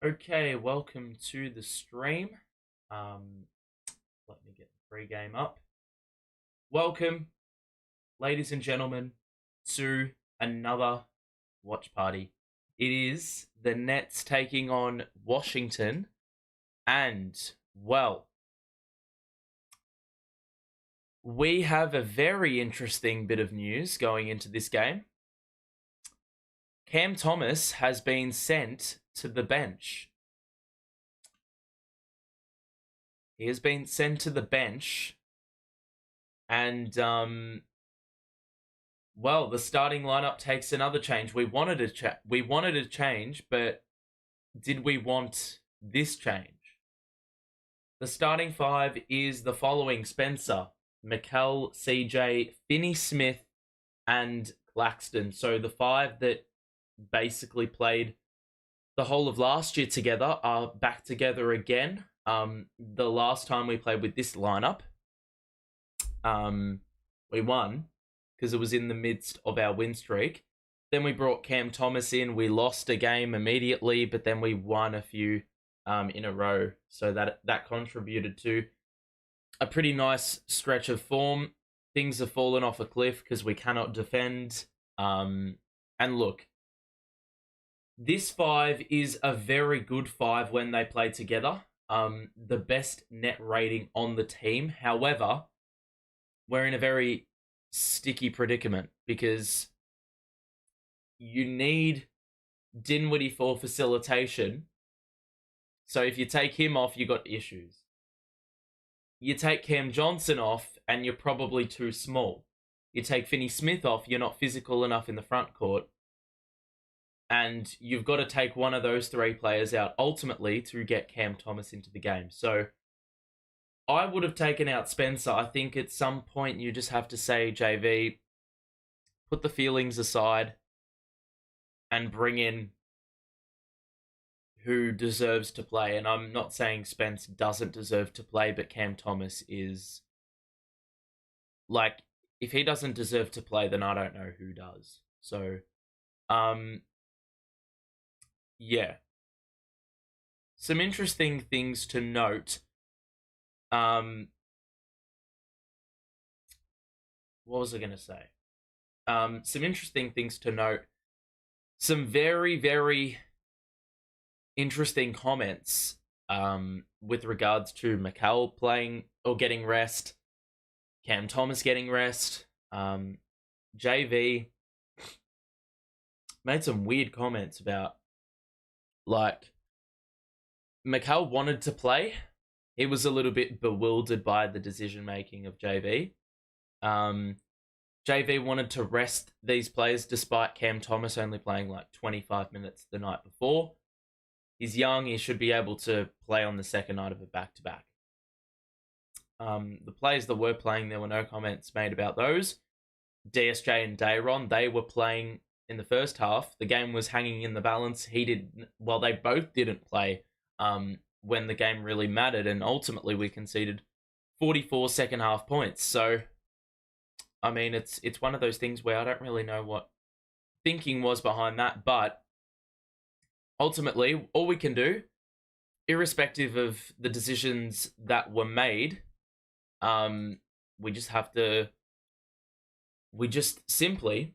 Okay, welcome to the stream. Um, Let me get the pre-game up. Welcome, ladies and gentlemen, to another watch party. It is the Nets taking on Washington, and, well, we have a very interesting bit of news going into this game. Cam Thomas has been sent to the bench. He has been sent to the bench, and well, the starting lineup takes another change. We wanted a change, but did we want this change? The starting five is the following: Spencer, Mikal, CJ, Finney Smith, and Claxton. So the five that basically played the whole of last year together are back together again. The last time we played with this lineup, we won because it was in the midst of our win streak. Then we brought Cam Thomas in. We lost a game immediately, but then we won a few in a row. So that contributed to a pretty nice stretch of form. Things have fallen off a cliff because we cannot defend. And look, this five is a very good five when they play together. The best net rating on the team. However, we're in a very sticky predicament because you need Dinwiddie for facilitation. So if you take him off, you got issues. You take Cam Johnson off, and you're probably too small. You take Finney Smith off, you're not physical enough in the front court. And you've got to take one of those three players out ultimately to get Cam Thomas into the game. So I would have taken out Spencer. I think at some point you just have to say, JV, put the feelings aside and bring in who deserves to play. And I'm not saying Spence doesn't deserve to play, but Cam Thomas is, like, if he doesn't deserve to play, then I don't know who does. So, yeah. Some interesting things to note. What was I going to say? Some interesting things to note. Some very, very interesting comments with regards to Mikal playing or getting rest, Cam Thomas getting rest. JV made some weird comments about, like, Mikal wanted to play. He was a little bit bewildered by the decision making of JV. JV wanted to rest these players despite Cam Thomas only playing like 25 minutes the night before. He's young. He should be able to play on the second night of a back-to-back. The players that were playing, there were no comments made about those. DSJ and Dayron, they were playing in the first half. The game was hanging in the balance. They both didn't play when the game really mattered, and ultimately we conceded 44 second half points. So, I mean, it's one of those things where I don't really know what thinking was behind that, but ultimately, all we can do, irrespective of the decisions that were made, we just simply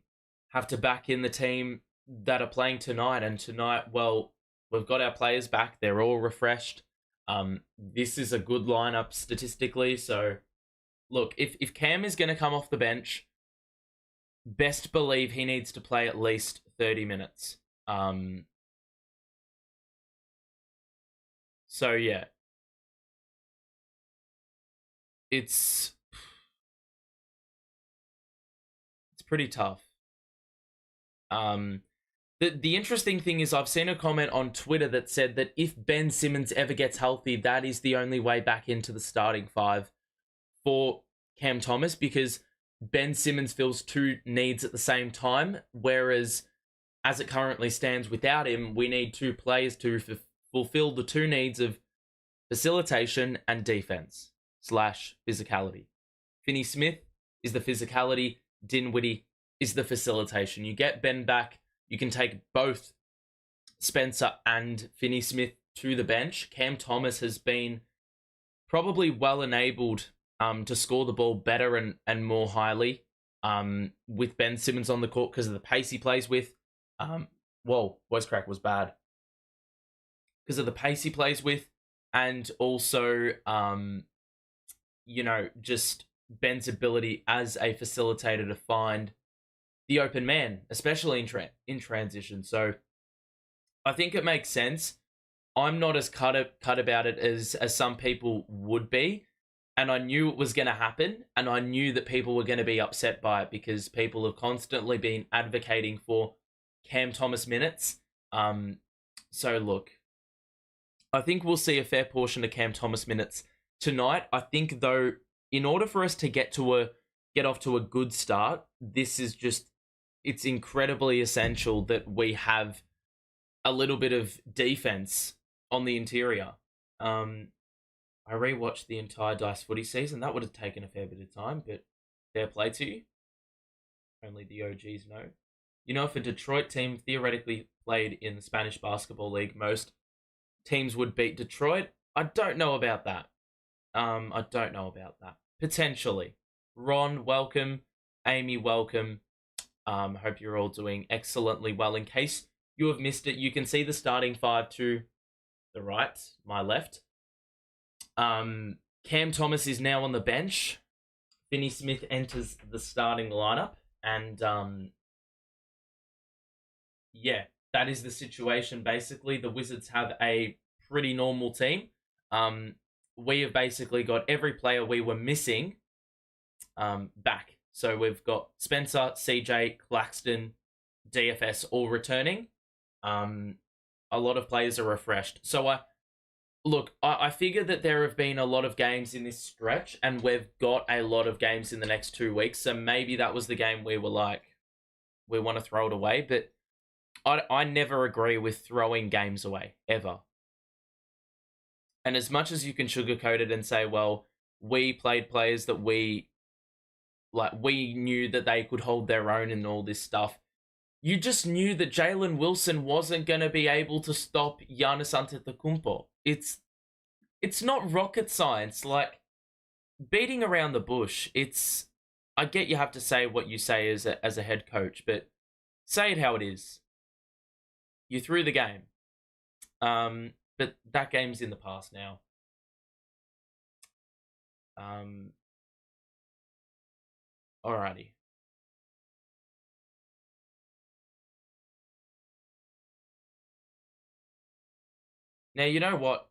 have to back in the team that are playing tonight. And tonight, well, we've got our players back. They're all refreshed. This is a good lineup statistically. So, look, if Cam is going to come off the bench, best believe he needs to play at least 30 minutes. So, yeah. It's pretty tough. The interesting thing is I've seen a comment on Twitter that said that if Ben Simmons ever gets healthy, that is the only way back into the starting five for Cam Thomas, because Ben Simmons fills two needs at the same time, whereas as it currently stands without him, we need two players to fulfill the two needs of facilitation and defense / physicality. Finney Smith is the physicality, Dinwiddie is the facilitation. You get Ben back, you can take both Spencer and Finney Smith to the bench, Cam Thomas has been probably well enabled to score the ball better and more highly with Ben Simmons on the court because of the pace he plays with. Voice crack was bad. Because of the pace he plays with, and also, just Ben's ability as a facilitator to find the open man, especially in transition. So I think it makes sense. I'm not as cut about it as some people would be. And I knew it was going to happen. And I knew that people were going to be upset by it because people have constantly been advocating for Cam Thomas minutes. So look, I think we'll see a fair portion of Cam Thomas minutes tonight. I think, though, in order for us to get off to a good start, it's incredibly essential that we have a little bit of defense on the interior. I rewatched the entire Dice Footy season. That would have taken a fair bit of time, but fair play to you. Only the OGs know. If a Detroit team theoretically played in the Spanish Basketball League, most teams would beat Detroit. I don't know about that. Potentially. Ron, welcome. Amy, welcome. Hope you're all doing excellently well. In case you have missed it, you can see the starting five to the right, my left. Cam Thomas is now on the bench. Finney Smith enters the starting lineup. And, that is the situation. Basically, the Wizards have a pretty normal team. We have basically got every player we were missing back. So we've got Spencer, CJ, Claxton, DFS all returning. A lot of players are refreshed. So I figure that there have been a lot of games in this stretch, and we've got a lot of games in the next 2 weeks. So maybe that was the game we were like, we want to throw it away. But I never agree with throwing games away, ever. And as much as you can sugarcoat it and say, well, we played players that we knew that they could hold their own and all this stuff, you just knew that Jalen Wilson wasn't going to be able to stop Giannis Antetokounmpo. It's not rocket science. Like, beating around the bush, I get you have to say what you say as a head coach, but say it how it is. You threw the game. But that game's in the past now. Alrighty. Now, you know what?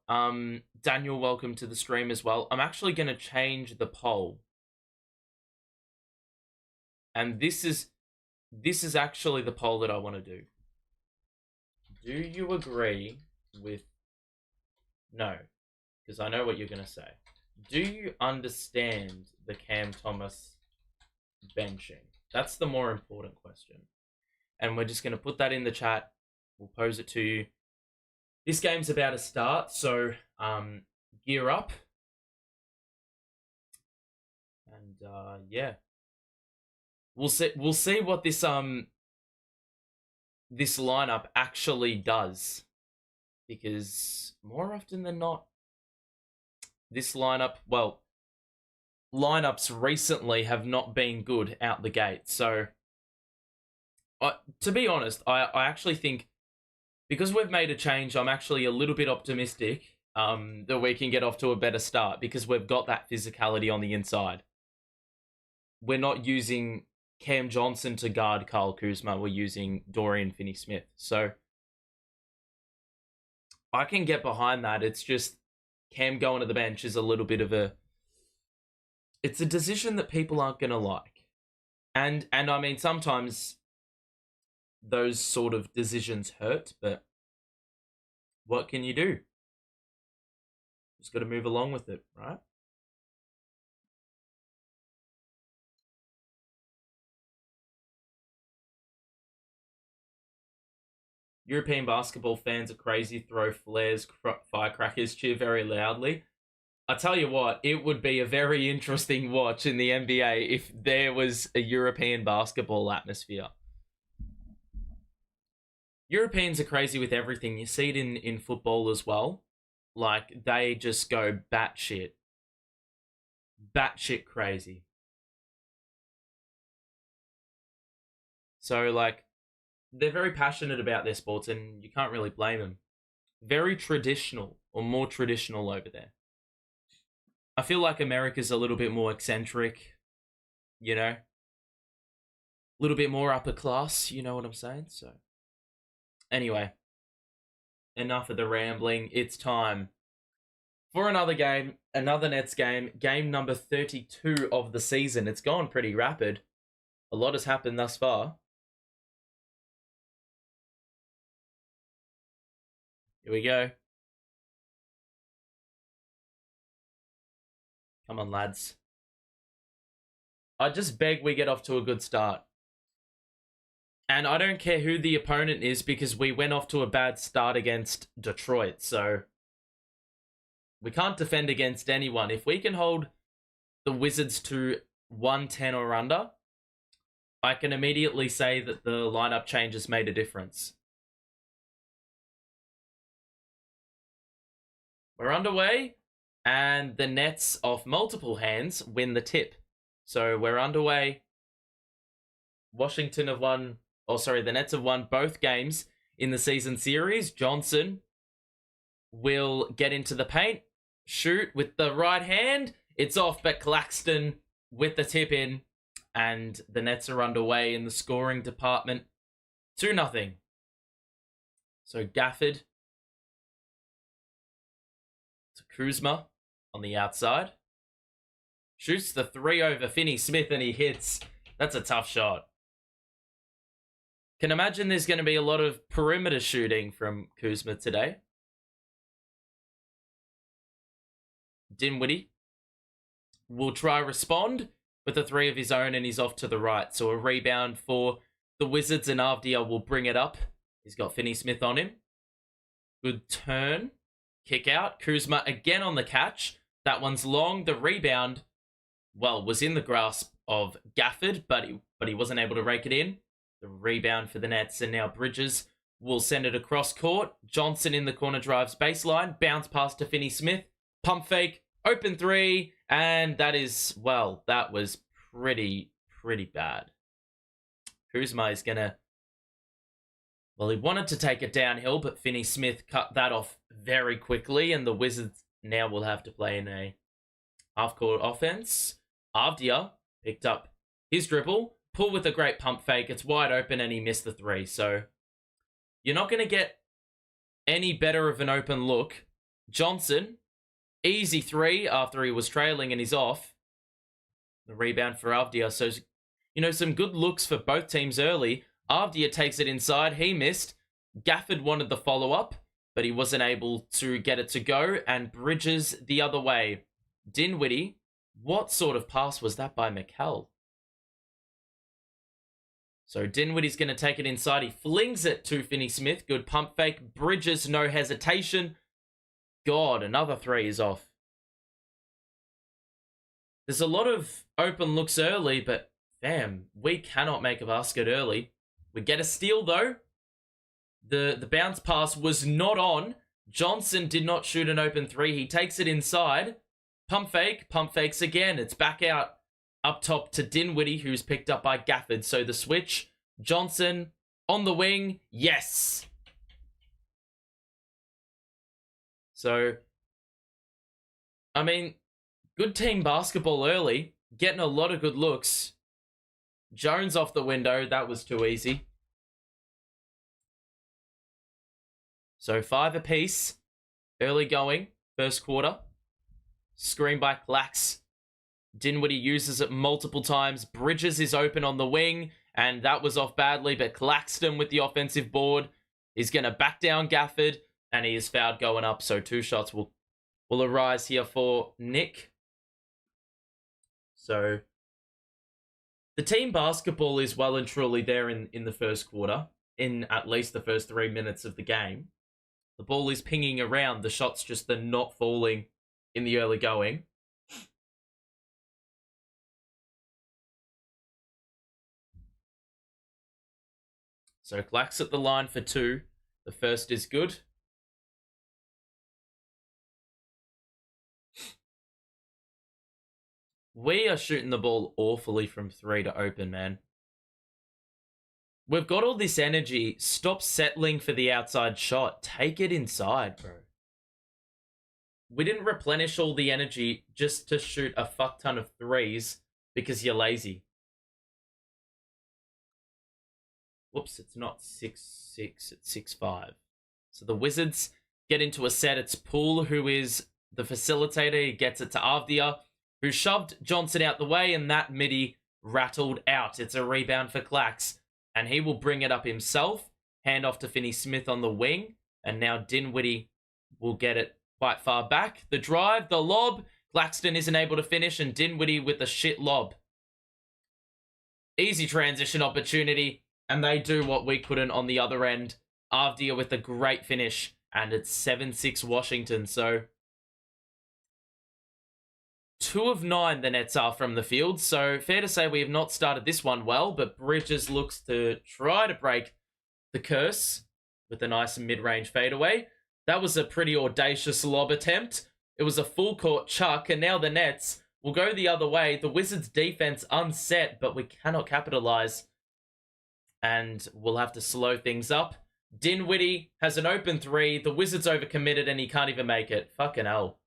Daniel, welcome to the stream as well. I'm actually going to change the poll. And this is actually the poll that I want to do. Do you agree with... No, because I know what you're going to say. Do you understand the Cam Thomas benching? That's the more important question. And we're just going to put that in the chat. We'll pose it to you. This game's about to start, so gear up. And we'll see what this lineup actually does, because more often than not, this lineups recently have not been good out the gate. So, to be honest, I actually think, because we've made a change, I'm actually a little bit optimistic that we can get off to a better start, because we've got that physicality on the inside. We're not using Cam Johnson to guard Kyle Kuzma. We're using Dorian Finney-Smith. So I can get behind that. It's just Cam going to the bench is a little bit of it's a decision that people aren't going to like. And I mean, sometimes those sort of decisions hurt, but what can you do? Just got to move along with it, right? European basketball fans are crazy, throw flares, firecrackers, cheer very loudly. I tell you what, it would be a very interesting watch in the NBA if there was a European basketball atmosphere. Europeans are crazy with everything. You see it in football as well. Like, they just go batshit. Batshit crazy. So, like, they're very passionate about their sports, and you can't really blame them. Very traditional, or more traditional over there. I feel like America's a little bit more eccentric, you know? A little bit more upper class, you know what I'm saying? So, anyway, enough of the rambling. It's time for another game, another Nets game, game number 32 of the season. It's gone pretty rapid. A lot has happened thus far. Here we go. Come on, lads. I just beg we get off to a good start. And I don't care who the opponent is because we went off to a bad start against Detroit. So we can't defend against anyone. If we can hold the Wizards to 110 or under, I can immediately say that the lineup changes made a difference. We're underway, and the Nets off multiple hands win the tip. So we're underway. Washington have won, the Nets have won both games in the season series. Johnson will get into the paint, shoot with the right hand. It's off, but Claxton with the tip in, and the Nets are underway in the scoring department. 2-0. So Gafford to Kuzma on the outside. Shoots the 3 over Finney-Smith and he hits. That's a tough shot. Can imagine there's going to be a lot of perimeter shooting from Kuzma today. Dinwiddie will try respond with a 3 of his own and he's off to the right. So a rebound for the Wizards and Avdia will bring it up. He's got Finney-Smith on him. Good turn. Kick out. Kuzma again on the catch. That one's long. The rebound, well, was in the grasp of Gafford, but he wasn't able to rake it in. The rebound for the Nets, and now Bridges will send it across court. Johnson in the corner drives baseline. Bounce pass to Finney-Smith. Pump fake. Open 3. And that is, well, that was pretty bad. Kuzma is going to... Well, he wanted to take it downhill, but Finney-Smith cut that off very quickly, and the Wizards now will have to play in a half-court offense. Avdia picked up his dribble, pull with a great pump fake. It's wide open, and he missed the 3. So you're not going to get any better of an open look. Johnson, easy 3 after he was trailing, and he's off. The rebound for Avdia. So, you know, some good looks for both teams early. Avdia takes it inside. He missed. Gafford wanted the follow-up, but he wasn't able to get it to go. And Bridges the other way. Dinwiddie. What sort of pass was that by Mikal? So Dinwiddie's going to take it inside. He flings it to Finney-Smith. Good pump fake. Bridges, no hesitation. God, another 3 is off. There's a lot of open looks early, but damn, we cannot make a basket early. We get a steal, though. The bounce pass was not on. Johnson did not shoot an open 3. He takes it inside. Pump fakes again. It's back out up top to Dinwiddie, who's picked up by Gafford. So the switch. Johnson on the wing. Yes. So, I mean, good team basketball early. Getting a lot of good looks. Jones off the window. That was too easy. So 5 apiece. Early going. First quarter. Screen by Clax. Dinwiddie uses it multiple times. Bridges is open on the wing. And that was off badly. But Claxton with the offensive board is going to back down Gafford. And he is fouled going up. So 2 shots will arise here for Nic. So the team basketball is well and truly there in the first quarter. In at least the first 3 minutes of the game. The ball is pinging around. The shots just they're not falling in the early going. So Clax at the line for 2. The first is good. We are shooting the ball awfully from 3 to open, man. We've got all this energy. Stop settling for the outside shot. Take it inside, bro. We didn't replenish all the energy just to shoot a fuck ton of 3s because you're lazy. Whoops, it's not 6-6, it's 6-5. So the Wizards get into a set. It's Poole who is the facilitator. He gets it to Avdia, who shoved Johnson out the way, and that midi rattled out. It's a rebound for Clax, and he will bring it up himself. Hand off to Finney Smith on the wing, and now Dinwiddie will get it quite far back. The drive, the lob. Claxton isn't able to finish, and Dinwiddie with a shit lob. Easy transition opportunity, and they do what we couldn't on the other end. Avdia with a great finish, and it's 7-6 Washington. So 2 of 9 the Nets are from the field. So fair to say we have not started this one well, but Bridges looks to try to break the curse with a nice mid-range fadeaway. That was a pretty audacious lob attempt. It was a full court chuck, and now the Nets will go the other way. The Wizards' defense unset, but we cannot capitalize, and we'll have to slow things up. Dinwiddie has an open 3. The Wizards overcommitted, and he can't even make it. Fucking hell.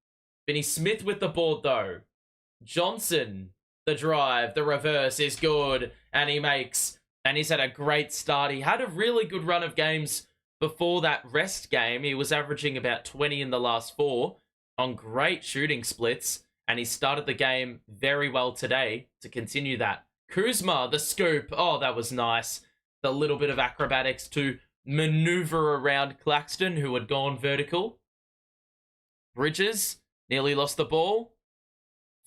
Finney Smith with the board, though. Johnson, the drive, the reverse is good, and he makes, and he's had a great start. He had a really good run of games before that rest game. He was averaging about 20 in the last 4 on great shooting splits, and he started the game very well today to continue that. Kuzma, the scoop. Oh, that was nice. The little bit of acrobatics to maneuver around Claxton, who had gone vertical. Bridges nearly lost the ball.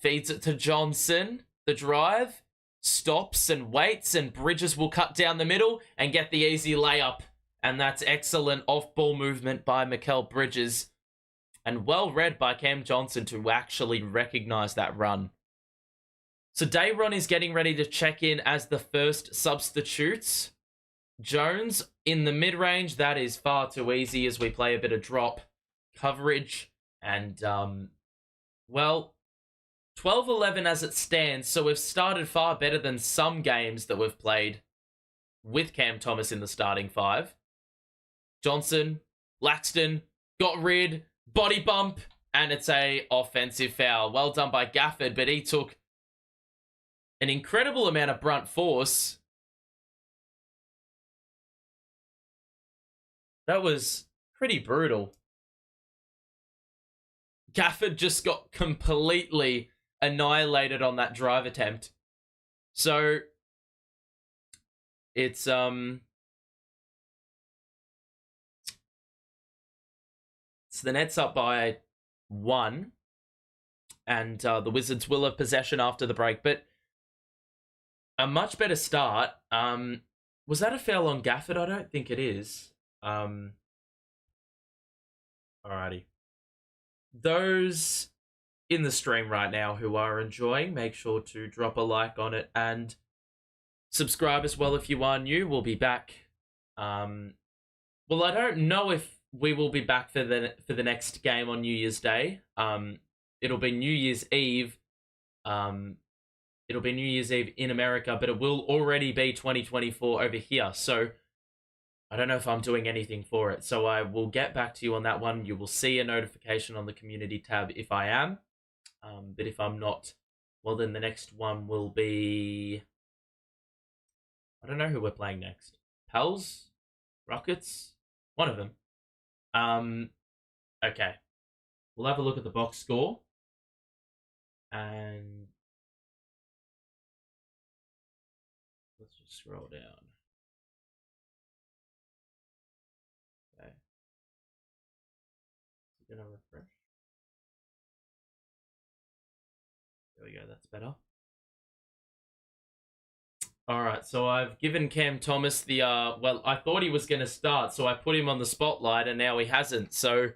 Feeds it to Johnson. The drive. Stops and waits, and Bridges will cut down the middle and get the easy layup. And that's excellent off-ball movement by Mikal Bridges. And well read by Cam Johnson to actually recognize that run. So Dayron is getting ready to check in as the first substitutes. Jones in the mid-range. That is far too easy as we play a bit of drop coverage. And, well, 12-11 as it stands. So we've started far better than some games that we've played with Cam Thomas in the starting 5. Johnson, Claxton, got rid, body bump, and it's a offensive foul. Well done by Gafford, but he took an incredible amount of brunt force. That was pretty brutal. Gafford just got completely annihilated on that drive attempt. So it's the Nets up by 1, and the Wizards will have possession after the break, but a much better start. Was that a foul on Gafford? I don't think it is. Alrighty. Those in the stream right now who are enjoying, make sure to drop a like on it and subscribe as well if you are new. We'll be back. Well, I don't know if we will be back for the next game on New Year's Day. It'll be New Year's Eve. It'll be New Year's Eve in America, but it will already be 2024 over here. So I don't know if I'm doing anything for it. So I will get back to you on that one. You will see a notification on the community tab if I am. But if I'm not, well, then the next one will be... I don't know who we're playing next. Pels? Rockets? One of them. Okay. We'll have a look at the box score. And let's just scroll down. Okay. Is it gonna refresh? There we go, that's better. Alright, so I've given Cam Thomas the, well, I thought he was going to start, so I put him on the spotlight, and now he hasn't. So,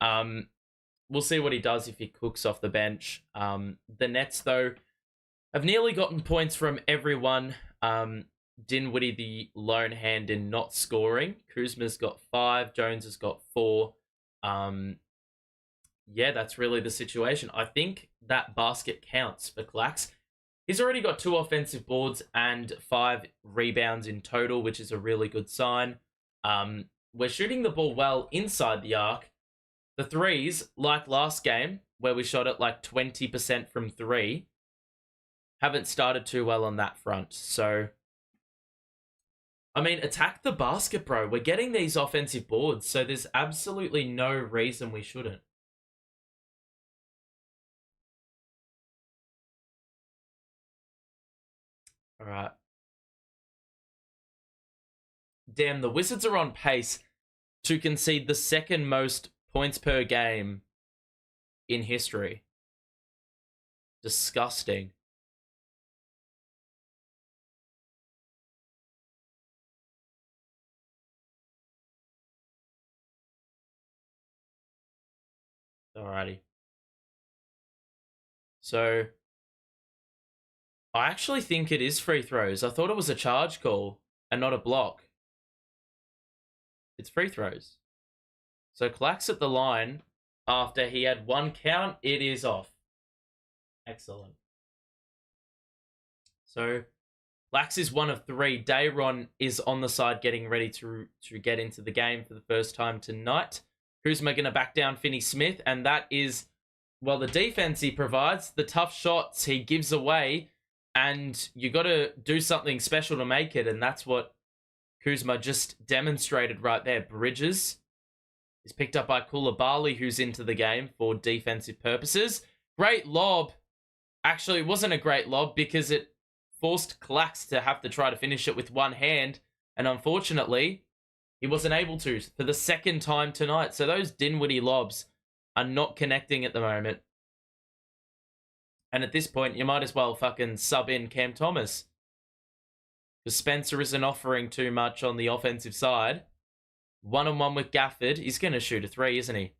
we'll see what he does if he cooks off the bench. The Nets, though, have nearly gotten points from everyone. Dinwiddie the lone hand in not scoring. Kuzma's got 5. Jones has got 4. Yeah, that's really the situation. I think that basket counts for Clax. He's already got 2 offensive boards and 5 rebounds in total, which is a really good sign. We're shooting the ball well inside the arc. The threes, like last game, where we shot it like 20% from 3, haven't started too well on that front. So, I mean, attack the basket, bro. We're getting these offensive boards, so there's absolutely no reason we shouldn't. All right. Damn, the Wizards are on pace to concede the 2nd most points per game in history. Disgusting. Alrighty. So, I actually think it is free throws. I thought it was a charge call and not a block. It's free throws. So, Clax at the line after he had 1 count. It is off. Excellent. So, Clax is 1 of 3. Dayron is on the side getting ready to get into the game for the first time tonight. Kuzma going to back down Finney-Smith, and that is, well, the defense he provides, the tough shots he gives away, and you got to do something special to make it, and that's what Kuzma just demonstrated right there. Bridges is picked up by Koulibaly, who's into the game for defensive purposes. Great lob. Actually, it wasn't a great lob because it forced Clax to have to try to finish it with 1 hand, and unfortunately, he wasn't able to for the 2nd time tonight. So those Dinwiddie lobs are not connecting at the moment. And at this point, you might as well fucking sub in Cam Thomas. Because Spencer isn't offering too much on the offensive side. 1-on-1 with Gafford. He's going to shoot a 3, isn't he?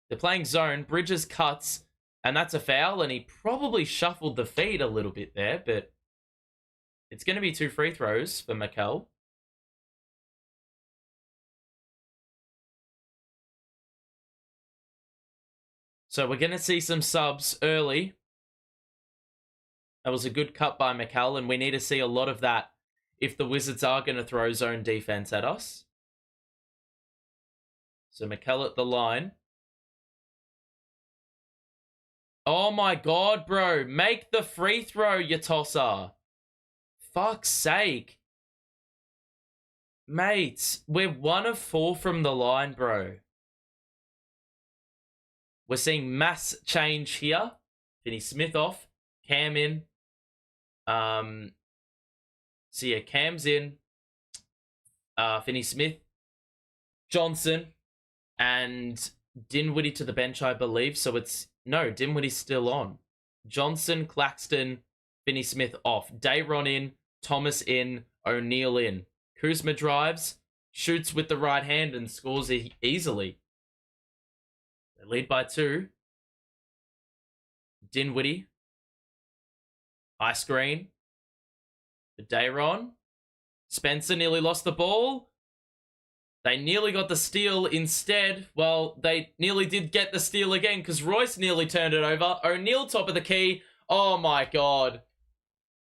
They're playing zone. Bridges cuts, and that's a foul. And he probably shuffled the feet a little bit there, but it's going to be 2 free throws for Mikal. So we're going to see some subs early. That was a good cut by Mikal, and we need to see a lot of that if the Wizards are going to throw zone defense at us. So Mikal at the line. Oh my god, bro. Make the free throw, you tosser. Fuck's sake. Mates, we're 1 of 4 from the line, bro. We're seeing mass change here. Finney-Smith off. Cam in. So yeah, Cam's in. Finney-Smith. Johnson. And Dinwiddie to the bench, I believe. So it's... No, Dinwiddie's still on. Johnson, Claxton, Finney-Smith off. Dayron in. Thomas in. O'Neal in. Kuzma drives. Shoots with the right hand and scores easily. They lead by 2. Dinwiddie. High screen. For Dayron. Spencer nearly lost the ball. They nearly got the steal instead. Well, they nearly did get the steal again because Royce nearly turned it over. O'Neal top of the key. Oh my god.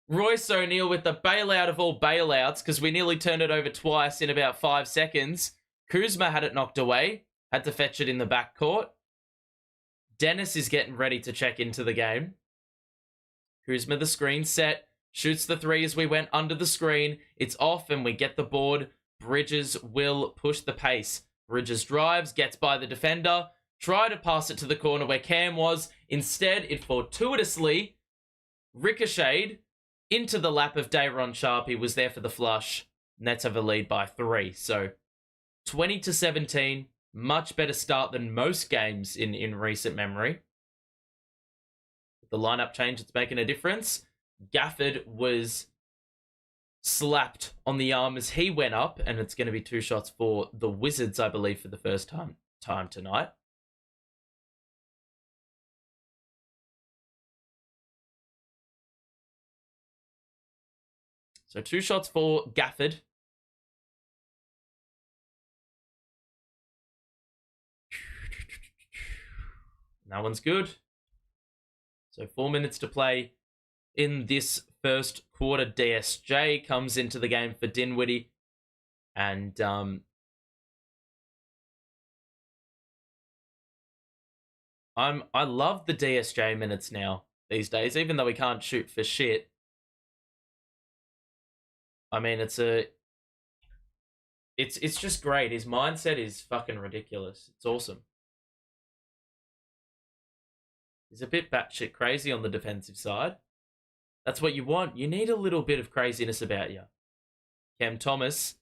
Royce O'Neal with the bailout of all bailouts because we nearly turned it over twice in about 5 seconds. Kuzma had it knocked away. Had to fetch it in the backcourt. Dennis is getting ready to check into the game. Kuzma the screen set. Shoots the 3 as we went under the screen. It's off and we get the board. Bridges will push the pace. Bridges drives, gets by the defender. Try to pass it to the corner where Cam was. Instead, it fortuitously ricocheted into the lap of Dayron Sharp. He was there for the flush. Nets have a lead by 3. So 20-17. Much better start than most games in recent memory. The lineup change, it's making a difference. Gafford was slapped on the arm as he went up, and it's going to be 2 shots for the Wizards, I believe, for the first time tonight. So 2 shots for Gafford. That one's good. So 4 minutes to play in this first quarter. DSJ comes into the game for Dinwiddie. And I love the DSJ minutes now these days, even though he can't shoot for shit. I mean, it's just great. His mindset is fucking ridiculous. It's awesome. He's a bit batshit crazy on the defensive side. That's what you want. You need a little bit of craziness about you. Cam Thomas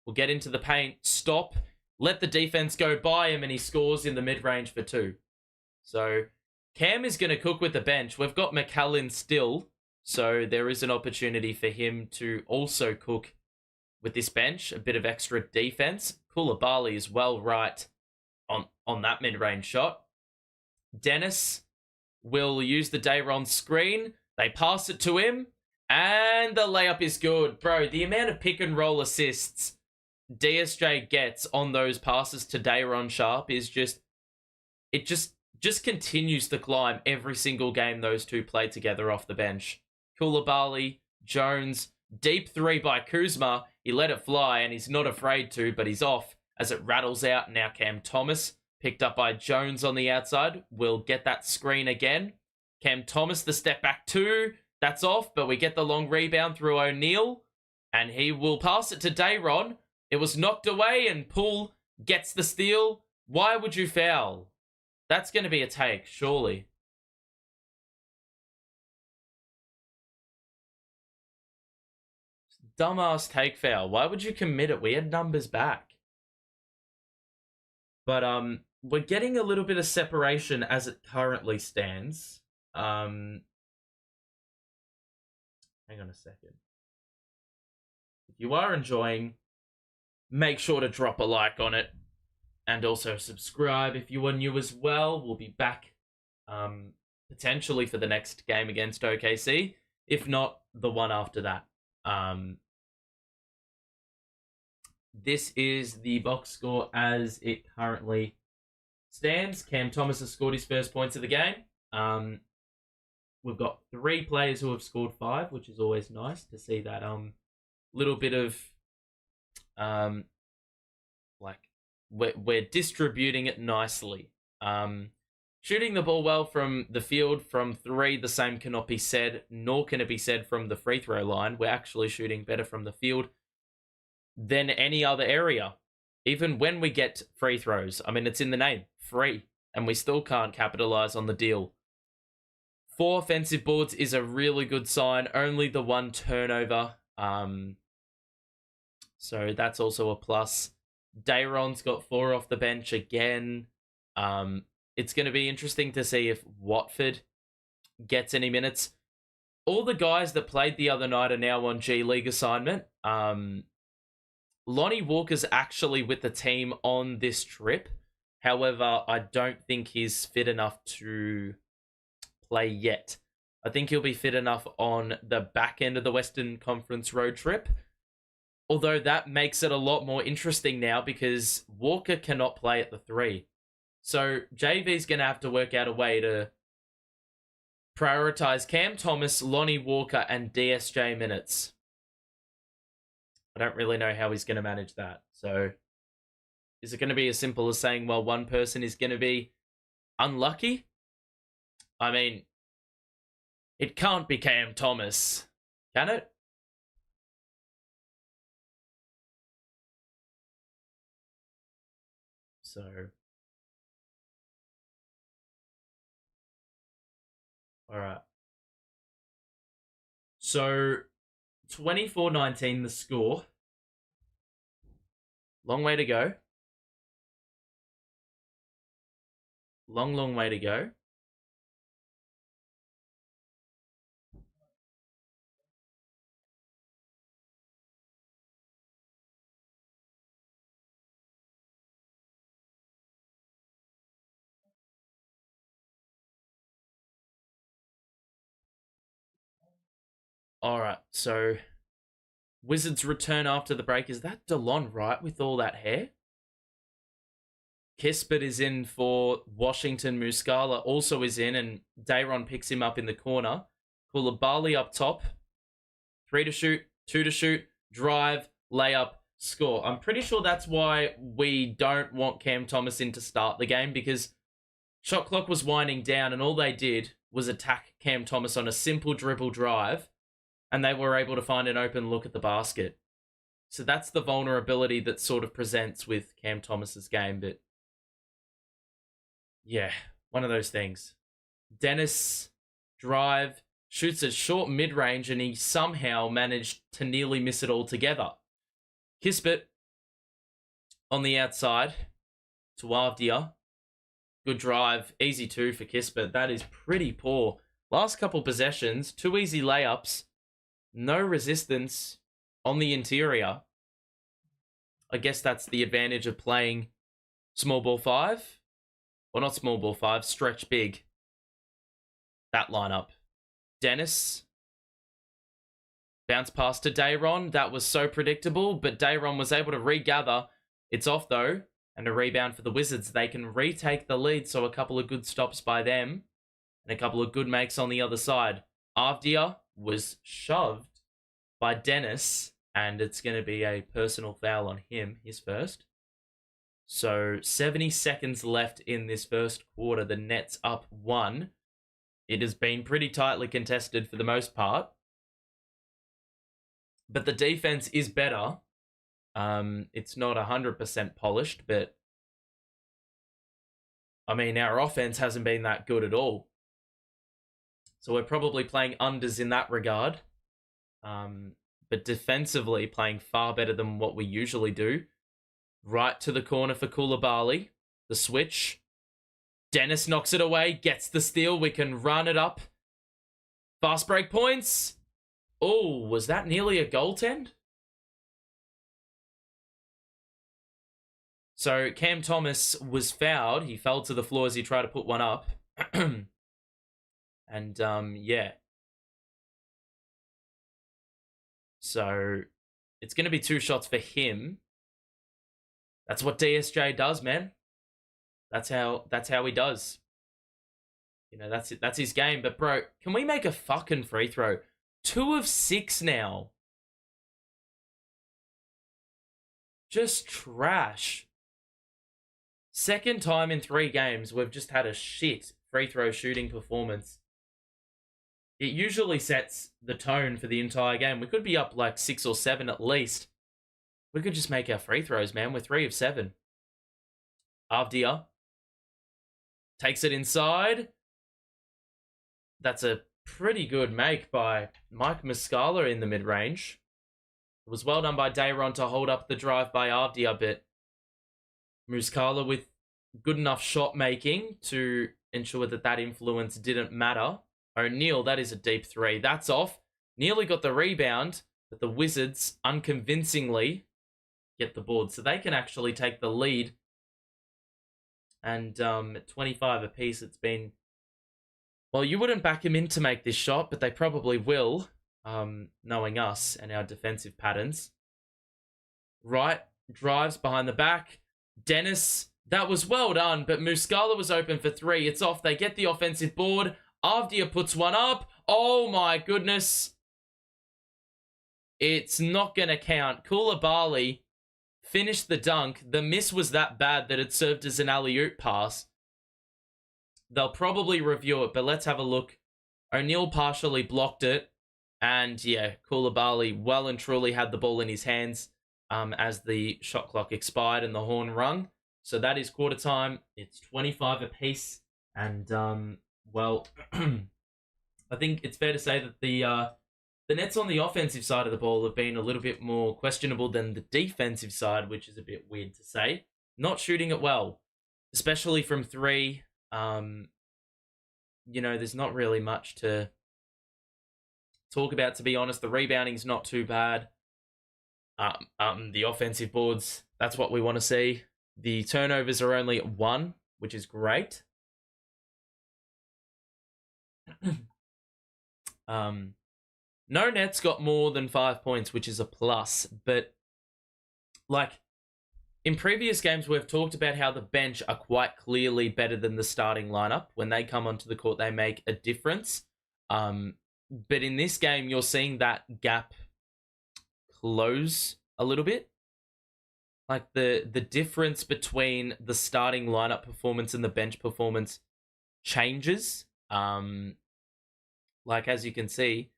will get into the paint, stop, let the defense go by him, and he scores in the mid-range for 2. So Cam is going to cook with the bench. We've got Mikal in still, so there is an opportunity for him to also cook with this bench. A bit of extra defense. Koulibaly is well right on that mid-range shot. Dennis will use the Dayron screen. They pass it to him, and the layup is good. Bro, the amount of pick and roll assists DSJ gets on those passes to Dayron Sharp is just continues to climb every single game those two play together off the bench. Koulibaly, Jones, deep 3 by Kuzma. He let it fly, and he's not afraid to, but he's off as it rattles out. Now Cam Thomas, picked up by Jones on the outside, will get that screen again. Cam Thomas, the step back 2. That's off, but we get the long rebound through O'Neal, and he will pass it to Dayron. It was knocked away, and Poole gets the steal. Why would you foul? That's going to be a take, surely. Dumbass take foul. Why would you commit it? We had numbers back. But we're getting a little bit of separation as it currently stands. Hang on a second. If you are enjoying, make sure to drop a like on it. And also subscribe if you are new as well. We'll be back potentially for the next game against OKC. If not, the one after that. This is the box score as it currently stands. Cam Thomas has scored his first points of the game. We've got 3 players who have scored 5, which is always nice to see that little bit of we're distributing it nicely. Shooting the ball well from the field from 3, the same cannot be said, nor can it be said from the free throw line. We're actually shooting better from the field than any other area. Even when we get free throws, I mean, it's in the name, free, and we still can't capitalize on the deal. 4 offensive boards is a really good sign. Only the 1 turnover. So that's also a plus. Dayron's got 4 off the bench again. It's going to be interesting to see if Watford gets any minutes. All the guys that played the other night are now on G League assignment. Lonnie Walker's actually with the team on this trip. However, I don't think he's fit enough to play yet. I think he'll be fit enough on the back end of the Western Conference road trip. Although that makes it a lot more interesting now because Walker cannot play at the 3. So JV's going to have to work out a way to prioritize Cam Thomas, Lonnie Walker, and DSJ minutes. I don't really know how he's going to manage that. So is it going to be as simple as saying, well, one person is going to be unlucky? I mean, it can't be Cam Thomas, can it? So, all right. So, 24-19 the score. Long way to go. Long way to go. All right, so Wizards return after the break. Is that DeLon Wright with all that hair? Kispert is in for Washington. Muscala also is in, and Dayron picks him up in the corner. Koulibaly up top. 3 to shoot, 2 to shoot, drive, layup, score. I'm pretty sure that's why we don't want Cam Thomas in to start the game, because shot clock was winding down and all they did was attack Cam Thomas on a simple dribble drive, and they were able to find an open look at the basket. So that's the vulnerability that sort of presents with Cam Thomas's game. But yeah, one of those things. Dennis drive, shoots a short mid-range, and he somehow managed to nearly miss it altogether. Kispert on the outside to Avdia. Good drive. Easy 2 for Kispert. That is pretty poor. Last couple possessions, 2 easy layups. No resistance on the interior. I guess that's the advantage of playing small ball 5. Well, not small ball 5, stretch big. That lineup. Dennis. Bounce pass to Dayron. That was so predictable, but Dayron was able to regather. It's off, though, and a rebound for the Wizards. They can retake the lead, so a couple of good stops by them and a couple of good makes on the other side. Avdia was shoved by Dennis, and it's going to be a personal foul on him, his first. So 70 seconds left in this first quarter. The Nets up 1. It has been pretty tightly contested for the most part. But the defense is better. It's not 100% polished, but I mean, our offense hasn't been that good at all. So we're probably playing unders in that regard. But defensively, playing far better than what we usually do. Right to the corner for Koulibaly. The switch. Dennis knocks it away, gets the steal. We can run it up. Fast break points. Oh, was that nearly a goaltend? So Cam Thomas was fouled. He fell to the floor as he tried to put one up. And, yeah. So it's going to be 2 shots for him. That's what DSJ does, man. That's how he does. You know, that's it. That's his game. But, bro, can we make a fucking free throw? 2 of 6 now. Just trash. Second time in 3 games we've just had a shit free throw shooting performance. It usually sets the tone for the entire game. We could be up like 6 or 7 at least. We could just make our free throws, man. We're 3 of 7. Avdia takes it inside. That's a pretty good make by Mike Muscala in the mid-range. It was well done by Dayron to hold up the drive by Avdia, but Muscala with good enough shot making to ensure that that influence didn't matter. O'Neal, that is a deep 3. That's off. Nearly got the rebound, but the Wizards unconvincingly get the board. So they can actually take the lead. And at 25 apiece, it's been... Well, you wouldn't back him in to make this shot, but they probably will, knowing us and our defensive patterns. Right, drives behind the back. Dennis, that was well done, but Muscala was open for 3. It's off. They get the offensive board. Avdia puts one up. Oh my goodness. It's not going to count. Koulibaly finished the dunk. The miss was that bad that it served as an alley-oop pass. They'll probably review it, but let's have a look. O'Neal partially blocked it. And yeah, Koulibaly well and truly had the ball in his hands as the shot clock expired and the horn rung. So that is quarter time. It's 25 apiece. And, well, I think it's fair to say that the Nets on the offensive side of the ball have been a little bit more questionable than the defensive side, which is a bit weird to say. Not shooting it well, especially from 3. You know, there's not really much to talk about, to be honest. The rebounding's not too bad. The offensive boards, that's what we want to see. The turnovers are only at 1, which is great. No net's got more than 5 points, which is a plus. But, like, in previous games, we've talked about how the bench are quite clearly better than the starting lineup. When they come onto the court, they make a difference. But in this game, you're seeing that gap close a little bit. Like, the difference between the starting lineup performance and the bench performance changes. Like, as you can see,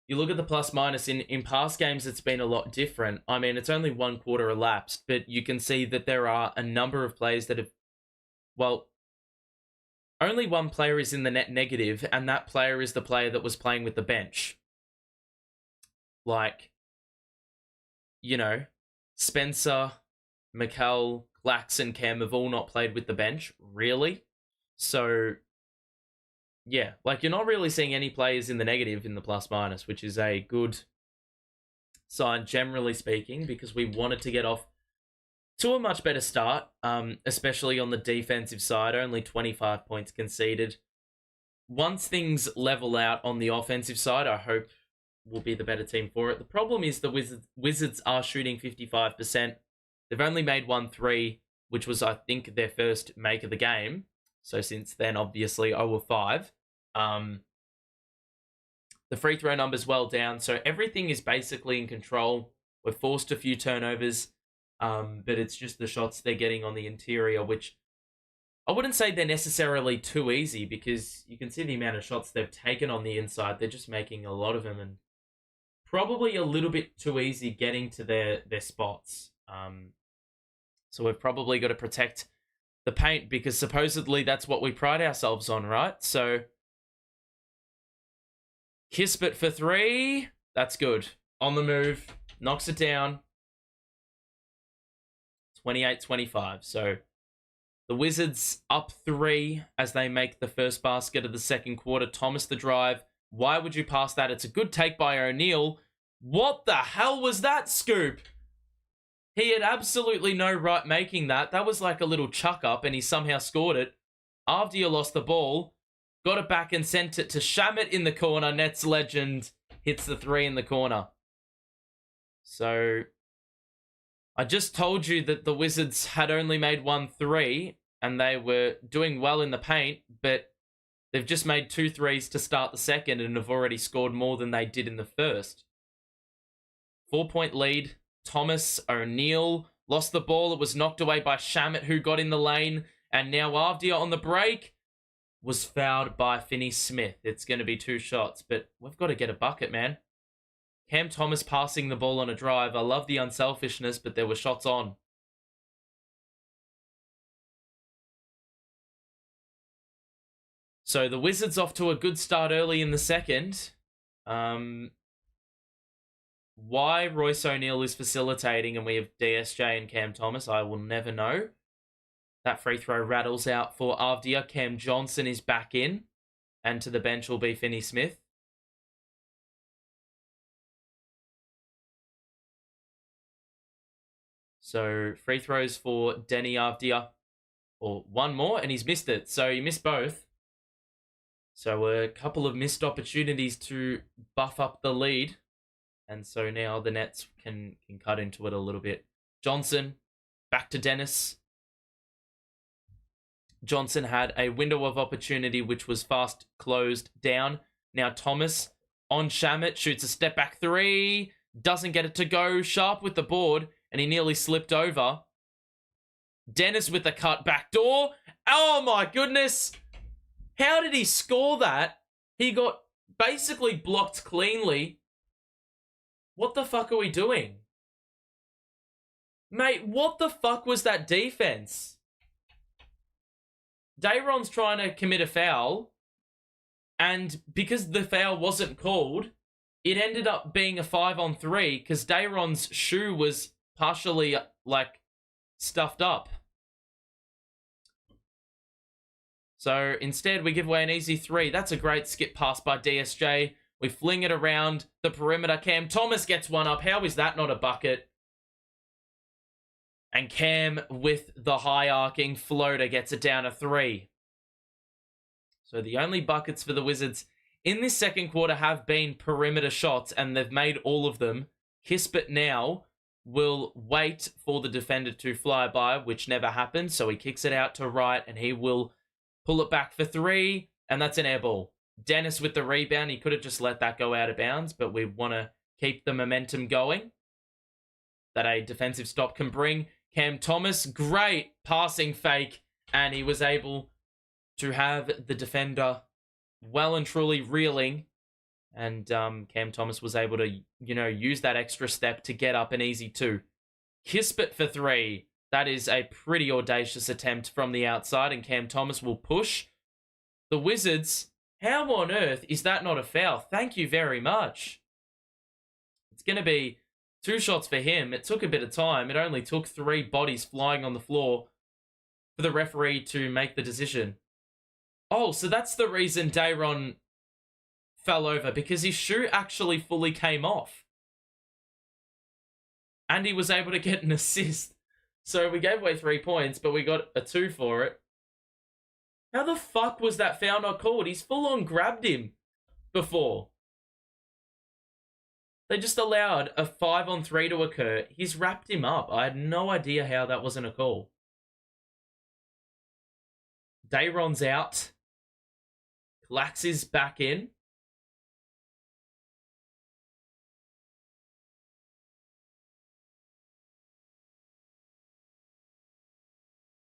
you look at the plus minus in past games, it's been a lot different. I mean, it's only 1 quarter elapsed, but you can see that there are a number of players that have, well, only one player is in the net negative, and that player is the player that was playing with the bench. Like, you know, Spencer, Mikal, Claxton, Cam have all not played with the bench, really. So, yeah, like, you're not really seeing any players in the negative in the plus minus, which is a good sign, generally speaking, because we wanted to get off to a much better start, especially on the defensive side. Only 25 points conceded. Once things level out on the offensive side, I hope we'll be the better team for it. The problem is the Wizards are shooting 55%. They've only made 1 3, which was, I think, their first make of the game. So since then, obviously, 0-5. The free throw number's well down, so everything is basically in control. We've forced a few turnovers, but it's just the shots they're getting on the interior, which I wouldn't say they're necessarily too easy, because you can see the amount of shots they've taken on the inside. They're just making a lot of them, and probably a little bit too easy getting to their spots. So we've probably got to protect the paint, because supposedly that's what we pride ourselves on, right? So, Kispert for 3. That's good. On the move. Knocks it down. 28-25. So, the Wizards up 3 as they make the first basket of the second quarter. Thomas the drive. Why would you pass that? It's a good take by O'Neal. What the hell was that scoop? He had absolutely no right making that. That was like a little chuck up, and he somehow scored it. Avdia lost the ball, got it back and sent it to Shamet in the corner. Nets legend hits the 3 in the corner. So, I just told you that the Wizards had only made 1 3, and they were doing well in the paint, but they've just made 2 threes to start the second and have already scored more than they did in the first. 4-point lead. Thomas, O'Neal lost the ball. It was knocked away by Shamet, who got in the lane. And now Avdia on the break was fouled by Finney-Smith. It's going to be 2 shots, but we've got to get a bucket, man. Cam Thomas passing the ball on a drive. I love the unselfishness, but there were shots on. So the Wizards off to a good start early in the second. Why Royce O'Neal is facilitating and we have DSJ and Cam Thomas, I will never know. That free throw rattles out for Avdia. Cam Johnson is back in, and to the bench will be Finney-Smith. So free throws for Denny Avdia, or one more, and he's missed it. So he missed both. So a couple of missed opportunities to buff up the lead. And so now the Nets can cut into it a little bit. Johnson, back to Dennis. Johnson had a window of opportunity which was fast closed down. Now Thomas on Shamet, shoots a step back 3. Doesn't get it to go. Sharp with the board, and he nearly slipped over. Dennis with the cut back door. Oh my goodness. How did he score that? He got basically blocked cleanly. What the fuck are we doing? Mate, what the fuck was that defense? Dayron's trying to commit a foul, and because the foul wasn't called, it ended up being a 5-on-3 because Dayron's shoe was partially, like, stuffed up. So instead, we give away an easy 3. That's a great skip pass by DSJ. We fling it around the perimeter. Cam Thomas gets one up. How is that not a bucket? And Cam with the high arcing floater gets it down to 3. So the only buckets for the Wizards in this second quarter have been perimeter shots, and they've made all of them. Kispert now will wait for the defender to fly by, which never happens, so he kicks it out to right, and he will pull it back for 3, and that's an air ball. Dennis with the rebound. He could have just let that go out of bounds, but we want to keep the momentum going that a defensive stop can bring. Cam Thomas, great passing fake, and he was able to have the defender well and truly reeling, and Cam Thomas was able to, use that extra step to get up an easy 2. Kispert for 3. That is a pretty audacious attempt from the outside, and Cam Thomas will push. The Wizards, how on earth is that not a foul? Thank you very much. It's going to be 2 shots for him. It took a bit of time. It only took 3 bodies flying on the floor for the referee to make the decision. Oh, so that's the reason Dayron fell over, because his shoe actually fully came off. And he was able to get an assist. So we gave away 3 points, but we got a 2 for it. How the fuck was that foul not called? He's full on grabbed him before. They just allowed a 5-on-3 to occur. He's wrapped him up. I had no idea how that wasn't a call. Dayron's out. Clax is back in.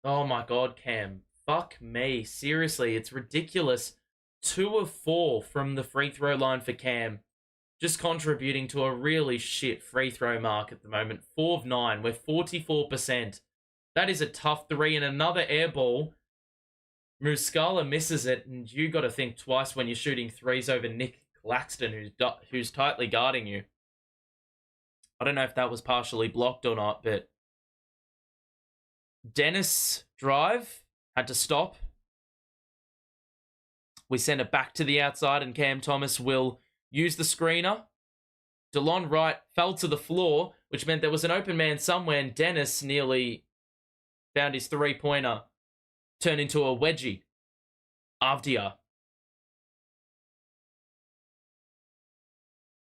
Oh my god, Cam. Fuck me. Seriously, it's ridiculous. 2 of 4 from the free throw line for Cam. Just contributing to a really shit free throw mark at the moment. 4 of 9. We're 44%. That is a tough 3, and another air ball. Muscala misses it, and you got to think twice when you're shooting 3s over Nic Claxton, who's tightly guarding you. I don't know if that was partially blocked or not, but Dennis drive had to stop. We send it back to the outside, and Cam Thomas will use the screener. DeLon Wright fell to the floor, which meant there was an open man somewhere, and Dennis nearly found his 3-pointer turn into a wedgie. Avdia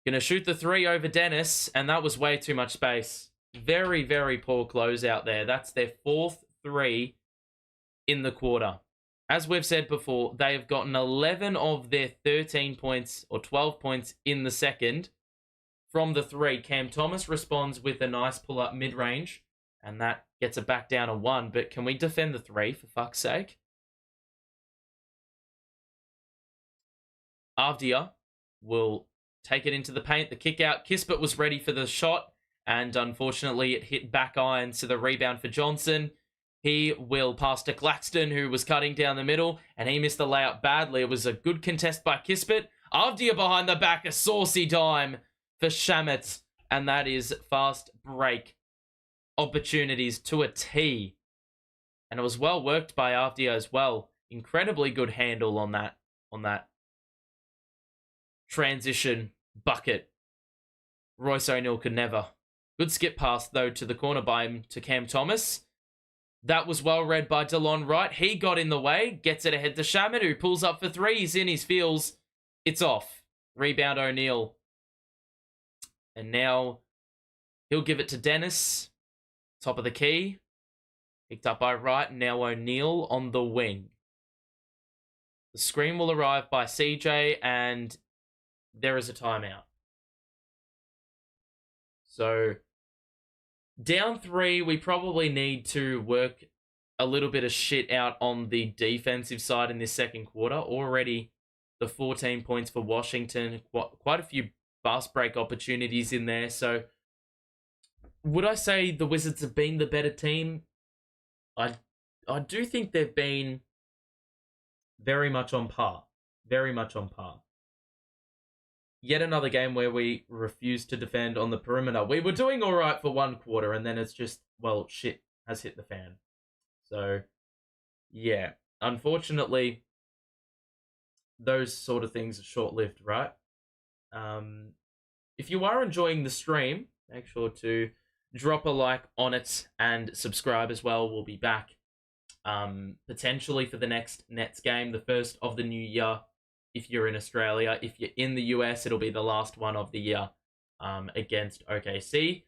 gonna shoot the 3 over Dennis, and that was way too much space. Very, very poor closeout there. That's their 4th 3 in the quarter. As we've said before, they have gotten 11 of their 13 points or 12 points in the second from the 3. Cam Thomas responds with a nice pull-up mid-range, and that gets it back down to 1. But can we defend the 3, for fuck's sake? Avdia will take it into the paint. The kick out. Kispert was ready for the shot, and unfortunately it hit back iron, so the rebound for Johnson. He will pass to Claxton, who was cutting down the middle, and he missed the layup badly. It was a good contest by Kispert. Avdia behind the back, a saucy dime for Shamet, and that is fast break opportunities to a T. And it was well worked by Avdia as well. Incredibly good handle on that transition bucket. Royce O'Neal could never. Good skip pass, though, to the corner by him to Cam Thomas. That was well read by DeLon Wright. He got in the way, gets it ahead to Shamet, who pulls up for 3. He's in his feels. It's off. Rebound O'Neal. And now he'll give it to Dennis. Top of the key. Picked up by Wright. Now O'Neal on the wing. The screen will arrive by CJ, and there is a timeout. So, down 3, we probably need to work a little bit of shit out on the defensive side in this second quarter. Already the 14 points for Washington. Quite a few fast break opportunities in there. So, would I say the Wizards have been the better team? I do think they've been very much on par. Very much on par. Yet another game where we refused to defend on the perimeter. We were doing all right for 1 quarter, and then it's just, well, shit has hit the fan. So, yeah. Unfortunately, those sort of things are short-lived, right? If you are enjoying the stream, make sure to drop a like on it and subscribe as well. We'll be back potentially for the next Nets game, the first of the new year. if you're in Australia. If you're in the US, it'll be the last one of the year against OKC.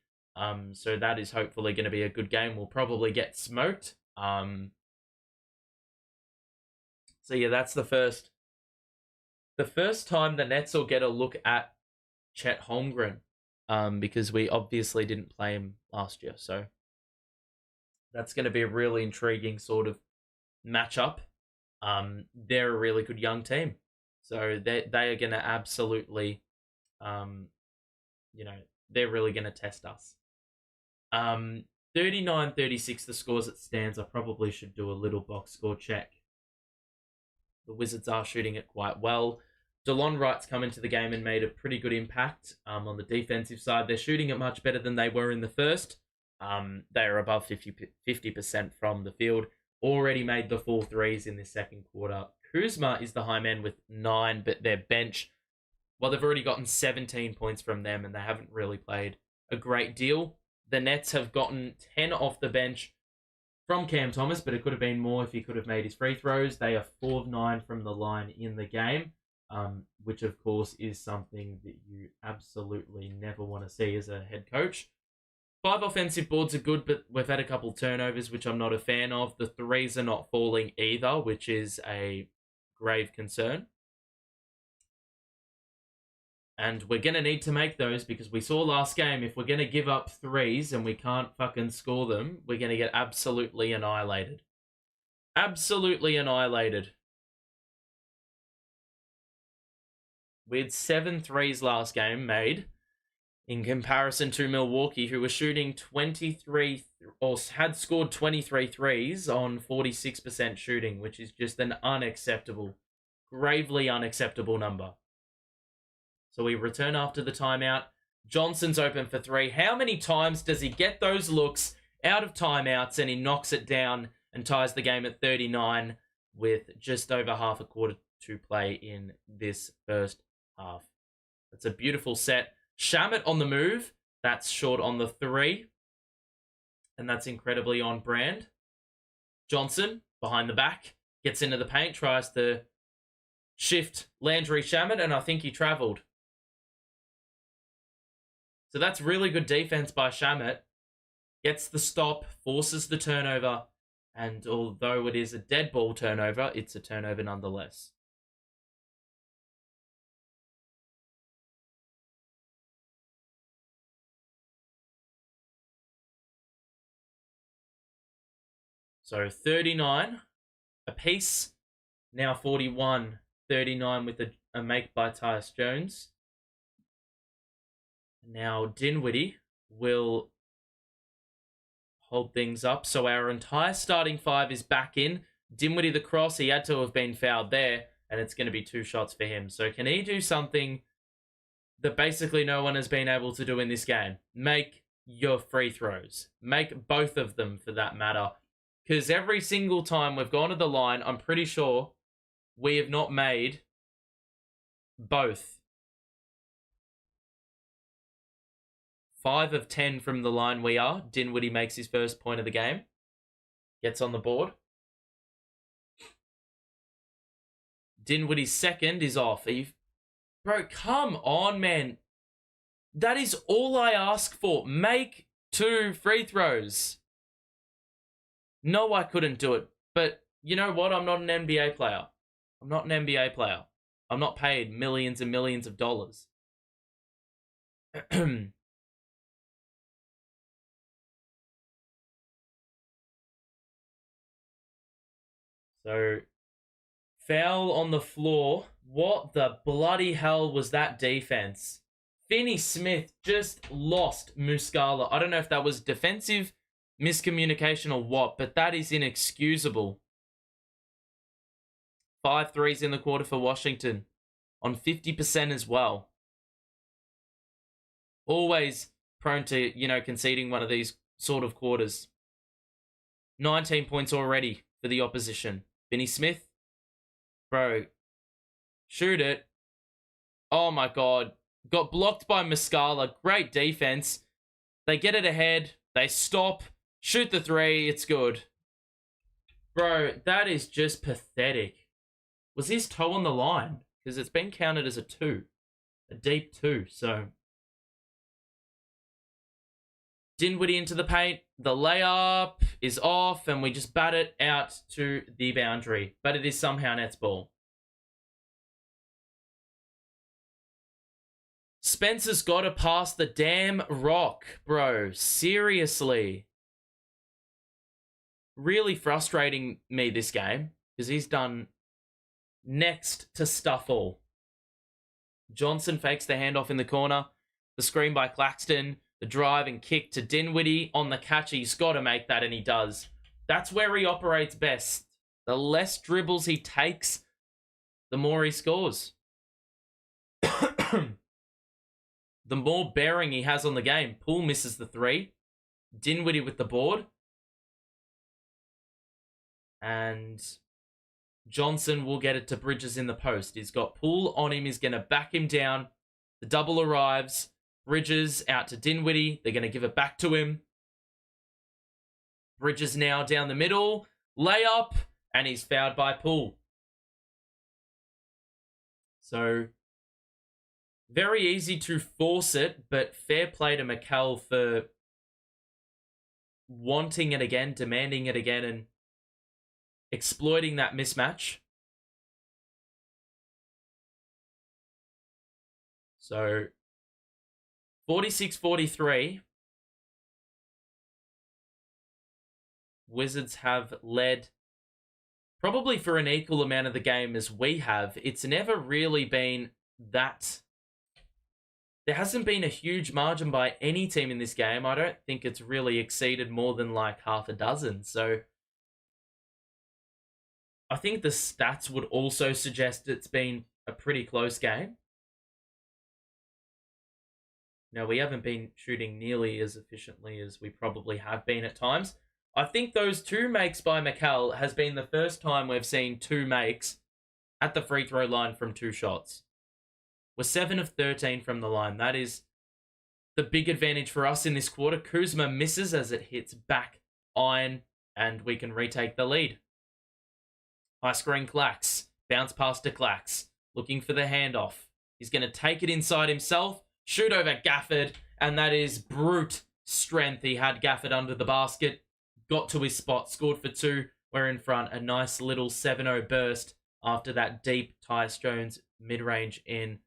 So that is hopefully going to be a good game. We'll probably get smoked. So yeah, that's the first time the Nets will get a look at Chet Holmgren, because we obviously didn't play him last year. So that's going to be a really intriguing sort of matchup. They're a really good young team, so they are going to absolutely, they're really going to test us. 39-36 the scores it stands. I probably should do a little box score check. The Wizards are shooting it quite well. DeLon Wright's come into the game and made a pretty good impact on the defensive side. They're shooting it much better than they were in the first. They are above 50% from the field. Already made the full threes in this second quarter. Kuzma is the high man with 9, but their bench, well, they've already gotten 17 points from them, and they haven't really played a great deal. The Nets have gotten 10 off the bench from Cam Thomas, but it could have been more if he could have made his free throws. They are 4 of 9 from the line in the game, which, of course, is something that you absolutely never want to see as a head coach. 5 offensive boards are good, but we've had a couple turnovers, which I'm not a fan of. The threes are not falling either, which is a grave concern. And we're going to need to make those, because we saw last game, if we're going to give up threes and we can't fucking score them, we're going to get absolutely annihilated. Absolutely annihilated. We had 7 threes last game made, in comparison to Milwaukee, who were shooting 23, or had scored 23 threes on 46% shooting, which is just an unacceptable, gravely unacceptable number. So we return after the timeout. Johnson's open for 3. How many times does he get those looks out of timeouts and he knocks it down and ties the game at 39 with just over half a quarter to play in this first half? That's a beautiful set. Shamet on the move. That's short on the 3. And that's incredibly on brand. Johnson, behind the back, gets into the paint, tries to shift Landry Shamet, and I think he traveled. So that's really good defense by Shamet. Gets the stop, forces the turnover, and although it is a dead ball turnover, it's a turnover nonetheless. So 39 apiece. Now 41-39 with a make by Tyus Jones. Now Dinwiddie will hold things up. So our entire starting 5 is back in. Dinwiddie the cross, he had to have been fouled there, and it's going to be 2 shots for him. So can he do something that basically no one has been able to do in this game? Make your free throws. Make both of them, for that matter. Because every single time we've gone to the line, I'm pretty sure we have not made both. 5 of 10 from the line we are. Dinwiddie makes his first point of the game. Gets on the board. Dinwiddie's second is off. Bro, come on, man. That is all I ask for. Make 2 free throws. No, I couldn't do it. But you know what? I'm not an NBA player. I'm not an NBA player. I'm not paid millions and millions of dollars. So, foul on the floor. What the bloody hell was that defense? Finney Smith just lost Muscala. I don't know if that was defensive miscommunication or what, but that is inexcusable. 5 threes in the quarter for Washington on 50% as well. Always prone to, conceding one of these sort of quarters. 19 points already for the opposition. Finney Smith, bro, shoot it. Oh my God. Got blocked by Muscala. Great defense. They get it ahead. They stop. Shoot the 3. It's good. Bro, that is just pathetic. Was his toe on the line? because it's been counted as a 2, a deep 2. So Dinwiddie into the paint. The layup is off, and we just bat it out to the boundary. But it is somehow Nets ball. Spencer's got to pass the damn rock, bro. Seriously. Really frustrating me this game, because he's done next to stuff all. Johnson fakes the handoff in the corner. The screen by Claxton. The drive and kick to Dinwiddie on the catch. He's got to make that, and he does. That's where he operates best. The less dribbles he takes, the more he scores. The more bearing he has on the game. Poole misses the 3. Dinwiddie with the board. And Johnson will get it to Bridges in the post. He's got Poole on him. He's going to back him down. The double arrives. Bridges out to Dinwiddie. They're going to give it back to him. Bridges now down the middle. Layup. And he's fouled by Poole. So very easy to force it, but fair play to Mikal for wanting it again, demanding it again, and exploiting that mismatch. So 46-43. Wizards have led probably for an equal amount of the game as we have. It's never really been that. There hasn't been a huge margin by any team in this game. I don't think it's really exceeded more than like half a dozen. So I think the stats would also suggest it's been a pretty close game. Now, we haven't been shooting nearly as efficiently as we probably have been at times. I think those 2 makes by Mikal has been the first time we've seen 2 makes at the free throw line from 2 shots. We're 7 of 13 from the line. That is the big advantage for us in this quarter. Kuzma misses as it hits back iron, and we can retake the lead. High screen Clax. Bounce pass to Clax. Looking for the handoff. He's going to take it inside himself. Shoot over Gafford, and that is brute strength. He had Gafford under the basket. Got to his spot. Scored for 2. We're in front. A nice little 7-0 burst after that deep Tyus Jones mid-range in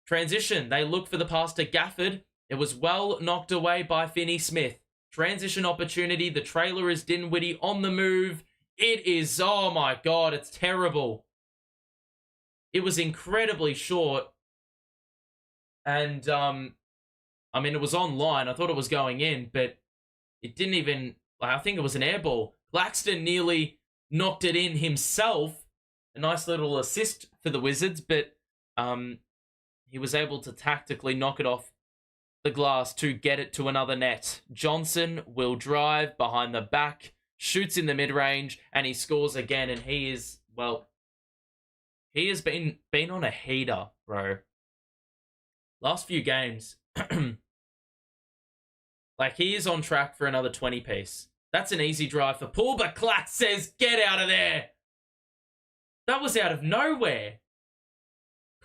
transition. They look for the pass to Gafford. It was well knocked away by Finney Smith. Transition opportunity. The trailer is Dinwiddie on the move. It is, oh my God, it's terrible. It was incredibly short. And, I mean, it was online. I thought it was going in, but it didn't even, I think it was an air ball. Claxton nearly knocked it in himself. A nice little assist for the Wizards, but he was able to tactically knock it off the glass to get it to another net. Johnson will drive behind the back, shoots in the mid-range, and he scores again, and he is, well, he has been on a heater, bro. Last few games, like, he is on track for another 20-piece. That's an easy drive for Poole, but Clax says, get out of there. That was out of nowhere.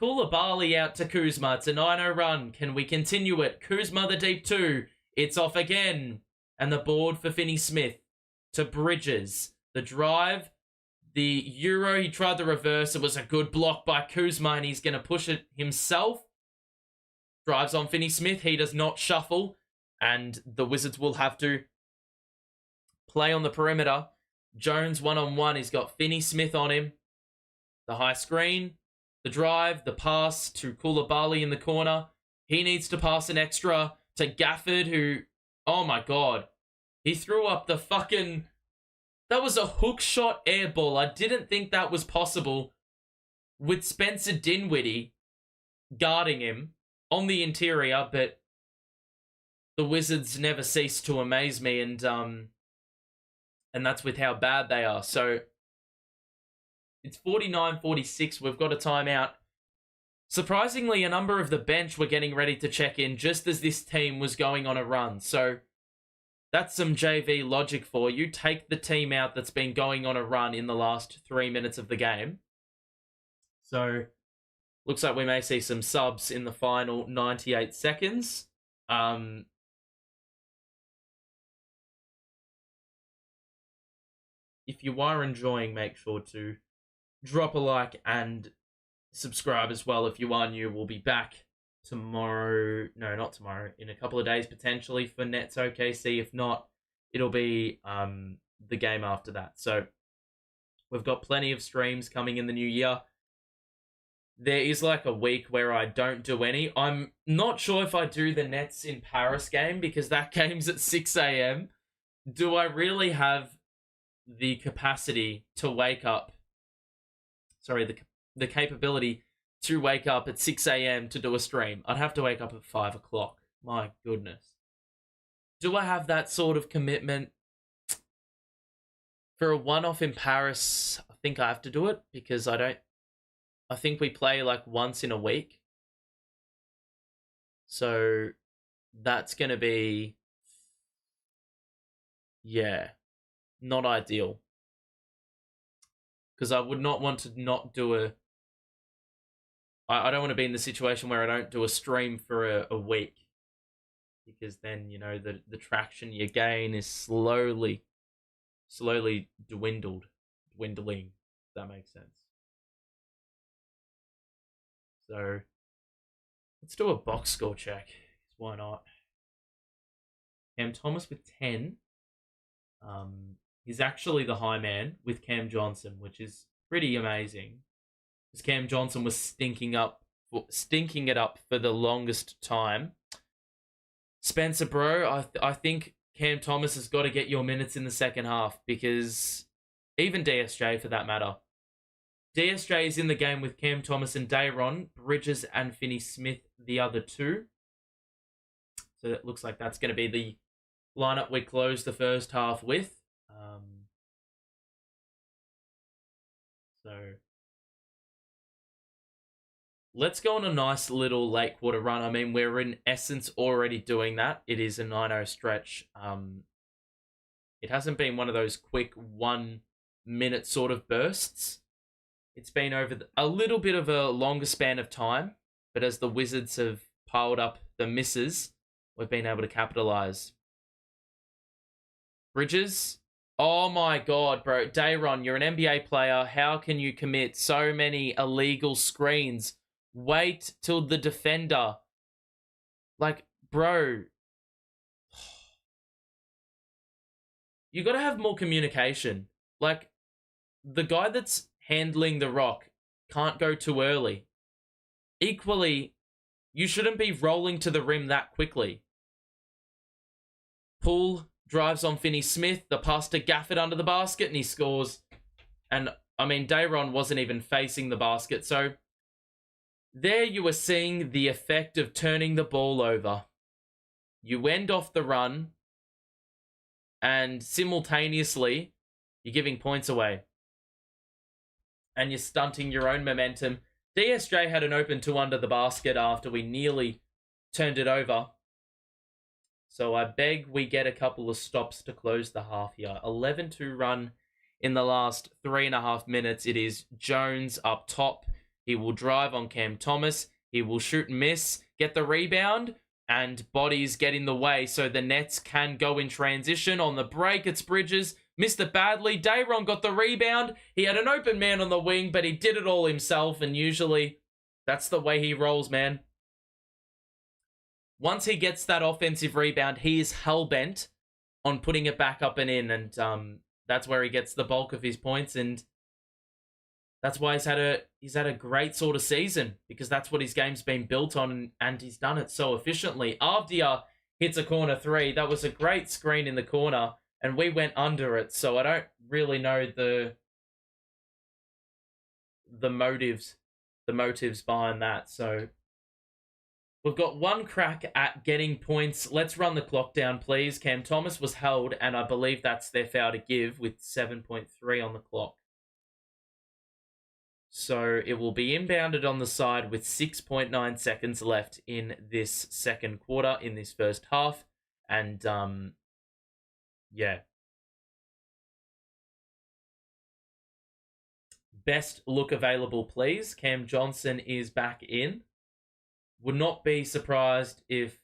Koulibaly out to Kuzma. It's a 9-0 run. Can we continue it? Kuzma the deep 2. It's off again. And the board for Finney Smith to Bridges. The drive. The Euro, he tried the reverse. It was a good block by Kuzma, and he's going to push it himself. Drives on Finney Smith. He does not shuffle. And the Wizards will have to play on the perimeter. Jones one-on-one. He's got Finney Smith on him. The high screen. The drive. The pass to Koulibaly in the corner. He needs to pass an extra to Gafford, who, oh my God. He threw up the fucking... That was a hook shot air ball. I didn't think that was possible with Spencer Dinwiddie guarding him on the interior, but the Wizards never cease to amaze me, and that's with how bad they are. So it's 49-46. We've got a timeout. Surprisingly, a number of the bench were getting ready to check in just as this team was going on a run. So that's some JV logic for you. Take the team out that's been going on a run in the last 3 minutes of the game. So Looks like we may see some subs in the final 98 seconds. If you are enjoying, make sure to drop a like and subscribe as well. If you are new, we'll be back tomorrow. No, not tomorrow. In a couple of days, potentially, for Nets OKC. If not, it'll be the game after that. So we've got plenty of streams coming in the new year. There is like a week where I don't do any. I'm not sure if I do the Nets in Paris game because that game's at 6 a.m. Do I really have the capacity to wake up? Sorry, the capability to wake up at 6 a.m. to do a stream. I'd have to wake up at 5 o'clock. My goodness. Do I have that sort of commitment? For a one-off in Paris, I think I have to do it because I think we play like once in a week. So that's going to be, yeah, not ideal. Because I would not want to not do I don't want to be in the situation where I don't do a stream for a week. Because then, you know, the traction you gain is slowly dwindling, if that makes sense. So, let's do a box score check. Why not? Cam Thomas with 10. He's actually the high man with Cam Johnson, which is pretty amazing. Because Cam Johnson was stinking it up for the longest time. Spencer, bro, I think Cam Thomas has got to get your minutes in the second half because even DSJ for that matter. DSJ is in the game with Cam Thomas and Dayron, Bridges and Finney Smith, the other two. So it looks like that's going to be the lineup we close the first half with. So let's go on a nice little late quarter run. I mean, we're in essence already doing that. It is a 9-0 stretch. It hasn't been one of those quick 1 minute sort of bursts. It's been over a little bit of a longer span of time, but as the Wizards have piled up the misses, we've been able to capitalize. Bridges. Oh my God, bro. Dayron, you're an NBA player. How can you commit so many illegal screens? Wait till the defender. Like, bro. You got to have more communication. Like, the guy that's handling the rock can't go too early. Equally, you shouldn't be rolling to the rim that quickly. Poole drives on Finney Smith. The pass to Gafford under the basket, and he scores. And, I mean, Dayron wasn't even facing the basket. So, there you were seeing the effect of turning the ball over. You end off the run, and simultaneously, you're giving points away. And you're stunting your own momentum. DSJ had an open 2 under the basket after we nearly turned it over. So I beg we get a couple of stops to close the half here. 11-2 run in the last 3.5 minutes. It is Jones up top. He will drive on Cam Thomas. He will shoot and miss, get the rebound, and bodies get in the way so the Nets can go in transition. On the break, it's Bridges. Missed it badly. Dayron got the rebound. He had an open man on the wing, but he did it all himself, and usually that's the way he rolls, man. Once he gets that offensive rebound, he is hell-bent on putting it back up and in, and that's where he gets the bulk of his points, and that's why he's had a great sort of season, because that's what his game's been built on, and he's done it so efficiently. Avdia hits a corner 3. That was a great screen in the corner, and we went under it, so I don't really know the motives behind that. So we've got one crack at getting points. Let's run the clock down, please. Cam Thomas was held, and I believe that's their foul to give with 7.3 on the clock. So it will be inbounded on the side with 6.9 seconds left in this second quarter, in this first half. And, yeah. best look available, please. Cam Johnson is back in. Would not be surprised if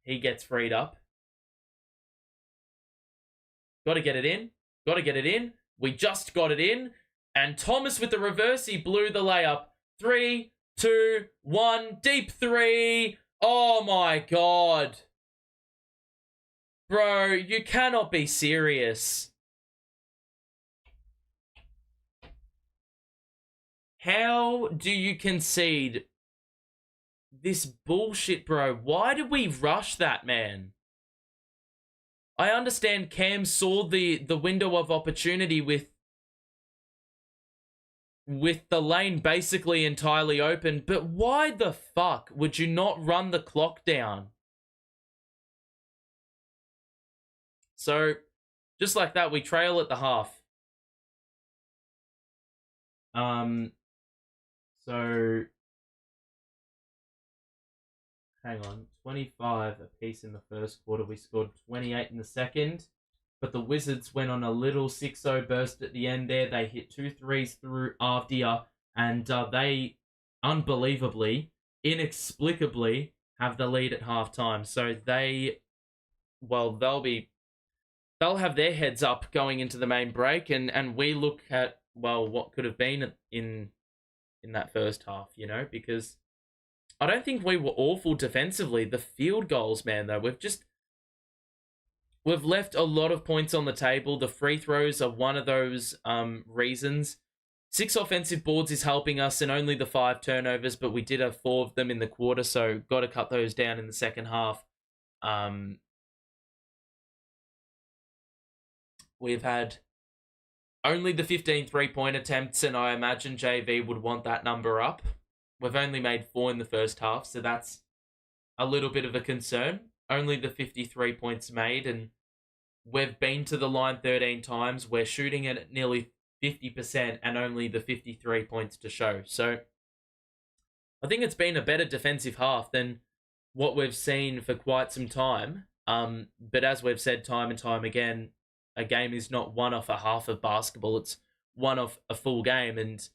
he gets freed up. Got to get it in. Got to get it in. We just got it in. And Thomas with the reverse. He blew the layup. 3, 2, 1. Deep three. Oh, my God. Bro, you cannot be serious. How do you concede this bullshit, bro? Why did we rush that, man? I understand Cam saw the window of opportunity with the lane basically entirely open, but why the fuck would you not run the clock down? So, just like that, we trail at the half. So, hang on, 25 apiece in the first quarter. We scored 28 in the second. But the Wizards went on a little 6-0 burst at the end there. They hit 2 threes through Avdia. And they, unbelievably, inexplicably, have the lead at halftime. So they'll have their heads up going into the main break. And we look at, well, what could have been in that first half, you know, because I don't think we were awful defensively. The field goals, man, though, we've left a lot of points on the table. The free throws are one of those reasons. 6 offensive boards is helping us, and only the 5 turnovers, but we did have 4 of them in the quarter, so got to cut those down in the second half. We've had only the 15 three-point attempts, and I imagine JV would want that number up. We've only made 4 in the first half, so that's a little bit of a concern. Only the 53 points made, and we've been to the line 13 times. We're shooting at nearly 50% and only the 53 points to show. So I think it's been a better defensive half than what we've seen for quite some time. But as we've said time and time again, a game is not one off a half of basketball. It's one off a full game. And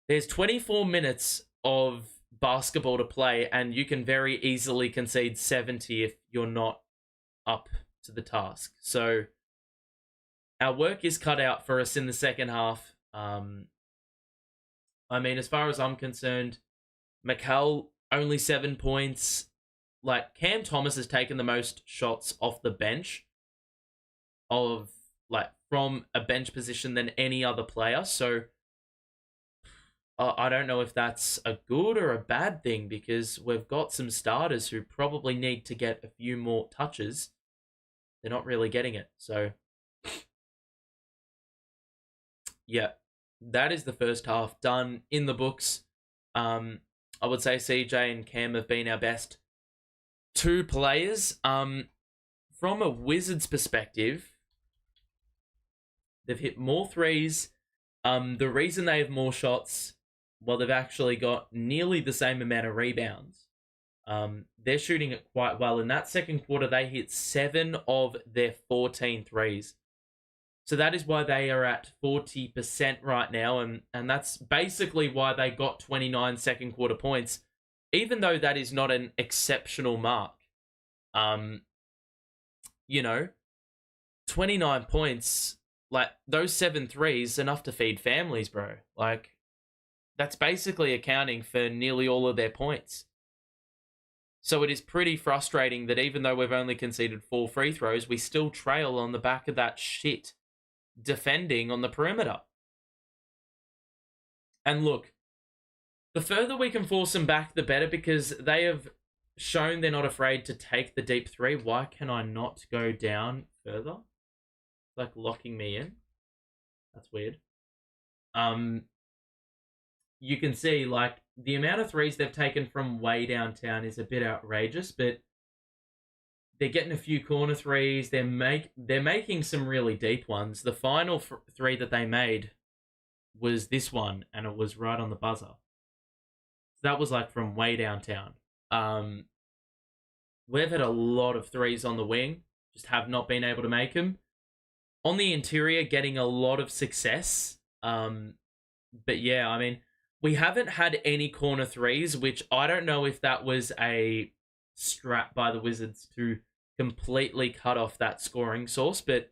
there's 24 minutes of basketball to play, and you can very easily concede 70 if you're not up to the task. So our work is cut out for us in the second half. I mean, as far as I'm concerned, Mikal, only 7 points. Like, Cam Thomas has taken the most shots off the bench from a bench position than any other player. So I don't know if that's a good or a bad thing, because we've got some starters who probably need to get a few more touches. They're not really getting it. So, yeah, that is the first half done in the books. I would say CJ and Cam have been our best 2 players. From a Wizards perspective, they've hit more threes. The reason they have more shots, well, they've actually got nearly the same amount of rebounds. They're shooting it quite well. In that second quarter, they hit 7 of their 14 threes. So that is why they are at 40% right now, and that's basically why they got 29 second quarter points, even though that is not an exceptional mark. 29 points, like, those 7 threes, enough to feed families, bro. Like, that's basically accounting for nearly all of their points. So it is pretty frustrating that even though we've only conceded 4 free throws, we still trail on the back of that shit defending on the perimeter. And look, the further we can force them back, the better, because they have shown they're not afraid to take the deep 3. Why can I not go down further? It's like locking me in. That's weird. You can see, like, the amount of threes they've taken from way downtown is a bit outrageous, but they're getting a few corner threes. They're making some really deep ones. The final 3 that they made was this one, and it was right on the buzzer. That was, like, from way downtown. We've had a lot of threes on the wing, just have not been able to make them. On the interior, getting a lot of success. But yeah, I mean, we haven't had any corner threes, which I don't know if that was a strat by the Wizards to completely cut off that scoring source, but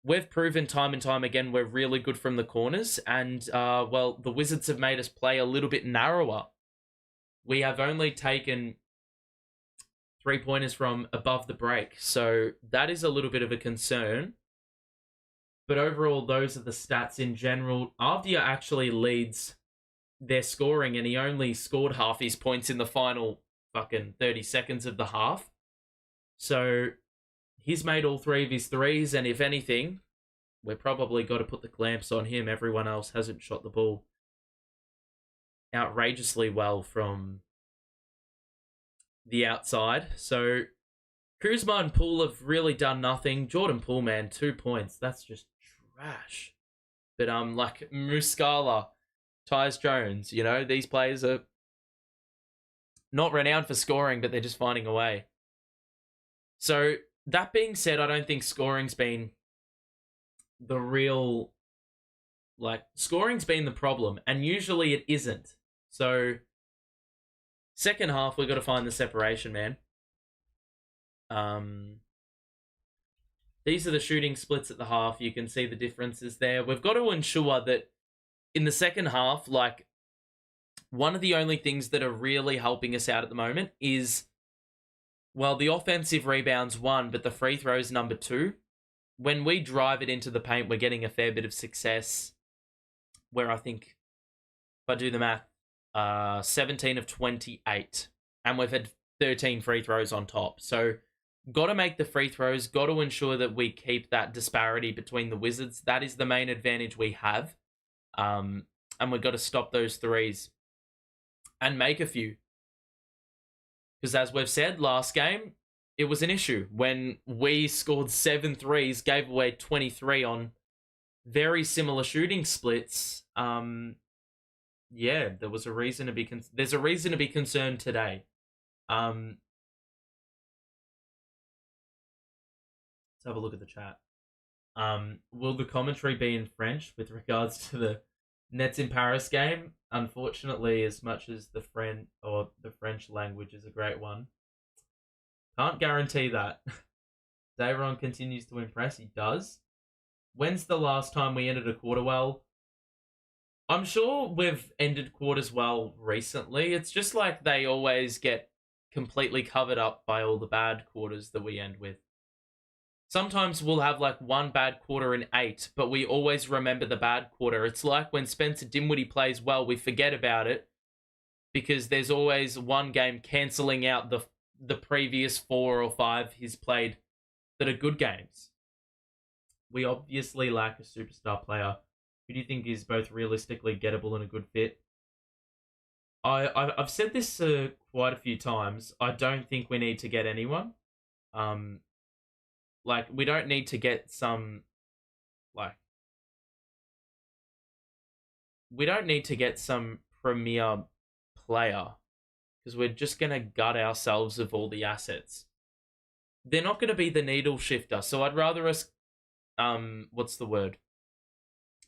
we've proven time and time again we're really good from the corners, and well, the Wizards have made us play a little bit narrower. We have only taken 3-pointers from above the break, so that is a little bit of a concern. But overall, those are the stats in general. Avdia actually leads their scoring, and he only scored half his points in the final fucking 30 seconds of the half. So he's made all 3 of his threes, and if anything, we've probably got to put the clamps on him. Everyone else hasn't shot the ball outrageously well from the outside. So Kuzma and Poole have really done nothing. Jordan Poole, man, 2 points. That's just trash. But like Muscala, Tyus Jones, you know, these players are not renowned for scoring, but they're just finding a way. So that being said, I don't think scoring's been the real, like, scoring's been the problem, and usually it isn't. So second half, we've got to find the separation, man. These are the shooting splits at the half. You can see the differences there. We've got to ensure that in the second half, like, one of the only things that are really helping us out at the moment is, well, the offensive rebounds 1, but the free throws number 2. When we drive it into the paint, we're getting a fair bit of success. Where I think, if I do the math, 17 of 28. And we've had 13 free throws on top. So, got to make the free throws. Got to ensure that we keep that disparity between the Wizards. That is the main advantage we have. And we've got to stop those threes. And make a few. Because as we've said, last game, it was an issue. When we scored 7 threes, gave away 23 on very similar shooting splits, yeah, there was a reason to be... there's a reason to be concerned today. Let's have a look at the chat. Will the commentary be in French with regards to the Nets in Paris game? Unfortunately, as much as the French language is a great one, can't guarantee that. Dayron continues to impress. He does. When's the last time we ended a quarter well? I'm sure we've ended quarters well recently. It's just like they always get completely covered up by all the bad quarters that we end with. Sometimes we'll have like one bad quarter in 8, but we always remember the bad quarter. It's like when Spencer Dinwiddie plays well, we forget about it because there's always one game cancelling out the previous 4 or 5 he's played that are good games. We obviously lack a superstar player. Who do you think is both realistically gettable and a good fit? I've said this quite a few times. I don't think we need to get anyone. Like, we don't need to get some, like... we don't need to get some premier player because we're just going to gut ourselves of all the assets. They're not going to be the needle shifter, so I'd rather us... what's the word?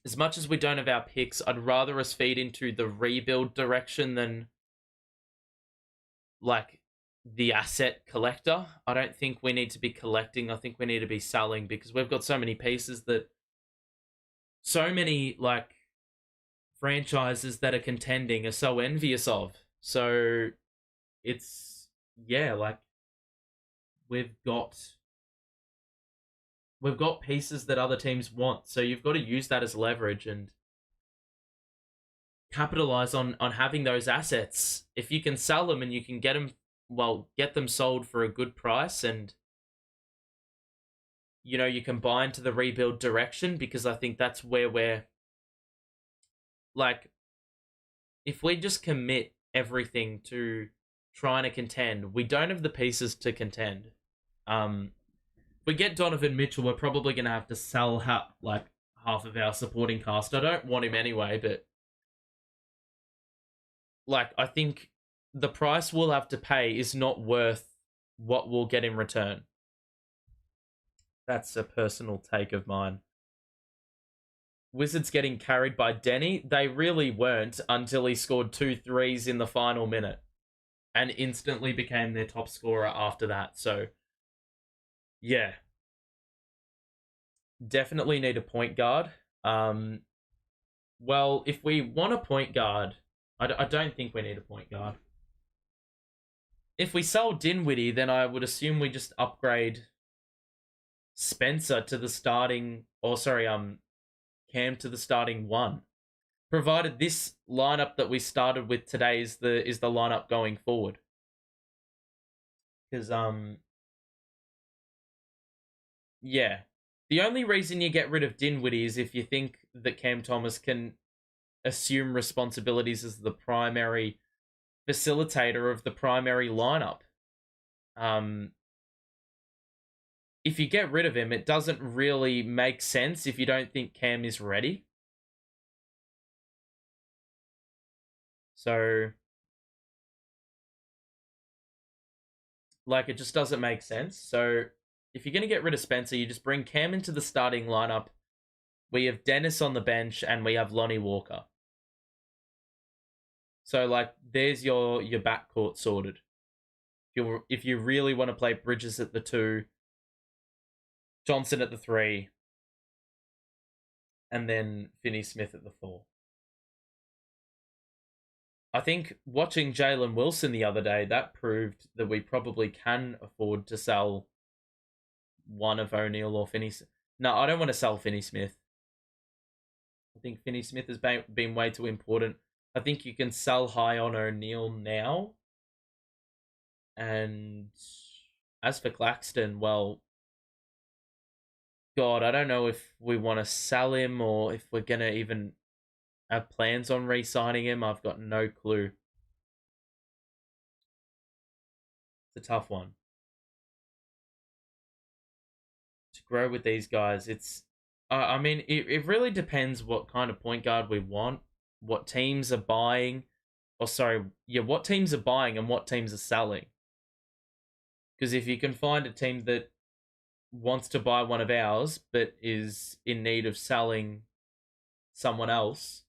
As much as we don't have our picks, I'd rather us feed into the rebuild direction than, like, the asset collector. I don't think we need to be collecting. I think we need to be selling because we've got so many pieces that so many, like, franchises that are contending are so envious of. So it's, yeah, like, we've got pieces that other teams want. So you've got to use that as leverage and capitalize on having those assets. If you can sell them and you can get them sold for a good price and, you know, you can buy into the rebuild direction, because I think that's where we're, like, if we just commit everything to trying to contend, we don't have the pieces to contend. If we get Donovan Mitchell, we're probably going to have to sell half of our supporting cast. I don't want him anyway, but, like, I think the price we'll have to pay is not worth what we'll get in return. That's a personal take of mine. Wizards getting carried by Denny. They really weren't until he scored 2 threes in the final minute and instantly became their top scorer after that. So, yeah, definitely need a point guard. Well, if we want a point guard, I don't think we need a point guard. If we sell Dinwiddie, then I would assume we just upgrade Spencer to the starting, or sorry, Cam to the starting one. Provided this lineup that we started with today is the lineup going forward. Because yeah. The only reason you get rid of Dinwiddie is if you think that Cam Thomas can assume responsibilities as the primary facilitator of the primary lineup. If you get rid of him, it doesn't really make sense if you don't think Cam is ready. So, like, it just doesn't make sense. So, if you're going to get rid of Spencer, you just bring Cam into the starting lineup. We have Dennis on the bench, and we have Lonnie Walker. So, like, there's your backcourt sorted. If you really want to play Bridges at the 2, Johnson at the 3, and then Finney-Smith at the 4. I think watching Jalen Wilson the other day, that proved that we probably can afford to sell one of O'Neal or Finney-Smith. No, I don't want to sell Finney-Smith. I think Finney-Smith has been way too important. I think you can sell high on O'Neal now. And as for Claxton, well, God, I don't know if we want to sell him or if we're going to even have plans on re-signing him. I've got no clue. It's a tough one. To grow with these guys, it's... I mean, it really depends what kind of point guard we want, what teams are buying. What teams are buying and what teams are selling. Because if you can find a team that wants to buy one of ours but is in need of selling someone else,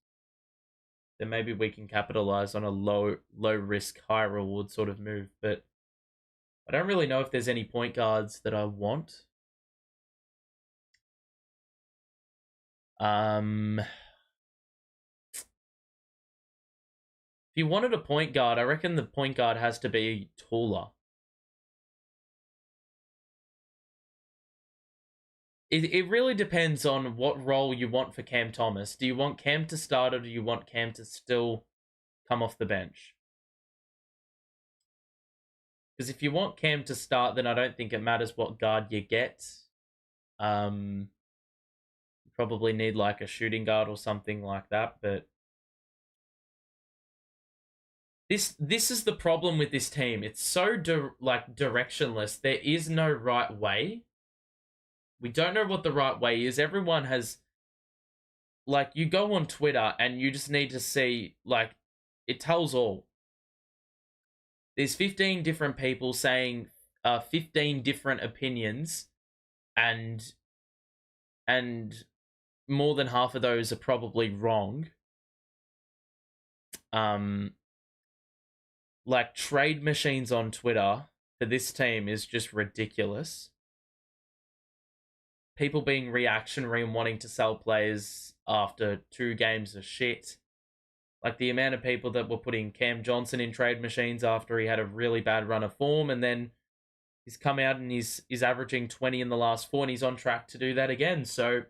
then maybe we can capitalize on a low risk, high reward sort of move. But I don't really know if there's any point guards that I want. If you wanted a point guard, I reckon the point guard has to be taller. It really depends on what role you want for Cam Thomas. Do you want Cam to start or do you want Cam to still come off the bench? Because if you want Cam to start, then I don't think it matters what guard you get. You probably need like a shooting guard or something like that, but this is the problem with this team. It's so directionless. There is no right way. We don't know what the right way is. Everyone has, like, you go on Twitter and you just need to see, like, it tells all. There's 15 different people saying 15 different opinions, and more than half of those are probably wrong. Like, trade machines on Twitter for this team is just ridiculous. People being reactionary and wanting to sell players after 2 games of shit. Like the amount of people that were putting Cam Johnson in trade machines after he had a really bad run of form, and then he's come out and he's averaging 20 in the last 4, and he's on track to do that again. So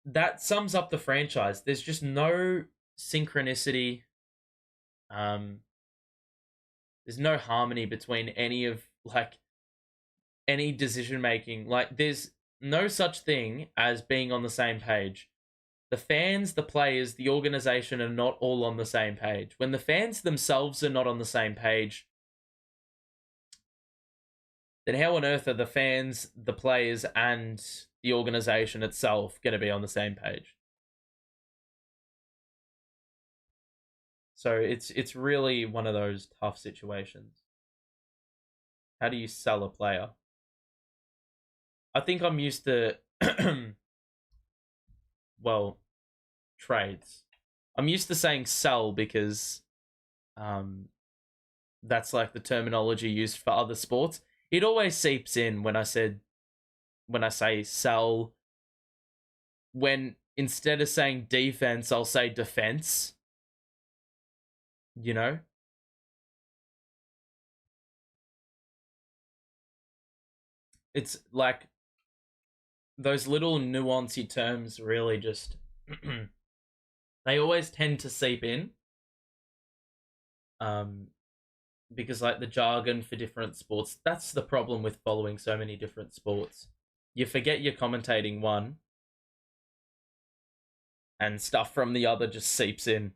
that sums up the franchise. There's just no synchronicity. There's no harmony between any decision making. Like, there's no such thing as being on the same page. The fans, the players, the organization are not all on the same page. When the fans themselves are not on the same page, then how on earth are the fans, the players, and the organization itself going to be on the same page? So it's really one of those tough situations. How do you sell a player? I think I'm used to well, trades. I'm used to saying sell because that's like the terminology used for other sports. It always seeps in when I say sell. When instead of saying defense, I'll say defense. You know? It's like those little nuancy terms really just they always tend to seep in. Because like the jargon for different sports, that's the problem with following so many different sports. You forget you're commentating one and stuff from the other just seeps in.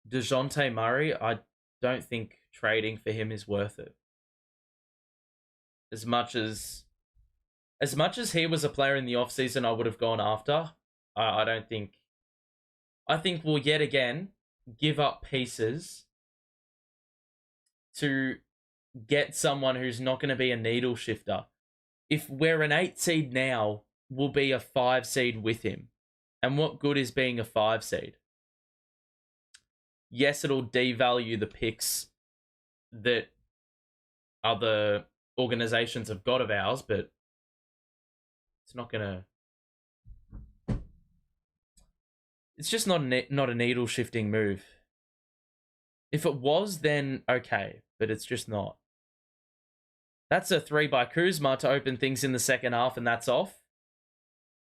DeJounte Murray, I don't think trading for him is worth it. As much as he was a player in the offseason I would have gone after, I don't think. I think we'll yet again give up pieces to get someone who's not going to be a needle shifter. If we're an 8 seed now, we'll be a 5 seed with him. And what good is being a 5 seed? Yes, it'll devalue the picks that other organizations have got of ours, but it's not going to... It's just not a needle shifting move. If it was, then okay, but it's just not. That's a 3 by Kuzma to open things in the second half, and that's off.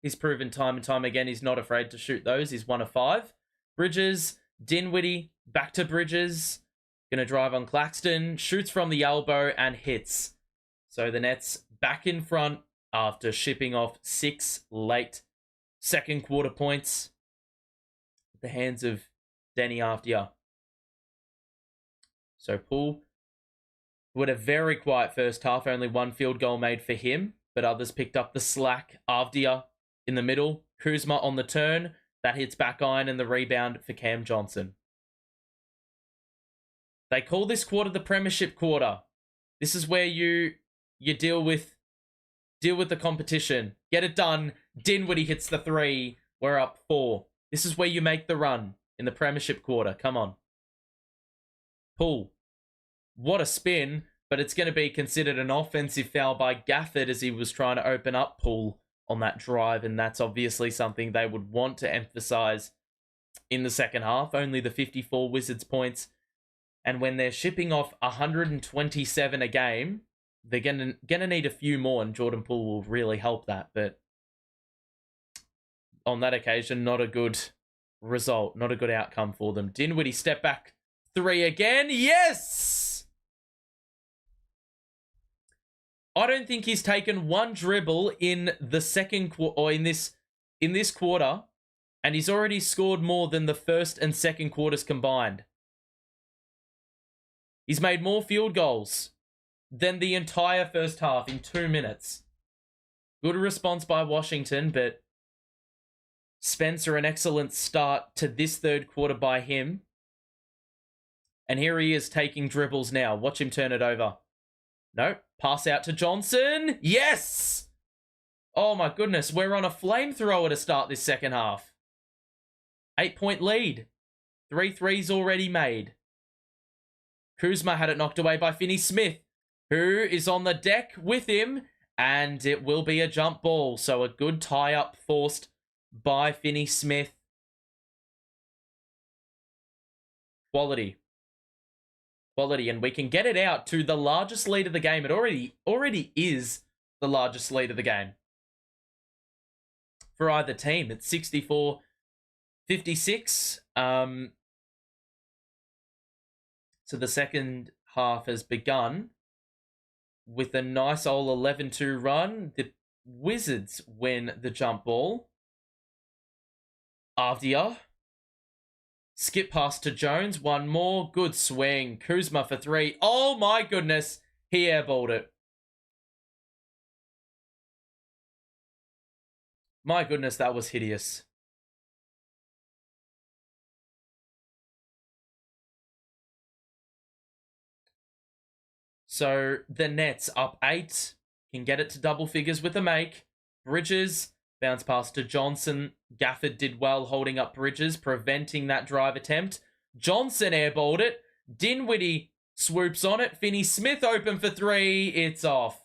He's proven time and time again he's not afraid to shoot those. He's 1 of 5. Bridges, Dinwiddie, back to Bridges. Going to drive on Claxton, shoots from the elbow and hits. So the Nets back in front after shipping off 6 late second quarter points at the hands of Denny Afdia. So Poole, who had a very quiet first half, only 1 field goal made for him, but others picked up the slack. Avdia in the middle, Kuzma on the turn, that hits back iron and the rebound for Cam Johnson. They call this quarter the premiership quarter. This is where you deal with the competition. Get it done. Dinwiddie hits the 3. We're up 4. This is where you make the run in the premiership quarter. Come on. Poole. What a spin, but it's going to be considered an offensive foul by Gafford as he was trying to open up Poole on that drive, and that's obviously something they would want to emphasize in the second half. Only the 54 Wizards points, and when they're shipping off 127 a game, they're gonna need a few more, and Jordan Poole will really help that. But on that occasion, not a good result, not a good outcome for them. Dinwiddie step back 3 again. Yes! I don't think he's taken 1 dribble in the second quarter, or in this quarter, and he's already scored more than the first and second quarters combined. He's made more field goals than the entire first half in 2 minutes. Good response by Washington, but Spencer, an excellent start to this third quarter by him. And here he is taking dribbles now. Watch him turn it over. No, pass out to Johnson. Yes! Oh my goodness, we're on a flamethrower to start this second half. 8-point lead. 3 threes already made. Kuzma had it knocked away by Finney-Smith, who is on the deck with him, and it will be a jump ball. So a good tie-up forced by Finney-Smith. Quality, and we can get it out to the largest lead of the game. It already is the largest lead of the game for either team. It's 64-56. So the second half has begun with a nice old 11-2 run. The Wizards win the jump ball. Avdia. Skip pass to Jones. 1 more. Good swing. Kuzma for 3. Oh my goodness. He airballed it. My goodness, that was hideous. So the Nets up 8. Can get it to double figures with a make. Bridges Bounce pass to Johnson. Gafford did well holding up Bridges, preventing that drive attempt. Johnson airballed it. Dinwiddie swoops on it. Finney-Smith open for three. It's off.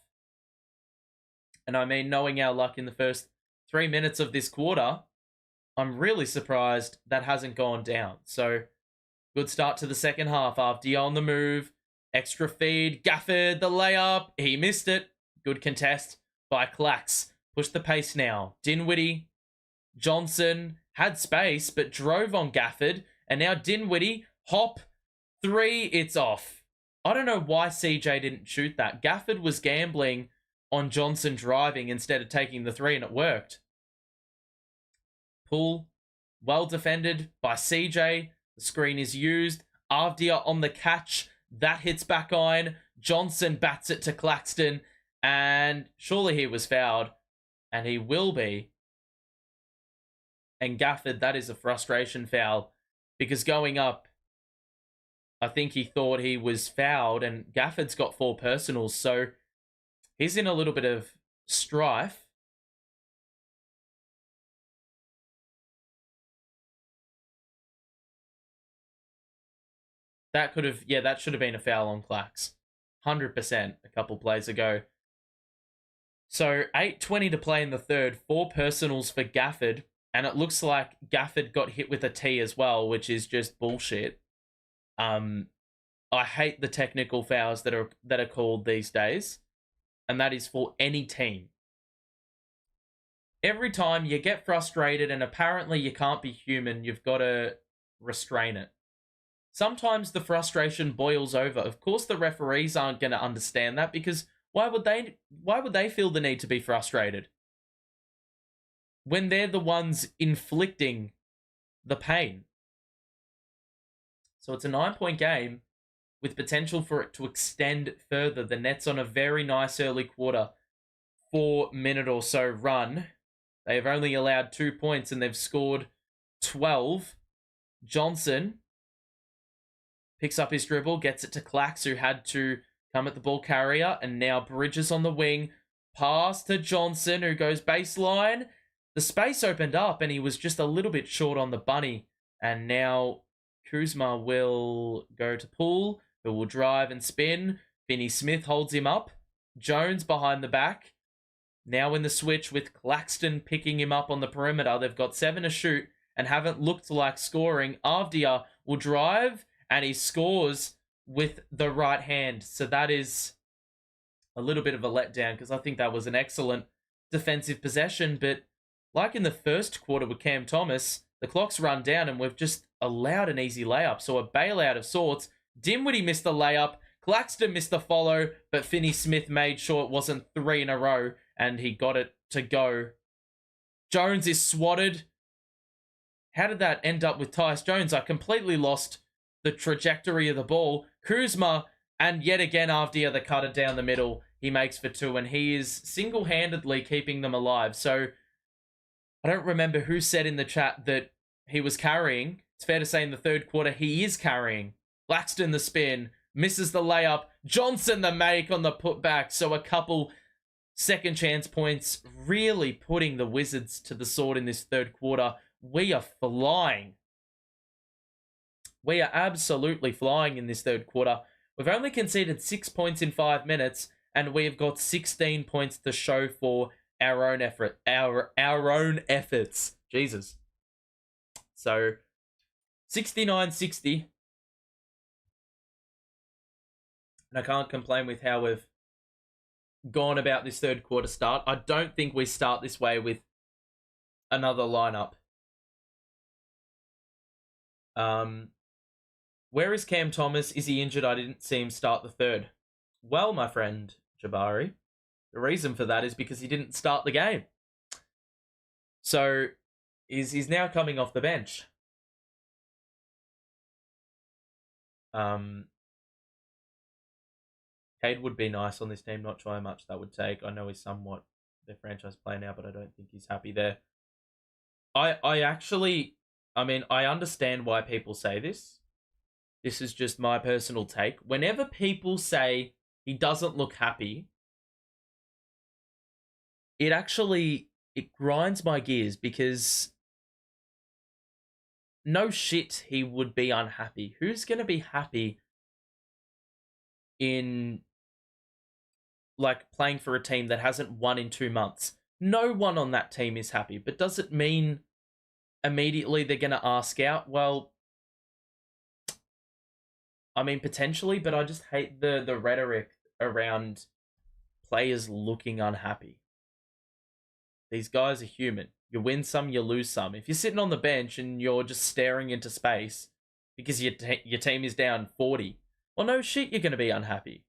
And I mean, knowing our luck in the first 3 minutes of this quarter, I'm really surprised that hasn't gone down. So, good start to the second half. Avdia on the move. Extra feed. Gafford, the layup. He missed it. Good contest by Clax. Push the pace now. Dinwiddie. Johnson had space, but drove on Gafford. And now Dinwiddie. Hop. Three. It's off. I don't know why CJ didn't shoot that. Gafford was gambling on Johnson driving instead of taking the three, and it worked. Poole, well defended by CJ. The screen is used. Avdia on the catch. That hits back iron. Johnson bats it to Claxton. And surely he was fouled. And he will be. And Gafford, that is a frustration foul. Because going up, I think he thought he was fouled. And Gafford's got 4 personals. So he's in a little bit of strife. That could have, that should have been a foul on Clax. 100% a couple plays ago. So 8:20 to play in the third. 4 personals for Gafford. And it looks like Gafford got hit with a T as well, which is just bullshit. I hate the technical fouls that are called these days. And that is for any team. Every time you get frustrated and apparently you can't be human, you've got to restrain it. Sometimes the frustration boils over. Of course, the referees aren't going to understand that because why would they feel the need to be frustrated when they're the ones inflicting the pain? So it's a 9-point game with potential for it to extend further. The Nets on a very nice early quarter, 4-minute or so run. They have only allowed 2 points and they've scored 12. Johnson picks up his dribble, gets it to Clax, who had to come at the ball carrier, and now Bridges on the wing. Pass to Johnson, who goes baseline. The space opened up, and he was just a little bit short on the bunny. And now Kuzma will go to Poole, who will drive and spin. Finney-Smith holds him up. Jones behind the back. Now in the switch with Claxton picking him up on the perimeter. They've got 7 to shoot and haven't looked like scoring. Avdia will drive, and he scores with the right hand. So that is a little bit of a letdown because I think that was an excellent defensive possession. But like in the first quarter with Cam Thomas, the clock's run down and we've just allowed an easy layup. So a bailout of sorts. Dinwiddie missed the layup. Claxton missed the follow, but Finney-Smith made sure it wasn't 3 in a row and he got it to go. Jones is swatted. How did that end up with Tyus Jones? I completely lost the trajectory of the ball. Kuzma, and yet again Avdia, the cutter down the middle. He makes for 2, and he is single-handedly keeping them alive. So I don't remember who said in the chat that he was carrying. It's fair to say in the third quarter he is carrying. Claxton the spin, misses the layup. Johnson the make on the putback. So a couple second chance points, really putting the Wizards to the sword in this third quarter. We are flying. We are absolutely flying in this third quarter. We've only conceded 6 points in 5 minutes, and we've got 16 points to show for our own effort. Our own efforts. Jesus. So 69-60. And I can't complain with how we've gone about this third quarter start. I don't think we start this way with another lineup. Where is Cam Thomas? Is he injured? I didn't see him start the third. Well, my friend Jabari, the reason for that is because he didn't start the game. So he's now coming off the bench. Cade would be nice on this team. Not sure how much that would take. I know he's somewhat the franchise player now, but I don't think he's happy there. I understand why people say this. This is just my personal take. Whenever people say he doesn't look happy, it actually it grinds my gears because no shit he would be unhappy. Who's going to be happy in like playing for a team that hasn't won in 2 months? No one on that team is happy, but does it mean immediately they're going to ask out? Well, I mean, potentially, but I just hate the rhetoric around players looking unhappy. These guys are human. You win some, you lose some. If you're sitting on the bench and you're just staring into space because your team is down 40, well, no shit, you're going to be unhappy.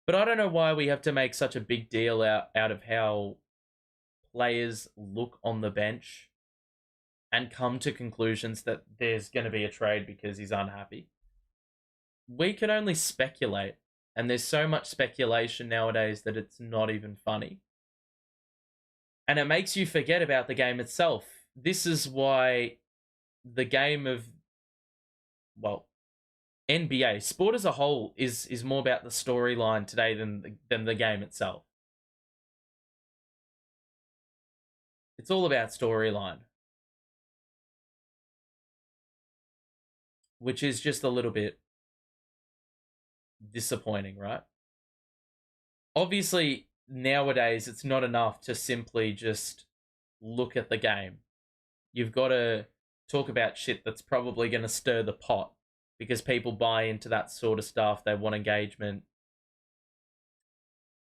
But I don't know why we have to make such a big deal out of how players look on the bench and come to conclusions that there's going to be a trade because he's unhappy. We can only speculate, and there's so much speculation nowadays that it's not even funny. And it makes you forget about the game itself. This is why the game of, well, NBA, sport as a whole, is more about the storyline today than the game itself. It's all about storyline. Which is just a little bit disappointing, right? Obviously, nowadays, it's not enough to simply just look at the game. You've got to talk about shit that's probably going to stir the pot because people buy into that sort of stuff. They want engagement.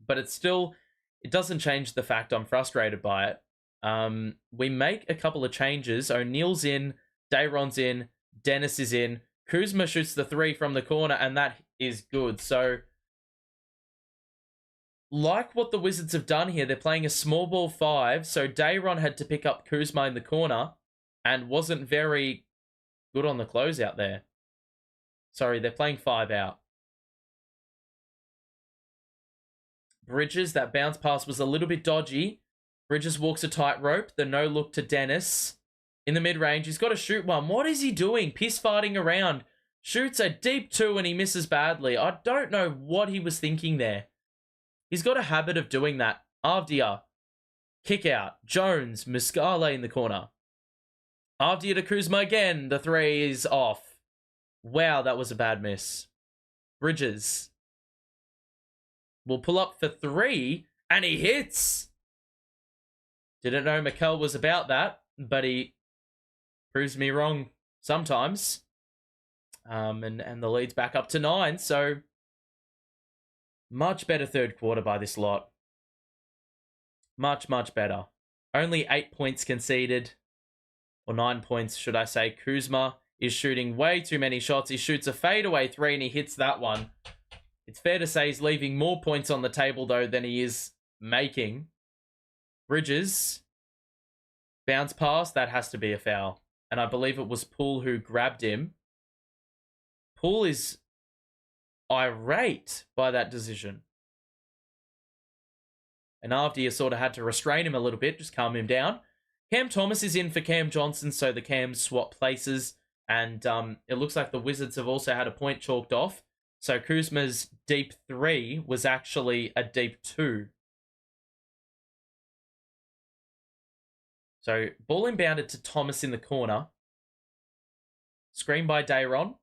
But it doesn't change the fact I'm frustrated by it. We make a couple of changes. O'Neal's in, Dayron's in, Dennis is in. Kuzma shoots the 3 from the corner, and that is good. So, like what the Wizards have done here, they're playing a small ball 5, so Dayron had to pick up Kuzma in the corner and wasn't very good on the closeout there. Sorry, they're playing 5 out. Bridges, that bounce pass was a little bit dodgy. Bridges walks a tightrope, the no-look to Dennis. In the mid-range, he's got to shoot one. What is he doing? Piss-farting around. Shoots a deep 2 and he misses badly. I don't know what he was thinking there. He's got a habit of doing that. Avdia, kick out. Jones, Muscala in the corner. Avdia to Kuzma again. The 3 is off. Wow, that was a bad miss. Bridges will pull up for 3 and he hits. Didn't know Mikal was about that, but he proves me wrong sometimes. And the lead's back up to 9, so much better third quarter by this lot. Much, much better. Only 8 points conceded, or 9 points, should I say. Kuzma is shooting way too many shots. He shoots a fadeaway 3 and he hits that one. It's fair to say he's leaving more points on the table, though, than he is making. Bridges, bounce pass, that has to be a foul. And I believe it was Poole who grabbed him. Poole is irate by that decision. And Avdia sort of had to restrain him a little bit, just calm him down. Cam Thomas is in for Cam Johnson, so the Cams swap places. And it looks like the Wizards have also had a point chalked off. So Kuzma's deep 3 was actually a deep 2. So ball inbounded to Thomas in the corner. Screen by Dayron.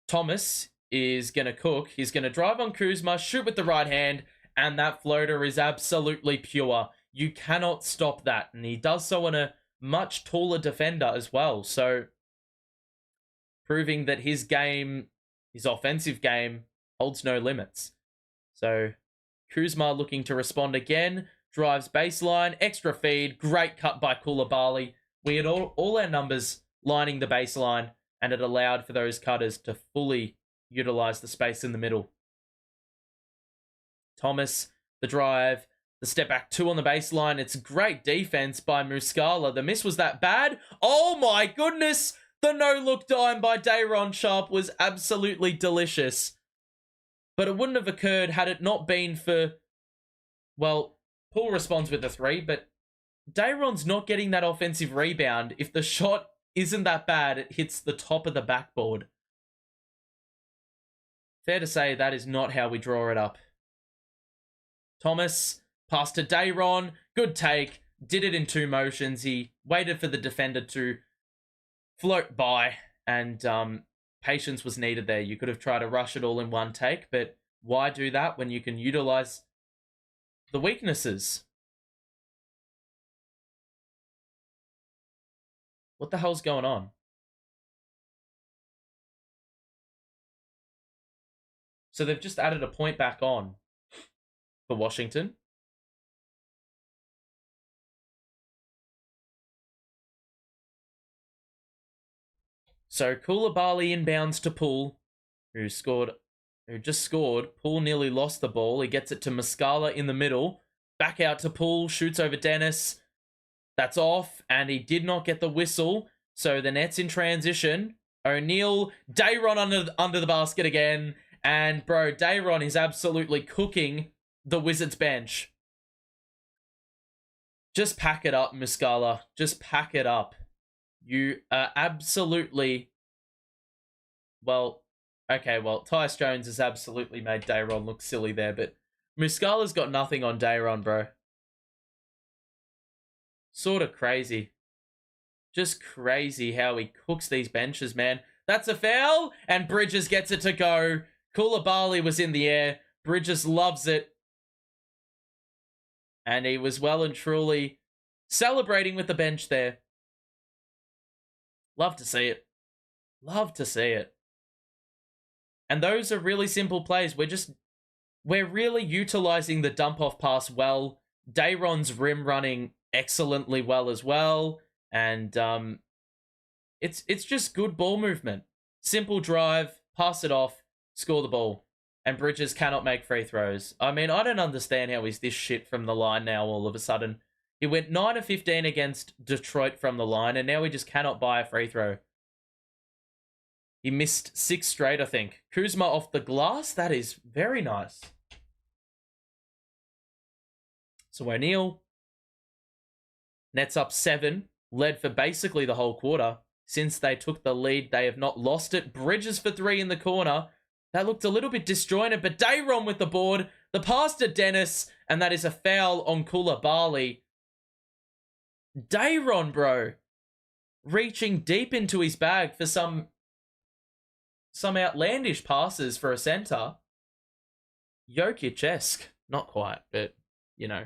Thomas is going to cook. He's going to drive on Kuzma, shoot with the right hand, and that floater is absolutely pure. You cannot stop that. And he does so on a much taller defender as well. So proving that his game, his offensive game, holds no limits. So Kuzma looking to respond again. Drives baseline, extra feed, great cut by Koulibaly. We had all our numbers lining the baseline, and it allowed for those cutters to fully utilize the space in the middle. Thomas, the drive, the step back 2 on the baseline. It's great defense by Muscala. The miss was that bad. Oh my goodness! The no-look dime by Dayron Sharp was absolutely delicious. But it wouldn't have occurred had it not been for, well, Poole responds with a 3, but Dayron's not getting that offensive rebound. If the shot isn't that bad, it hits the top of the backboard. Fair to say that is not how we draw it up. Thomas, Pass to Dayron. Good take. Did it in 2 motions. He waited for the defender to float by, and patience was needed there. You could have tried to rush it all in one take, but why do that when you can utilize the weaknesses? What the hell's going on? So they've just added a point back on for Washington. So Koulibaly inbounds to Poole, who just scored. Poole nearly lost the ball. He gets it to Muscala in the middle. Back out to Poole, shoots over Dennis. That's off, and he did not get the whistle. So the net's in transition. O'Neal, Dayron under the basket again. And, bro, Dayron is absolutely cooking the Wizards bench. Just pack it up, Muscala. Just pack it up. You are absolutely... Well, okay, well, Tyus Jones has absolutely made Dayron look silly there, but Muscala's got nothing on Dayron, bro. Sort of crazy. Just crazy how he cooks these benches, man. That's a foul, and Bridges gets it to go. Koulibaly was in the air. Bridges loves it. And he was well and truly celebrating with the bench there. Love to see it. Love to see it. And those are really simple plays. We're really utilizing the dump-off pass well. Dayron's rim running excellently well as well. And it's just good ball movement. Simple drive, pass it off, score the ball. And Bridges cannot make free throws. I mean, I don't understand how he's this shit from the line now all of a sudden. He went 9 of 15 against Detroit from the line, and now he just cannot buy a free throw. He missed 6 straight, I think. Kuzma off the glass. That is very nice. So O'Neal. Nets up 7. Led for basically the whole quarter. Since they took the lead, they have not lost it. Bridges for 3 in the corner. That looked a little bit disjointed, but Dayron with the board. The pass to Dennis, and that is a foul on Koulibaly. Dayron, bro. Reaching deep into his bag for some outlandish passes for a center. Jokic-esque. Not quite, but, you know.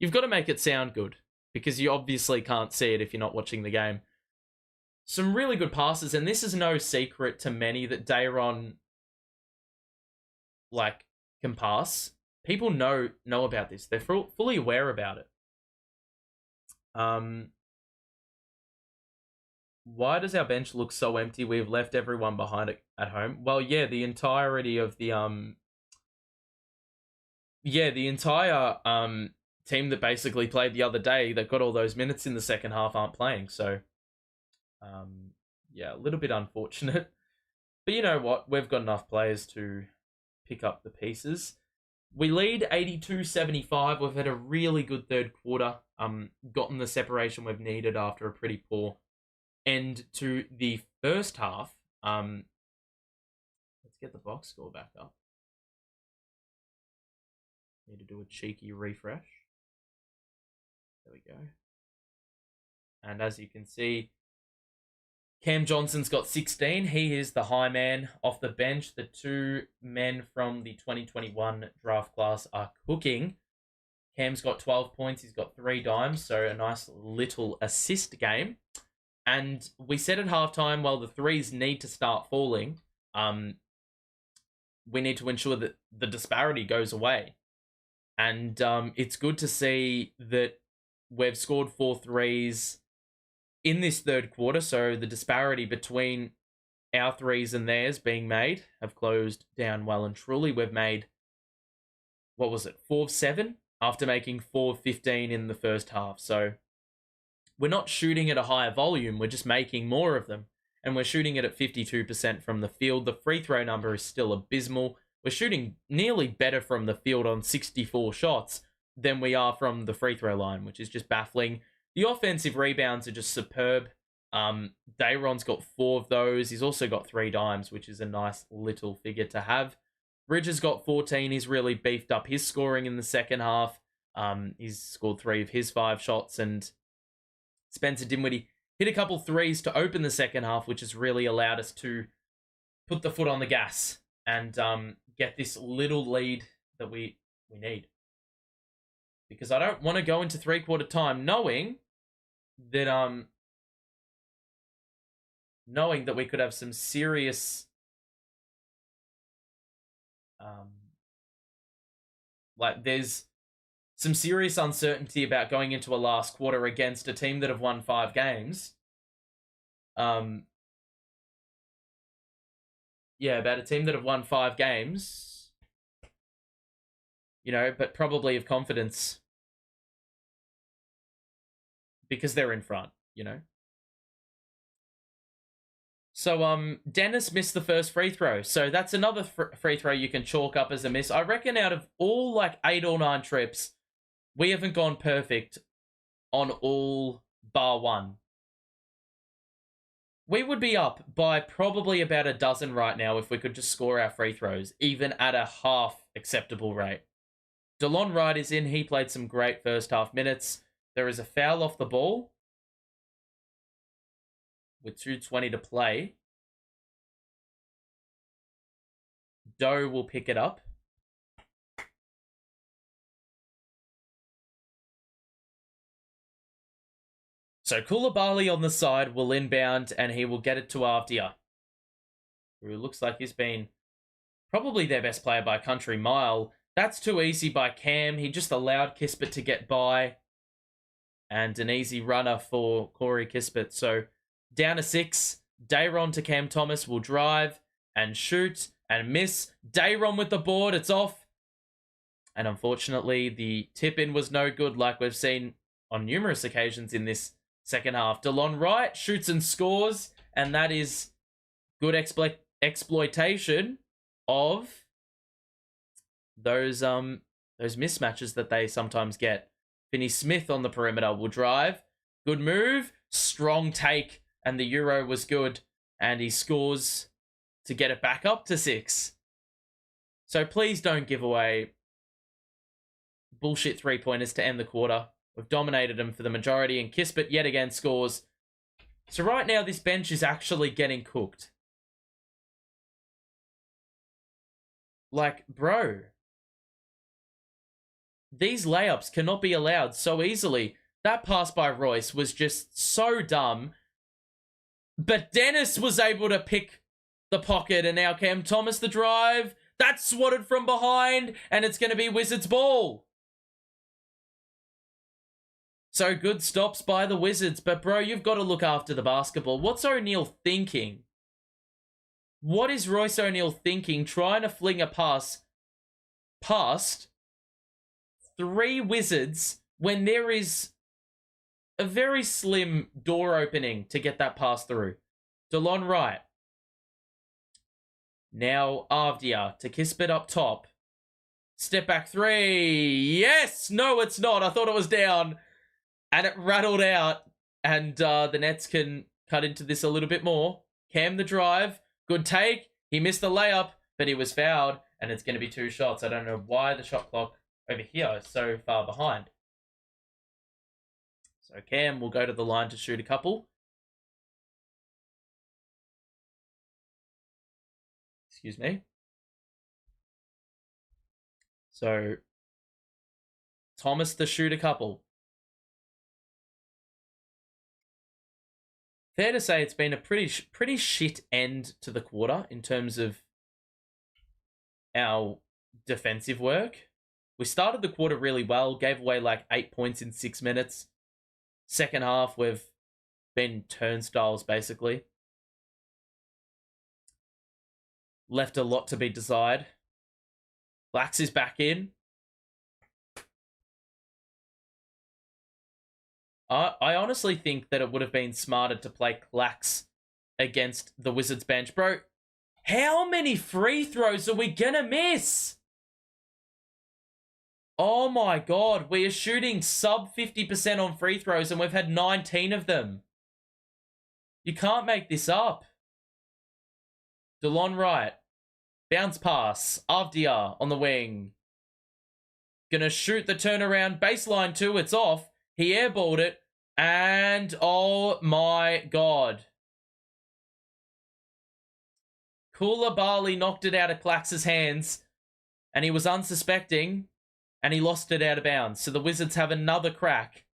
You've got to make it sound good, because you obviously can't see it if you're not watching the game. Some really good passes, and this is no secret to many that Dayron, can pass. People know about this. They're fully aware about it. Why does our bench look so empty? We've left everyone behind at home. Well, yeah, the entirety of the entire team that basically played the other day that got all those minutes in the second half aren't playing. So, yeah, a little bit unfortunate. But you know what? We've got enough players to pick up the pieces. We lead 82-75. We've had a really good third quarter. Gotten the separation we've needed after a pretty poor end to the first half. Let's get the box score back up. Need to do a cheeky refresh. There we go. And as you can see, Cam Johnson's got 16. He is the high man off the bench. The 2 men from the 2021 draft class are cooking. Cam's got 12 points. He's got 3 dimes, so a nice little assist game. And we said at halftime, well, the threes need to start falling. We need to ensure that the disparity goes away. And it's good to see that we've scored 4 threes in this third quarter, so the disparity between our threes and theirs being made have closed down well and truly. We've made, 4 of 7 after making 4 of 15 in the first half. So we're not shooting at a higher volume, we're just making more of them. And we're shooting it at 52% from the field. The free throw number is still abysmal. We're shooting nearly better from the field on 64 shots than we are from the free throw line, which is just baffling. The offensive rebounds are just superb. Dayron's got 4 of those. He's also got 3 dimes, which is a nice little figure to have. Bridges got 14. He's really beefed up his scoring in the second half. He's scored 3 of his 5 shots, and Spencer Dinwiddie hit a couple threes to open the second half, which has really allowed us to put the foot on the gas and get this little lead that we need. Because I don't want to go into three-quarter time knowing that we could have some serious there's some serious uncertainty about going into a last quarter against a team that have won 5 games. About a team that have won 5 games, but probably of confidence because they're in front, So, Dennis missed the first free throw. So that's another free throw you can chalk up as a miss. I reckon out of all 8 or 9 trips, we haven't gone perfect on all bar 1. We would be up by probably about a dozen right now if we could just score our free throws, even at a half acceptable rate. DeLon Wright is in. He played some great first half minutes. There is a foul off the ball with 2:20 to play. Doe will pick it up. So Koulibaly on the side will inbound, and he will get it to Avdia, who looks like he's been probably their best player by a country mile. That's too easy by Cam. He just allowed Kispert to get by. And an easy runner for Corey Kispert. So down to 6. Dayron to Cam Thomas will drive and shoot and miss. Dayron with the board. It's off. And unfortunately, the tip-in was no good, like we've seen on numerous occasions in this second half. DeLon Wright shoots and scores. And that is good exploitation of those mismatches that they sometimes get. Finney Smith on the perimeter will drive. Good move. Strong take. And the Euro was good. And he scores to get it back up to 6. So please don't give away bullshit 3-pointers to end the quarter. We've dominated them for the majority. And Kispert yet again scores. So right now this bench is actually getting cooked. Bro. These layups cannot be allowed so easily. That pass by Royce was just so dumb. But Dennis was able to pick the pocket, and now Cam Thomas the drive. That's swatted from behind, and it's going to be Wizards ball. So good stops by the Wizards. But bro, you've got to look after the basketball. What's O'Neal thinking? What is Royce O'Neal thinking trying to fling a pass past 3 Wizards when there is a very slim door opening to get that pass through? DeLon Wright. Now Avdia to Kispert up top. Step back 3. Yes! No, it's not. I thought it was down. And it rattled out. And the Nets can cut into this a little bit more. Cam the drive. Good take. He missed the layup, but he was fouled. And it's going to be 2 shots. I don't know why the shot clock over here is so far behind. So Cam will go to the line to shoot a couple. Excuse me. So Thomas to shoot a couple. Fair to say it's been a pretty shit end to the quarter in terms of our defensive work. We started the quarter really well, gave away 8 points in 6 minutes. Second half, we've been turnstiles, basically. Left a lot to be desired. Lax is back in. I honestly think that it would have been smarter to play Clax against the Wizards bench. Bro, how many free throws are we gonna miss? Oh my god, we are shooting sub 50% on free throws and we've had 19 of them. You can't make this up. DeLon Wright. Bounce pass. Avdia on the wing. Gonna shoot the turnaround. Baseline 2, it's off. He airballed it. And, oh my god. Koulibaly knocked it out of Clax's hands. And he was unsuspecting. And he lost it out of bounds. So the Wizards have another crack.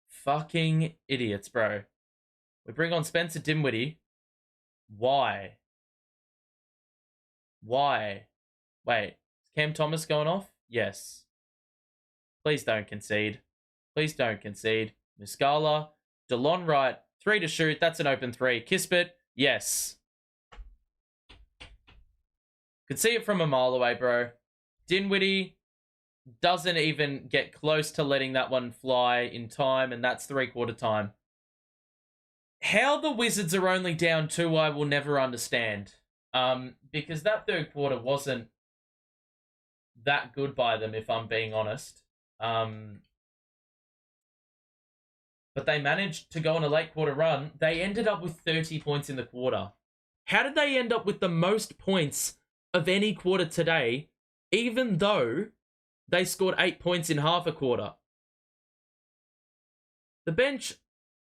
Fucking idiots, bro. We bring on Spencer Dinwiddie. Why? Why? Wait, is Cam Thomas going off? Yes. Please don't concede. Please don't concede. Muscala, DeLon Wright, 3 to shoot. That's an open 3. Kispert, yes. Could see it from a mile away, bro. Dinwiddie doesn't even get close to letting that one fly in time, and that's 3/4 time. How the Wizards are only down 2, I will never understand. Because that 3rd quarter wasn't that good by them, if I'm being honest. But they managed to go on a late quarter run. They ended up with 30 points in the quarter. How did they end up with the most points of any quarter today, even though they scored 8 points in half a quarter? The bench,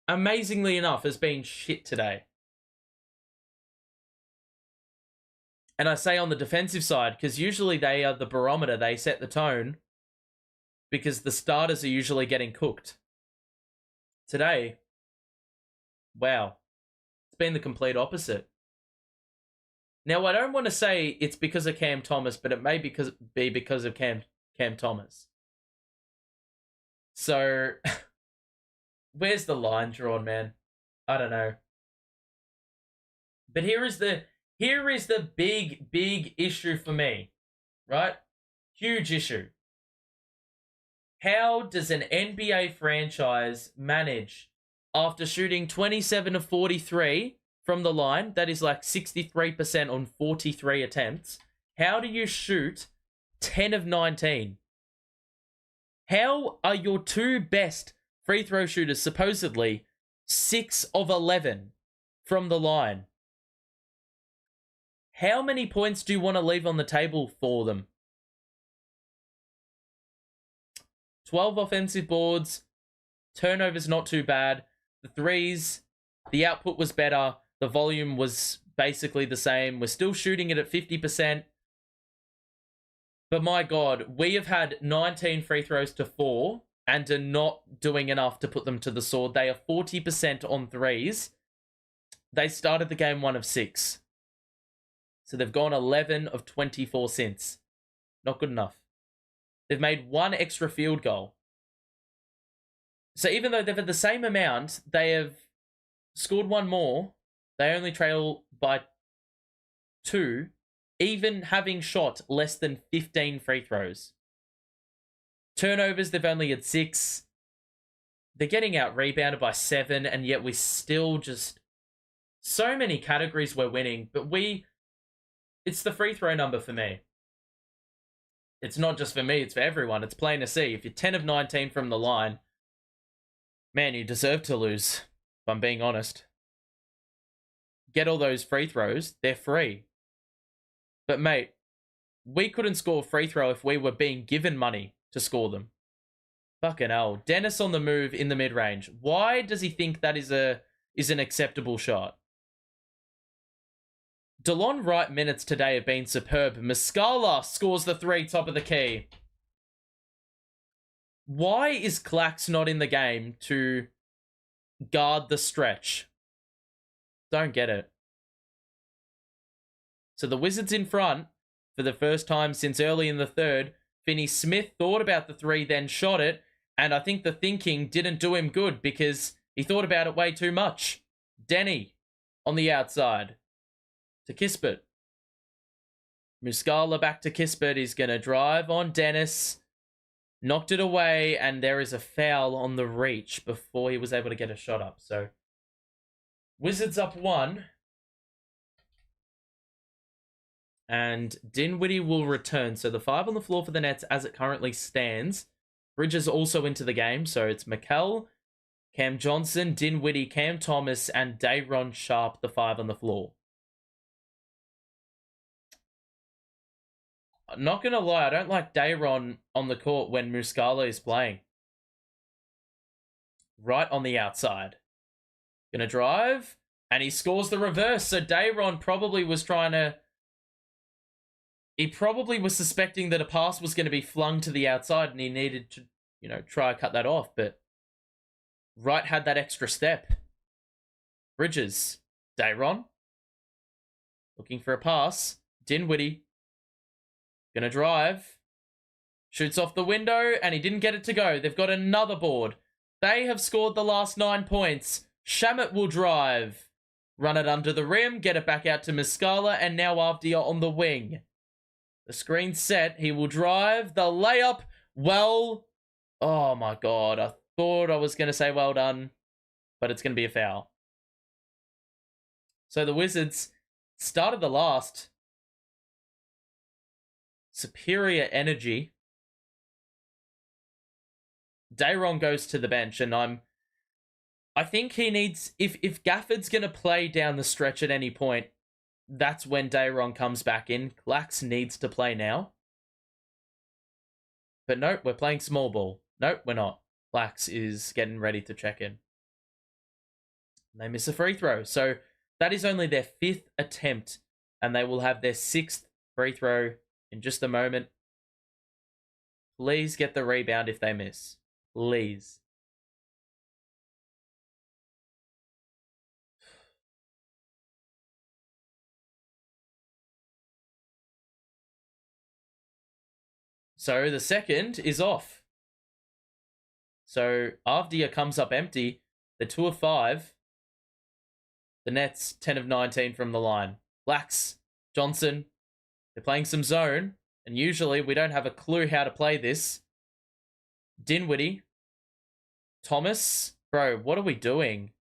amazingly enough, has been shit today. And I say on the defensive side, because usually they are the barometer. They set the tone because the starters are usually getting cooked. Today, wow, it's been the complete opposite. Now, I don't want to say it's because of Cam Thomas, but it may be because of Cam Thomas. So, where's the line drawn, man? I don't know. But here is the big issue for me, right? Huge issue. How does an NBA franchise manage, after shooting 27 of 43 from the line, that is like 63% on 43 attempts, how do you shoot 10 of 19? How are your 2 best free throw shooters supposedly 6 of 11 from the line? How many points do you want to leave on the table for them? 12 offensive boards. Turnovers not too bad. The threes, the output was better. The volume was basically the same. We're still shooting it at 50%. But my God, we have had 19 free throws to 4 and are not doing enough to put them to the sword. They are 40% on threes. They started the game 1 of 6. So they've gone 11 of 24 since. Not good enough. They've made 1 extra field goal. So even though they've had the same amount, they have scored 1 more. They only trail by 2, even having shot less than 15 free throws. Turnovers, they've only had 6. They're getting out rebounded by 7, and yet we still just... So many categories we're winning, but it's the free throw number for me. It's not just for me, it's for everyone. It's plain to see. If you're 10 of 19 from the line, man, you deserve to lose, if I'm being honest. Get all those free throws, they're free. But mate, we couldn't score a free throw if we were being given money to score them. Fucking hell. Dennis on the move in the mid-range. Why does he think that is an acceptable shot? DeLon Wright minutes today have been superb. Muscala scores the 3 top of the key. Why is Clax not in the game to guard the stretch? Don't get it. So the Wizards in front for the first time since early in the 3rd. Finney Smith thought about the 3, then shot it. And I think the thinking didn't do him good because he thought about it way too much. Denny on the outside to Kispert. Muscala back to Kispert. He's going to drive on Dennis. Knocked it away, and there is a foul on the reach before he was able to get a shot up. So, Wizards up 1. And Dinwiddie will return. So, the 5 on the floor for the Nets as it currently stands. Bridges also into the game. So, it's Mikal, Cam Johnson, Dinwiddie, Cam Thomas, and Day'Ron Sharpe, the 5 on the floor. not going to lie, I don't like Dayron on the court when Muscala is playing. Right on the outside. Going to drive, and he scores the reverse. So Dayron probably was trying to... He probably was suspecting that a pass was going to be flung to the outside, and he needed to, try to cut that off. But Wright had that extra step. Bridges. Dayron. Looking for a pass. Dinwiddie. Gonna drive. Shoots off the window, and he didn't get it to go. They've got another board. They have scored the last 9 points. Shamet will drive. Run it under the rim, get it back out to Muscala, and now Avdia on the wing. The screen's set. He will drive. The layup. Well. Oh my god. I thought I was going to say well done, but it's going to be a foul. So the Wizards started the last. Superior energy. Dayron goes to the bench, and I think he needs... If Gafford's going to play down the stretch at any point, that's when Dayron comes back in. Clax needs to play now. But nope, we're playing small ball. Nope, we're not. Clax is getting ready to check in. They miss a free throw. So that is only their 5th attempt, and they will have their 6th free throw in just a moment. Please get the rebound if they miss. Please. So the second is off. So Avdia comes up empty. The 2 of 5. The Nets 10 of 19 from the line. Lax, Johnson. They're playing some zone. And usually we don't have a clue how to play this. Dinwiddie. Thomas. Bro, what are we doing?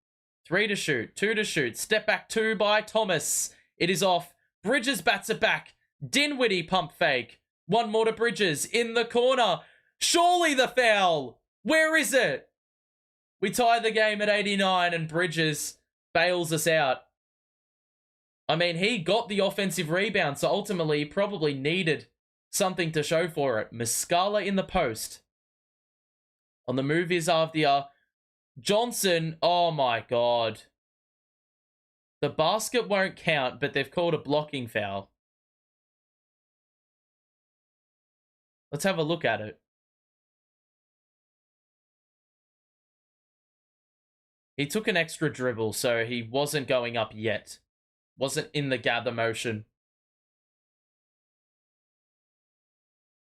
3 to shoot. 2 to shoot. Step back 2 by Thomas. It is off. Bridges bats it back. Dinwiddie pump fake. 1 more to Bridges in the corner. Surely the foul. Where is it? We tie the game at 89 and Bridges bails us out. I mean, he got the offensive rebound, so ultimately he probably needed something to show for it. Muscala in the post. On the move is Avdia. Johnson, oh my god. The basket won't count, but they've called a blocking foul. Let's have a look at it. He took an extra dribble, so he wasn't going up yet. Wasn't in the gather motion.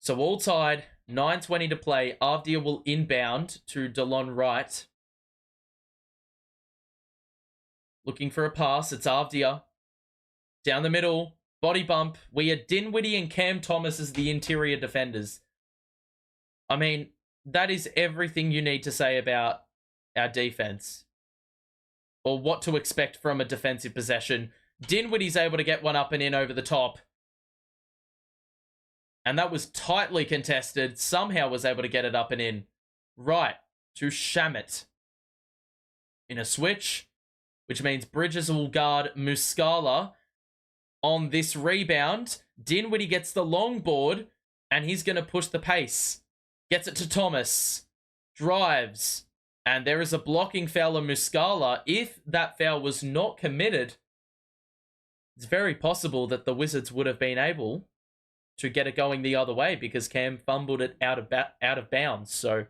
So all tied, 9:20 to play. Avdia will inbound to DeLon Wright. Looking for a pass, it's Avdia. Down the middle, body bump. We are Dinwiddie and Cam Thomas as the interior defenders. I mean, that is everything you need to say about our defense. Or what to expect from a defensive possession. Dinwiddie's able to get one up and in over the top. And that was tightly contested. Somehow was able to get it up and in. Right to Shamet. In a switch, which means Bridges will guard Muscala. On this rebound, Dinwiddie gets the long board, and he's going to push the pace. Gets it to Thomas. Drives. And there is a blocking foul on Muscala. If that foul was not committed, it's very possible that the Wizards would have been able to get it going the other way because Cam fumbled it out of bounds. So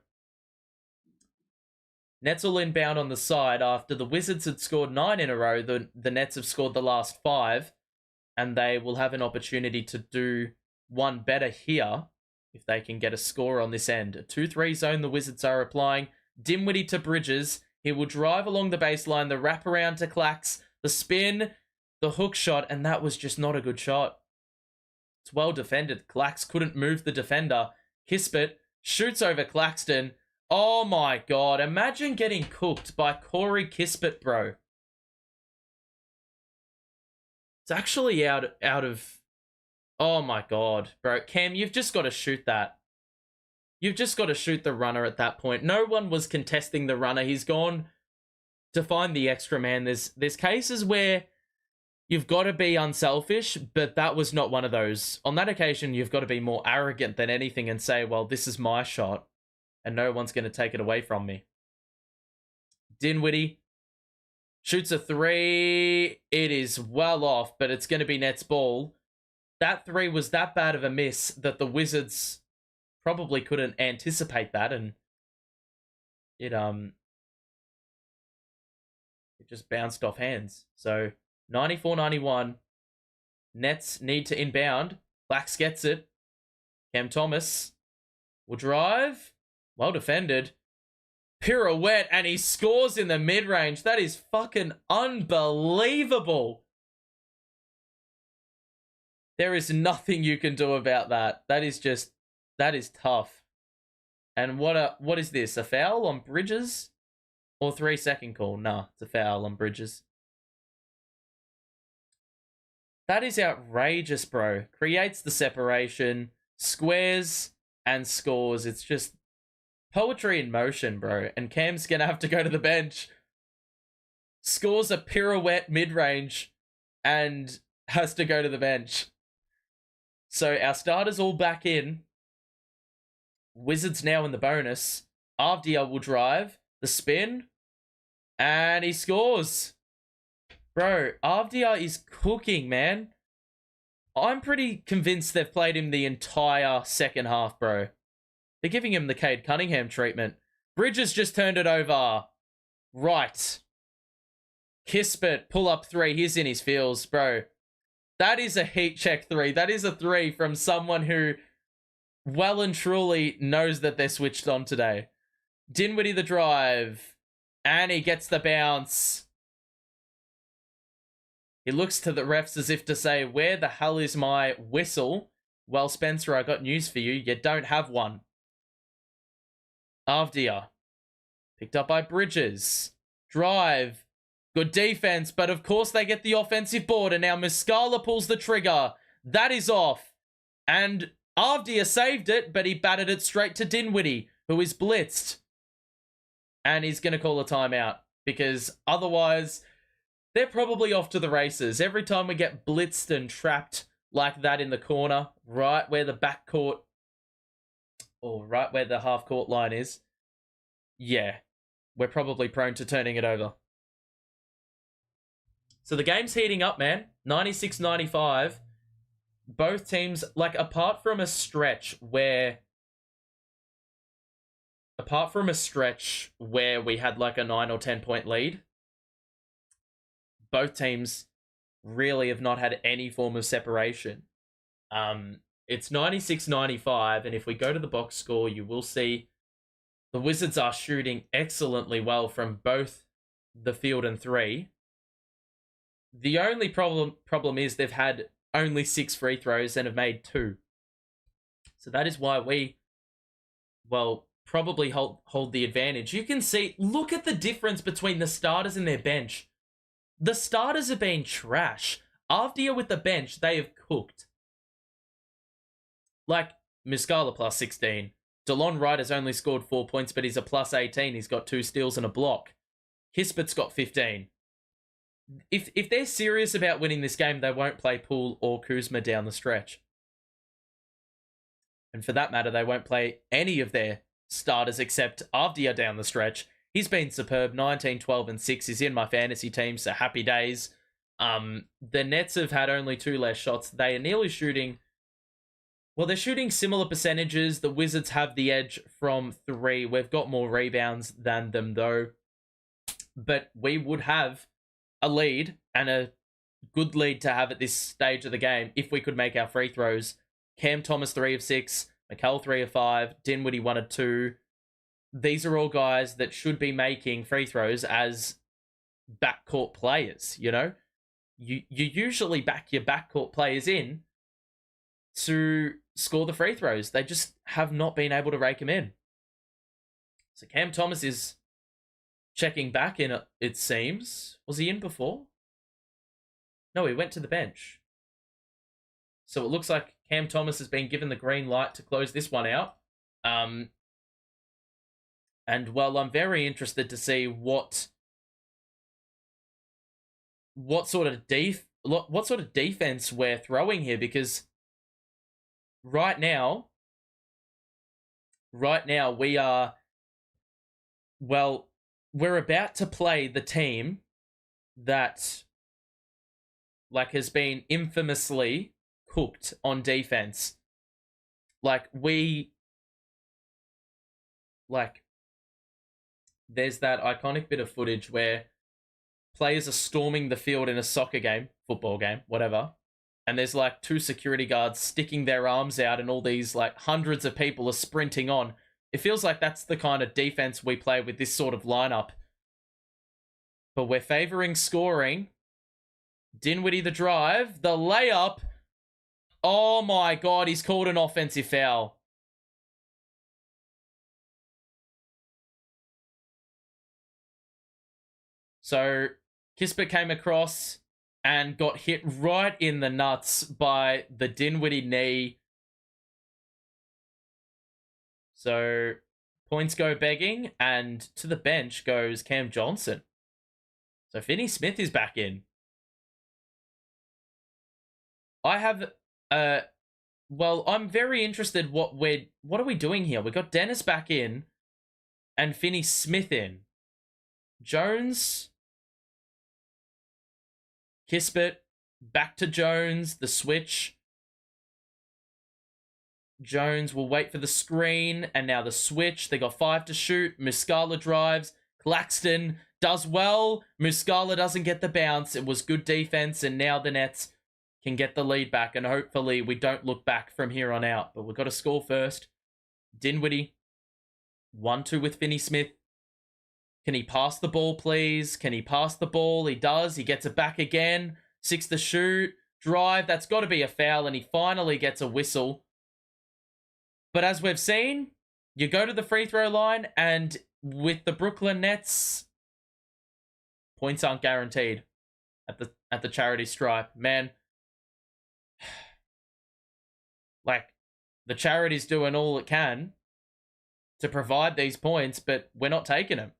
Nets will inbound on the side after the Wizards had scored 9 in a row. The Nets have scored the last 5, and they will have an opportunity to do one better here if they can get a score on this end. A 2-3 zone the Wizards are applying. Dinwiddie to Bridges. He will drive along the baseline, the wraparound to Clax, the spin, the hook shot, and that was just not a good shot. It's well defended. Clax couldn't move the defender. Kispert shoots over Claxton. Oh my god, imagine getting cooked by Corey Kispert, bro. It's actually out of... Oh my god, bro. Cam, you've just got to shoot that. You've just got to shoot the runner at that point. No one was contesting the runner. He's gone to find the extra man. There's cases where you've got to be unselfish, but that was not one of those. On that occasion, you've got to be more arrogant than anything and say, well, this is my shot, and no one's going to take it away from me. Dinwiddie shoots a three. It is well off, but it's going to be Nets ball. That three was that bad of a miss that the Wizards probably couldn't anticipate that, and it just bounced off hands. So 94-91. Nets need to inbound. Clax gets it. Cam Thomas will drive. Well defended. Pirouette, and he scores in the mid-range. That is fucking unbelievable. There is nothing you can do about that. That is tough. And what is this? A foul on Bridges? Or 3-second call? Nah, it's a foul on Bridges. That is outrageous, bro. Creates the separation, squares, and scores. It's just poetry in motion, bro. And Cam's gonna have to go to the bench. Scores a pirouette mid-range and has to go to the bench. So our starters all back in. Wizards now in the bonus. Avdia will drive. The spin. And he scores. Bro, Avdia is cooking, man. I'm pretty convinced they've played him the entire second half, bro. They're giving him the Cade Cunningham treatment. Bridges just turned it over. Right. Kispert, pull up three. He's in his feels, bro. That is a heat check three. That is a three from someone who well and truly knows that they're switched on today. Dinwiddie the drive. And he gets the bounce. He looks to the refs as if to say, where the hell is my whistle? Well, Spencer, I got news for you. You don't have one. Avdia. Picked up by Bridges. Drive. Good defense, but of course they get the offensive board, and now Muscala pulls the trigger. That is off. And Avdia saved it, but he batted it straight to Dinwiddie, who is blitzed. And he's going to call a timeout, because otherwise they're probably off to the races. Every time we get blitzed and trapped like that in the corner, right where the backcourt, or right where the half-court line is, yeah, we're probably prone to turning it over. So the game's heating up, man. 96-95. Both teams, like, apart from a stretch where we had like a 9 or 10 point lead, both teams really have not had any form of separation. It's 96-95, and if we go to the box score, you will see the Wizards are shooting excellently well from both the field and three. The only problem is they've had only 6 free throws and have made 2. So that is why we, well, probably hold the advantage. You can see, look at the difference between the starters and their bench. The starters have been trash. Avdia with the bench, they have cooked. Like, Muscala plus 16. DeLon Wright has only scored 4 points, but he's a plus 18. He's got 2 steals and a block. Kispert's got 15. If they're serious about winning this game, they won't play Poole or Kuzma down the stretch. And for that matter, they won't play any of their starters except Avdia down the stretch. He's been superb, 19, 12, and 6. He's in my fantasy team, so happy days. The Nets have had only 2 less shots. They are nearly shooting... Well, they're shooting similar percentages. The Wizards have the edge from 3. We've got more rebounds than them, though. But we would have a lead, and a good lead to have at this stage of the game, if we could make our free throws. Cam Thomas, 3 of 6. Mikal, 3 of 5. Dinwiddie, 1 of 2. These are all guys that should be making free throws as backcourt players, you know? You usually back your backcourt players in to score the free throws. They just have not been able to rake them in. So Cam Thomas is checking back in, it seems. Was he in before? No, he went to the bench. So it looks like Cam Thomas has been given the green light to close this one out. And, well, I'm very interested to see what sort of what sort of defense we're throwing here, because right now we are, well, we're about to play the team that like has been infamously cooked on defense. Like there's that iconic bit of footage where players are storming the field in a soccer game, football game, whatever, and there's like two security guards sticking their arms out and all these like hundreds of people are sprinting on. It feels like that's the kind of defense we play with this sort of lineup. But we're favoring scoring. Dinwiddie the drive, the layup. Oh my God, he's called an offensive foul. So Kispert came across and got hit right in the nuts by the Dinwiddie knee. So points go begging, and to the bench goes Cam Johnson. So Finney Smith is back in. I have well, I'm very interested what are we doing here? We got Dennis back in and Finney Smith in. Jones, Kispert, back to Jones, the switch. Jones will wait for the screen, and now the switch. They got 5 to shoot. Muscala drives. Claxton does well. Muscala doesn't get the bounce. It was good defense, and now the Nets can get the lead back, and hopefully we don't look back from here on out. But we've got to score first. Dinwiddie, 1-2 with Finney Smith. Can he pass the ball, please? Can he pass the ball? He does. He gets it back again. 6 to shoot. Drive. That's got to be a foul, and he finally gets a whistle. But as we've seen, you go to the free throw line, and with the Brooklyn Nets, points aren't guaranteed at the charity stripe. Man, like, the charity's doing all it can to provide these points, but we're not taking them.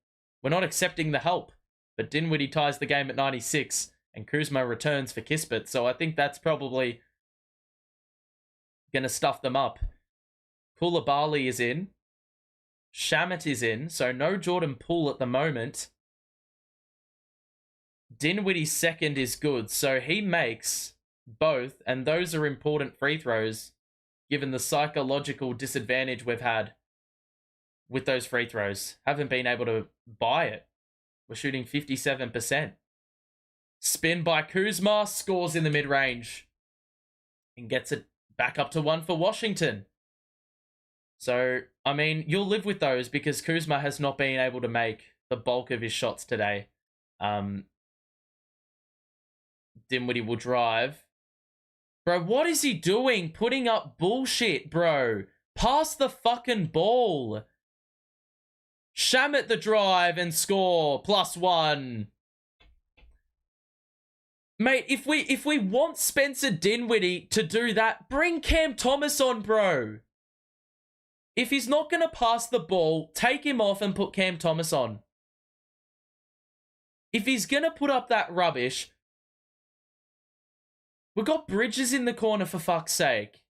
We're not accepting the help. But Dinwiddie ties the game at 96, and Kuzma returns for Kispert. So I think that's probably going to stuff them up. Koulibaly is in. Shamet is in. So no Jordan Poole at the moment. Dinwiddie's second is good. So he makes both. And those are important free throws, given the psychological disadvantage we've had with those free throws. Haven't been able to buy it. We're shooting 57%. Spin by Kuzma. Scores in the mid-range. And gets it back up to 1 for Washington. So, I mean, you'll live with those because Kuzma has not been able to make the bulk of his shots today. Dinwiddie will drive. Bro, what is he doing? Putting up bullshit, bro. Pass the fucking ball. Shamet the drive and score. +1. Mate, if we want Spencer Dinwiddie to do that, bring Cam Thomas on, bro. If he's not going to pass the ball, take him off and put Cam Thomas on. If he's going to put up that rubbish, we've got Bridges in the corner, for fuck's sake.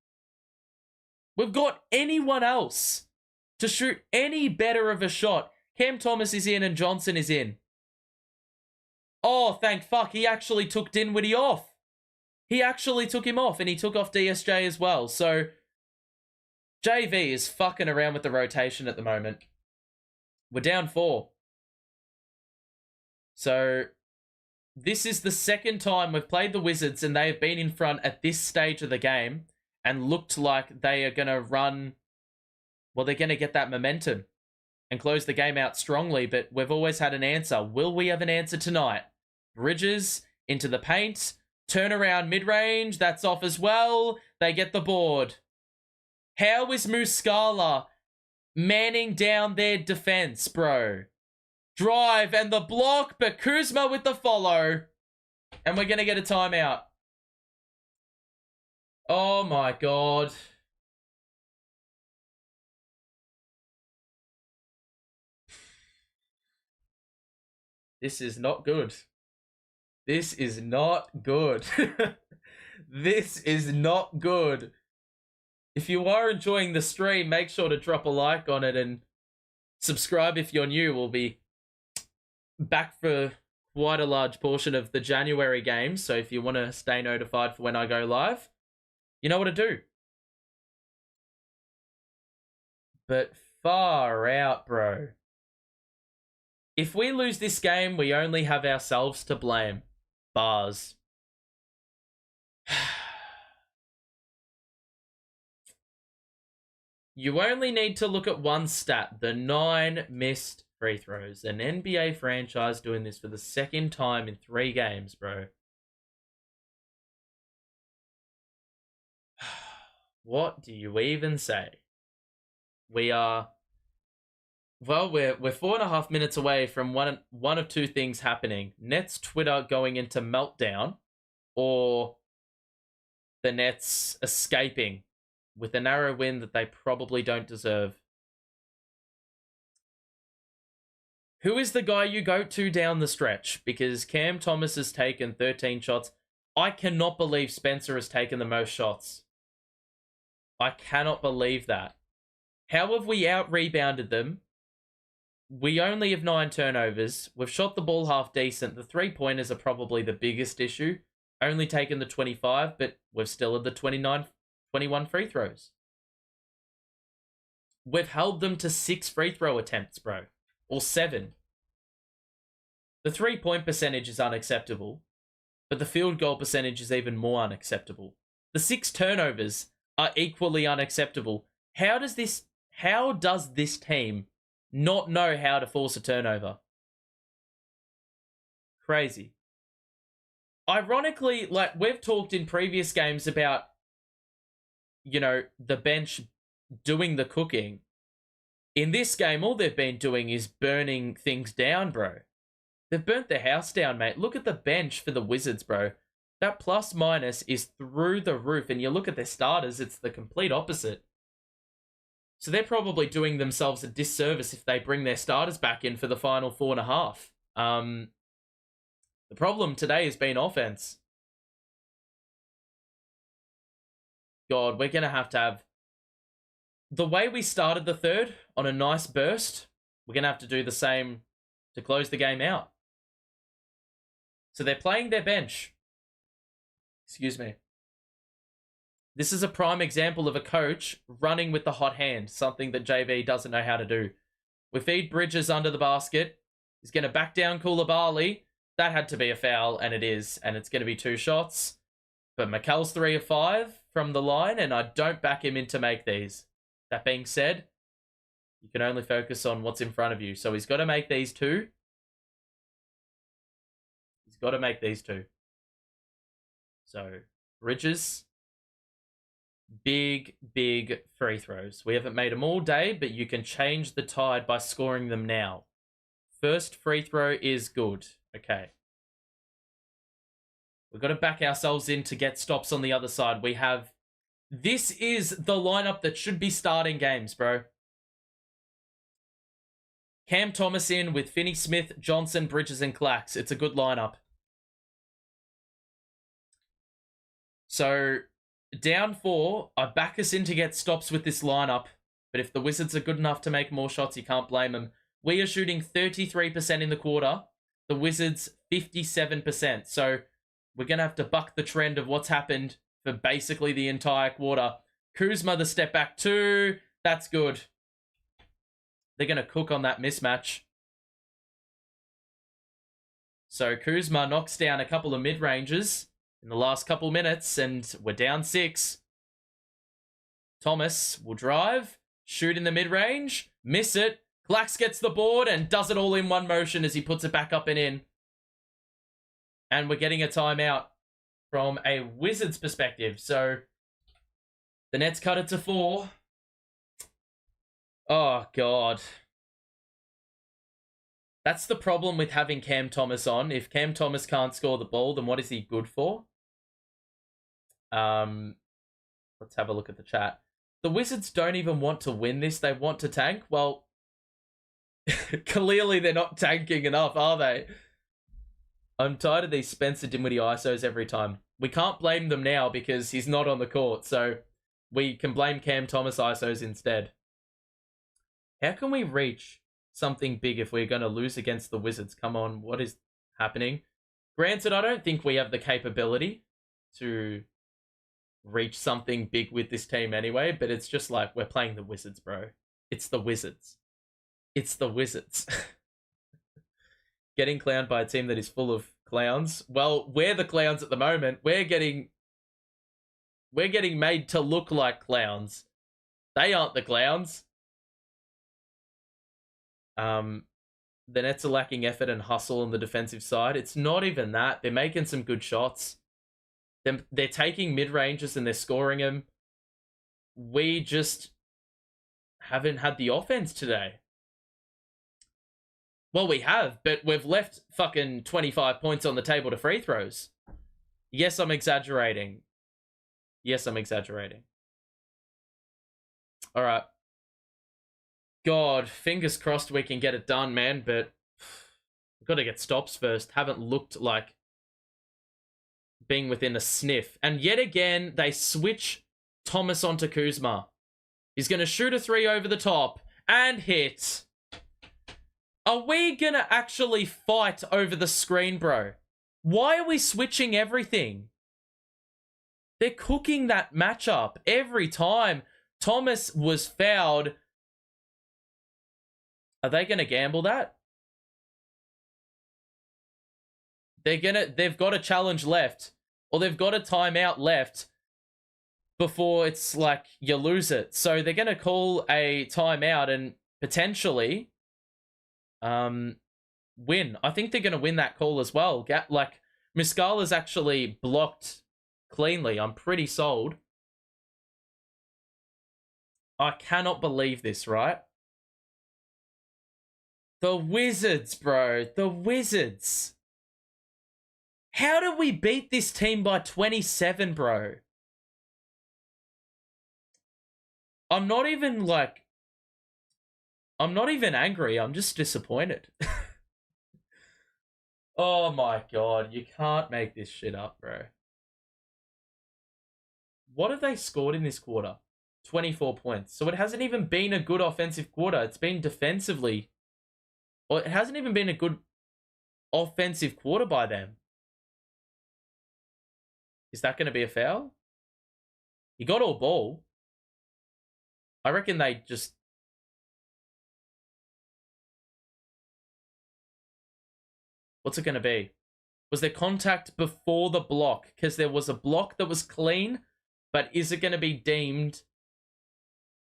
We've got anyone else to shoot any better of a shot. Cam Thomas is in and Johnson is in. Oh, thank fuck. He actually took Dinwiddie off. He actually took him off, and he took off DSJ as well. So JV is fucking around with the rotation at the moment. We're down 4. So this is the second time we've played the Wizards and they have been in front at this stage of the game and looked like they are going to run, well, they're going to get that momentum and close the game out strongly, but we've always had an answer. Will we have an answer tonight? Bridges into the paint, turn around mid-range, that's off as well. They get the board. How is Muscala manning down their defense, bro? Drive and the block, but Kuzma with the follow. And we're going to get a timeout. Oh my God. This is not good. This is not good. This is not good. If you are enjoying the stream, make sure to drop a like on it and subscribe if you're new. We'll be back for quite a large portion of the January games, so if you want to stay notified for when I go live, you know what to do. But far out, bro. If we lose this game, we only have ourselves to blame. Bars. You only need to look at one stat, the 9 missed free throws. An NBA franchise doing this for the second time in 3 games, bro. What do you even say? We are... Well, we're 4.5 minutes away from one of two things happening. Nets Twitter going into meltdown, or the Nets escaping with a narrow win that they probably don't deserve. Who is the guy you go to down the stretch? Because Cam Thomas has taken 13 shots. I cannot believe Spencer has taken the most shots. I cannot believe that. How have we out-rebounded them? We only have 9 turnovers. We've shot the ball half decent. The 3-pointers are probably the biggest issue. Only taken the 25, but we've still had the 21 free throws. We've held them to 6 free throw attempts, bro. Or 7. The 3-point percentage is unacceptable, but the field goal percentage is even more unacceptable. The 6 turnovers are equally unacceptable. How does this team not know how to force a turnover? Crazy. Ironically, like, we've talked in previous games about, you know, the bench doing the cooking. In this game, all they've been doing is burning things down, bro. They've burnt the house down, mate. Look at the bench for the Wizards, bro. That plus minus is through the roof, and you look at their starters, it's the complete opposite. So they're probably doing themselves a disservice if they bring their starters back in for the final 4.5. The problem today has been offense. God, we're going to have... The way we started the third on a nice burst, we're going to have to do the same to close the game out. So they're playing their bench. Excuse me. This is a prime example of a coach running with the hot hand, something that JV doesn't know how to do. We feed Bridges under the basket. He's going to back down Koulibaly. That had to be a foul, and it is. And it's going to be 2 shots. But Mikal's 3 of 5 from the line, and I don't back him in to make these. That being said, you can only focus on what's in front of you. So he's got to make these 2. He's got to make these 2. So, Bridges... Big free throws. We haven't made them all day, but you can change the tide by scoring them now. First free throw is good. Okay. We've got to back ourselves in to get stops on the other side. We have... This is the lineup that should be starting games, bro. Cam Thomas in with Finney-Smith, Johnson, Bridges, and Clax. It's a good lineup. So... Down 4, I back us in to get stops with this lineup, but if the Wizards are good enough to make more shots, you can't blame them. We are shooting 33% in the quarter, the Wizards 57%, so we're going to have to buck the trend of what's happened for basically the entire quarter. Kuzma, the step back 2, that's good. They're going to cook on that mismatch. So Kuzma knocks down a couple of mid-ranges in the last couple minutes, and we're down 6. Thomas will drive, shoot in the mid-range, miss it. Clax gets the board and does it all in one motion as he puts it back up and in. And we're getting a timeout from a Wizards perspective. So the Nets cut it to 4. Oh, God. That's the problem with having Cam Thomas on. If Cam Thomas can't score the ball, then what is he good for? Let's have a look at the chat. The Wizards don't even want to win this. They want to tank. Well, clearly they're not tanking enough, are they? I'm tired of these Spencer Dinwiddie ISOs every time. We can't blame them now because he's not on the court, so we can blame Cam Thomas ISOs instead. How can we reach something big if we're going to lose against the Wizards? Come on, what is happening? Granted, I don't think we have the capability to reach something big with this team anyway, but it's just like we're playing the Wizards, bro. It's the Wizards. It's the Wizards. Getting clowned by a team that is full of clowns. Well, we're the clowns at the moment. We're getting made to look like clowns. They aren't the clowns. The Nets are lacking effort and hustle on the defensive side. It's not even that. They're making some good shots. They're taking mid-ranges and they're scoring them. We just haven't had the offense today. Well, we have, but we've left fucking 25 points on the table to free throws. Yes, I'm exaggerating. Yes, I'm exaggerating. All right. God, fingers crossed we can get it done, man, but we've got to get stops first. Haven't looked like being within a sniff. And yet again, they switch Thomas onto Kuzma. He's going to shoot a three over the top and hit. Are we going to actually fight over the screen, bro? Why are we switching everything? They're cooking that matchup every time. Thomas was fouled. Are they going to gamble that? They've got a challenge left, or they've got a timeout left before it's like you lose it. So they're going to call a timeout and potentially win. I think they're going to win that call as well. Like Muscala's actually blocked cleanly. I'm pretty sold. I cannot believe this, right? The Wizards, bro. The Wizards. How did we beat this team by 27, bro? I'm not even angry. I'm just disappointed. Oh my god. You can't make this shit up, bro. What have they scored in this quarter? 24 points. So it hasn't even been a good offensive quarter. It's been defensively. Or it hasn't even been a good offensive quarter by them. Is that going to be a foul? He got all ball. I reckon they just... What's it going to be? Was there contact before the block? Because there was a block that was clean, but is it going to be deemed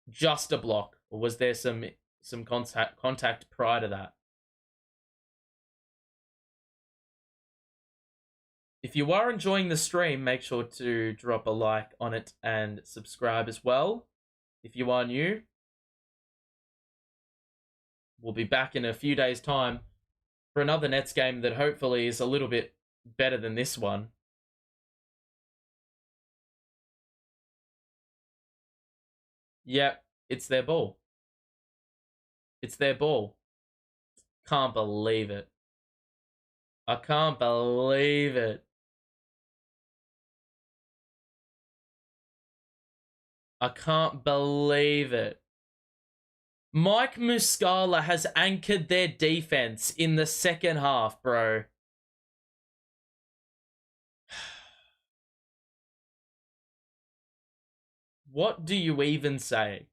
just a block? Or was there some contact prior to that? If you are enjoying the stream, make sure to drop a like on it and subscribe as well. If you are new, we'll be back in a few days' time for another Nets game that hopefully is a little bit better than this one. Yep, it's their ball. It's their ball. Can't believe it. I can't believe it. I can't believe it. Mike Muscala has anchored their defense in the second half, bro. What do you even say?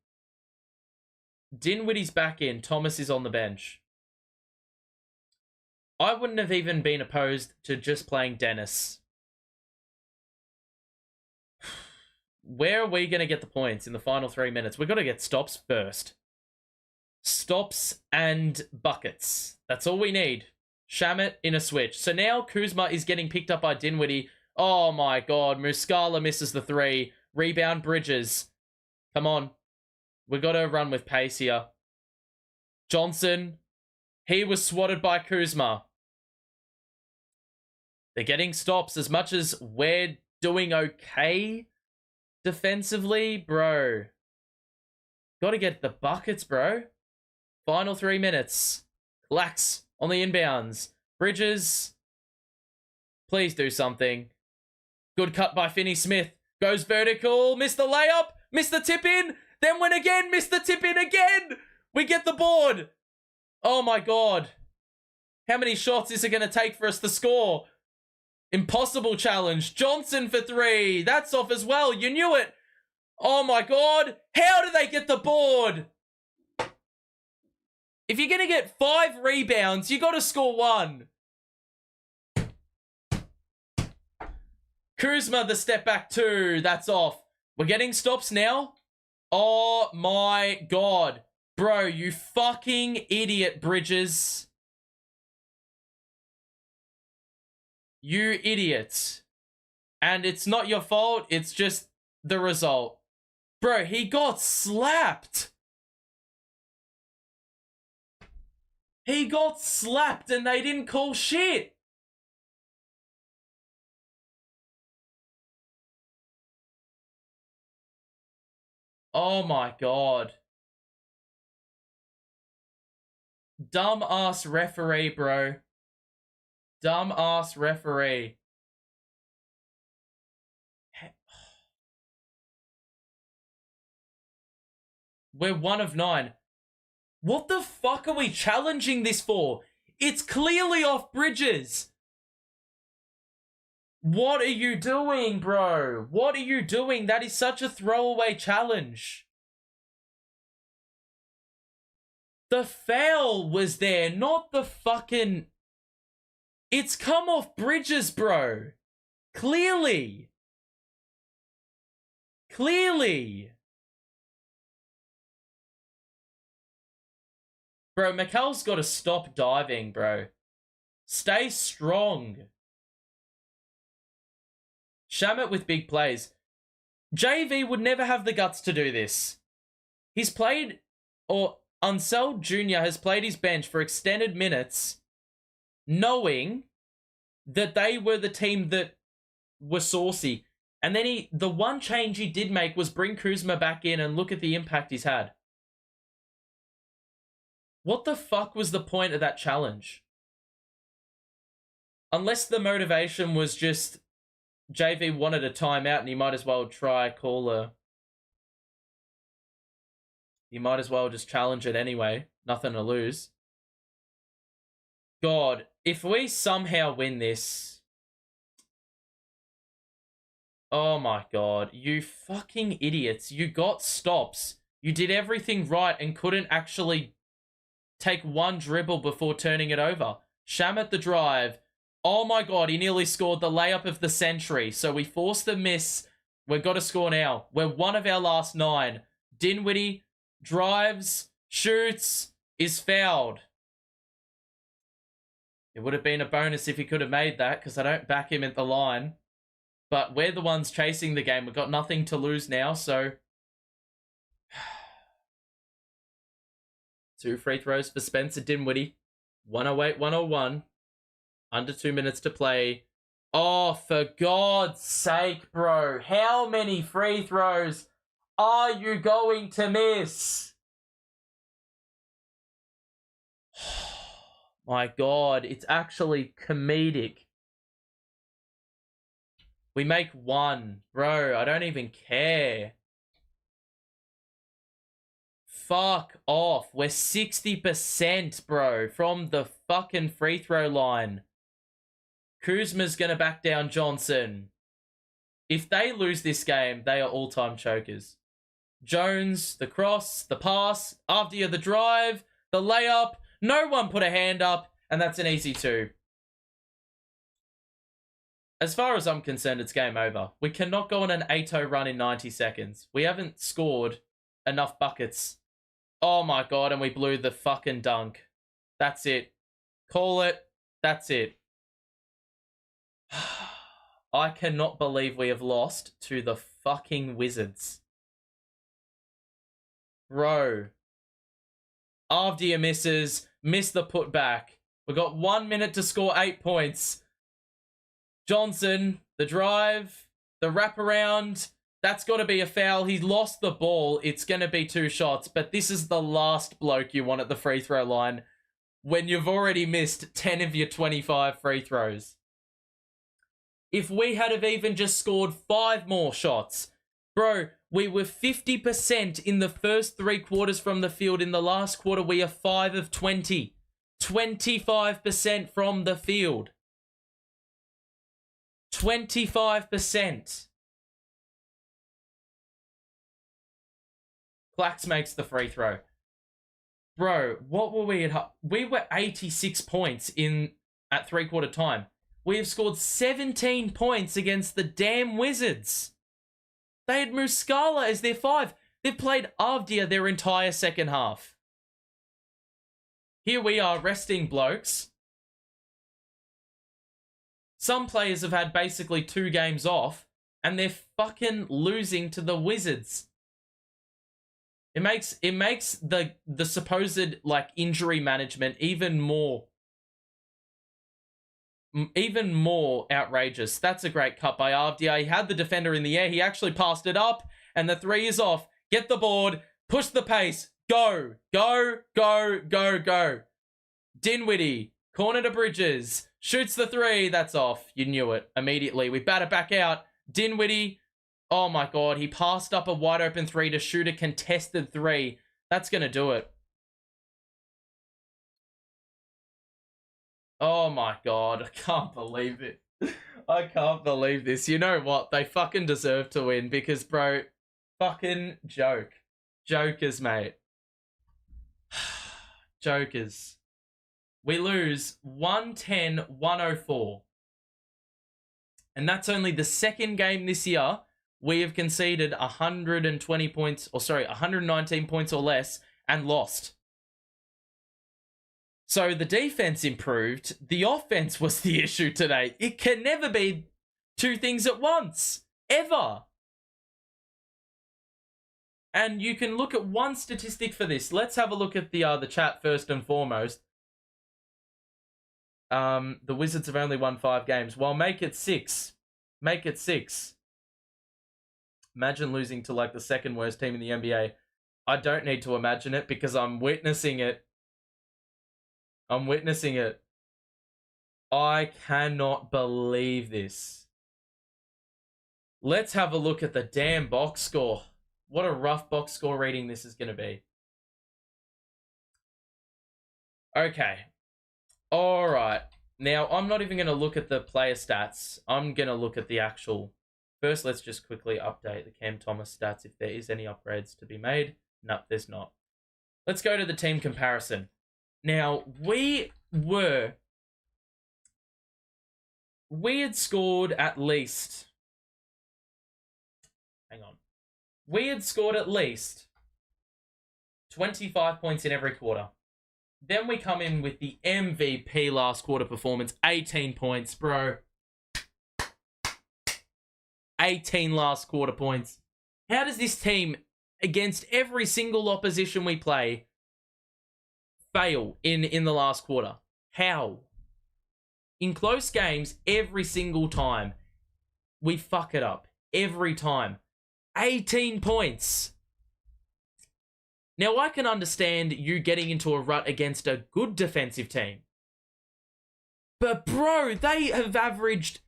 Dinwiddie's back in. Thomas is on the bench. I wouldn't have even been opposed to just playing Dennis. Where are we going to get the points in the final 3 minutes? We've got to get stops first. Stops and buckets. That's all we need. Shamet in a switch. So now Kuzma is getting picked up by Dinwiddie. Oh my god. Muscala misses the three. Rebound Bridges. Come on. We've got to run with pace here. Johnson. He was swatted by Kuzma. They're getting stops as much as we're doing okay defensively, bro. Got to get the buckets, bro. Final 3 minutes. Clax on the inbounds. Bridges. Please do something. Good cut by Finney-Smith. Goes vertical. Missed the layup. Missed the tip in. Then went again. Missed the tip in again. We get the board. Oh my God. How many shots is it going to take for us to score? Impossible challenge. Johnson for 3. That's off as well. You knew it. Oh my God. How do they get the board? If you're going to get 5 rebounds, you got to score 1. Kuzma, the step back 2. That's off. We're getting stops now. Oh my God. Bro, you fucking idiot, Bridges. You idiots. And it's not your fault. It's just the result. Bro, he got slapped. He got slapped and they didn't call shit. Oh my God. Dumb-ass referee, bro. Dumb-ass referee. We're 1 of 9. What the fuck are we challenging this for? It's clearly off Bridges. What are you doing, bro? What are you doing? That is such a throwaway challenge. The foul was there, not the fucking... It's come off Bridges, bro. Clearly. Clearly. Bro, Mikal's got to stop diving, bro. Stay strong. Shamet with big plays. JV would never have the guts to do this. He's played, or Unseld Jr. has played his bench for extended minutes, knowing that they were the team that were saucy. And then the one change he did make was bring Kuzma back in and look at the impact he's had. What the fuck was the point of that challenge? Unless the motivation was just JV wanted a timeout and he might as well try call a... You might as well just challenge it anyway. Nothing to lose. God, if we somehow win this... Oh my God, you fucking idiots. You got stops. You did everything right and couldn't actually take one dribble before turning it over. Shamet the drive. Oh my God, he nearly scored the layup of the century. So we forced the miss. We've got to score now. We're 1 of our last 9. Dinwiddie drives, shoots, is fouled. It would have been a bonus if he could have made that because I don't back him at the line. But we're the ones chasing the game. We've got nothing to lose now, so... 2 free throws for Spencer Dinwiddie. 108-101. Under 2 minutes to play. Oh, for God's sake, bro. How many free throws are you going to miss? My God, it's actually comedic. We make 1. Bro, I don't even care. Fuck off. We're 60%, bro, from the fucking free throw line. Kuzma's gonna back down Johnson. If they lose this game, they are all-time chokers. Jones, the cross, the pass, after the drive, the layup. No one put a hand up, and that's an easy 2. As far as I'm concerned, it's game over. We cannot go on an 8-0 run in 90 seconds. We haven't scored enough buckets. Oh my God, and we blew the fucking dunk. That's it. Call it. That's it. I cannot believe we have lost to the fucking Wizards. Bro. Avdia misses. Missed the putback. We've got 1 minute to score 8 points. Johnson, the drive, the wraparound. That's got to be a foul. He lost the ball. It's going to be 2 shots. But this is the last bloke you want at the free throw line when you've already missed 10 of your 25 free throws. If we had have even just scored 5 more shots. Bro, we were 50% in the first 3 quarters from the field. In the last quarter, we are 5 of 20. 25% from the field. 25%. Clax makes the free throw. Bro, what were we at? We were 86 points at 3-quarter time. We have scored 17 points against the damn Wizards. They had Muscala as their 5. They've played Avdia their entire second half. Here we are resting blokes. Some players have had basically 2 games off, and they're fucking losing to the Wizards. It makes the supposed like injury management even more outrageous. That's a great cut by Avdia. He had the defender in the air. He actually passed it up, and the 3 is off. Get the board, push the pace, go, go, go, go, go. Dinwiddie, corner to Bridges, shoots the 3. That's off. You knew it immediately. We bat it back out. Dinwiddie. Oh my god, he passed up a wide open 3 to shoot a contested 3. That's going to do it. Oh my god, I can't believe it. I can't believe this. You know what? They fucking deserve to win because, bro, fucking joke. Jokers, mate. Jokers. We lose 110-104. And that's only the second game this year we have conceded 119 points or less and lost. So the defense improved. The offense was the issue today. It can never be 2 things at once. Ever. And you can look at one statistic for this. Let's have a look at the chat first and foremost. The Wizards have only won 5 games. Well, make it 6. Make it 6. Imagine losing to like the second worst team in the NBA. I don't need to imagine it because I'm witnessing it. I'm witnessing it. I cannot believe this. Let's have a look at the damn box score. What a rough box score rating this is going to be. Okay. All right. Now, I'm not even going to look at the player stats. I'm going to look at the actual... First, let's just quickly update the Cam Thomas stats if there is any upgrades to be made. No, there's not. Let's go to the team comparison. Now, we had scored at least... Hang on. We had scored at least 25 points in every quarter. Then we come in with the MVP last quarter performance. 18 points, bro. 18 last quarter points. How does this team, against every single opposition we play, fail in the last quarter? How? In close games, every single time, we fuck it up. Every time. 18 points. Now, I can understand you getting into a rut against a good defensive team. But, bro, they have averaged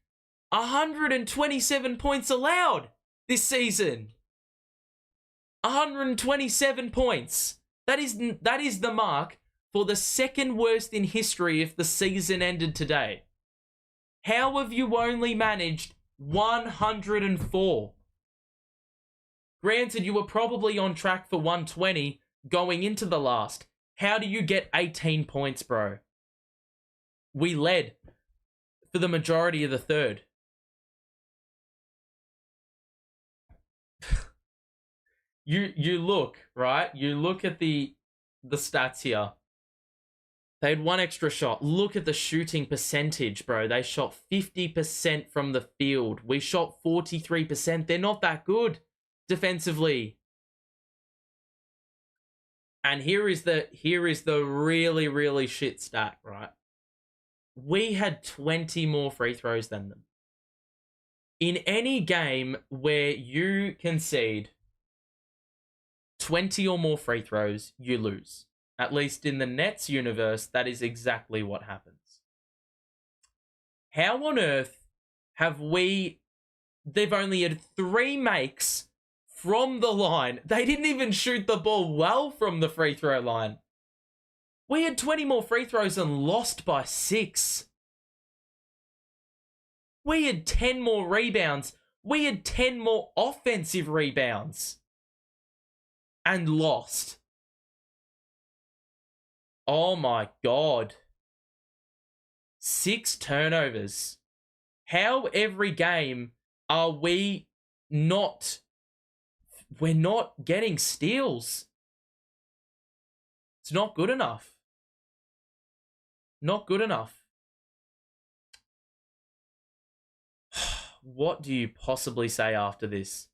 127 points allowed this season. 127 points. That is the mark for the second worst in history if the season ended today. How have you only managed 104? Granted, you were probably on track for 120 going into the last. How do you get 18 points, bro? We led for the majority of the third. You look, right? You look at the stats here. They had 1 extra shot. Look at the shooting percentage, bro. They shot 50% from the field. We shot 43%. They're not that good defensively. And here is the really, really shit stat, right? We had 20 more free throws than them. In any game where you concede 20 or more free throws, you lose. At least in the Nets universe, that is exactly what happens. How on earth they've only had 3 makes from the line. They didn't even shoot the ball well from the free throw line. We had 20 more free throws and lost by 6. We had 10 more rebounds. We had 10 more offensive rebounds. And lost. Oh my God. 6 turnovers. How every game are we not... We're not getting steals. It's not good enough. Not good enough. What do you possibly say after this?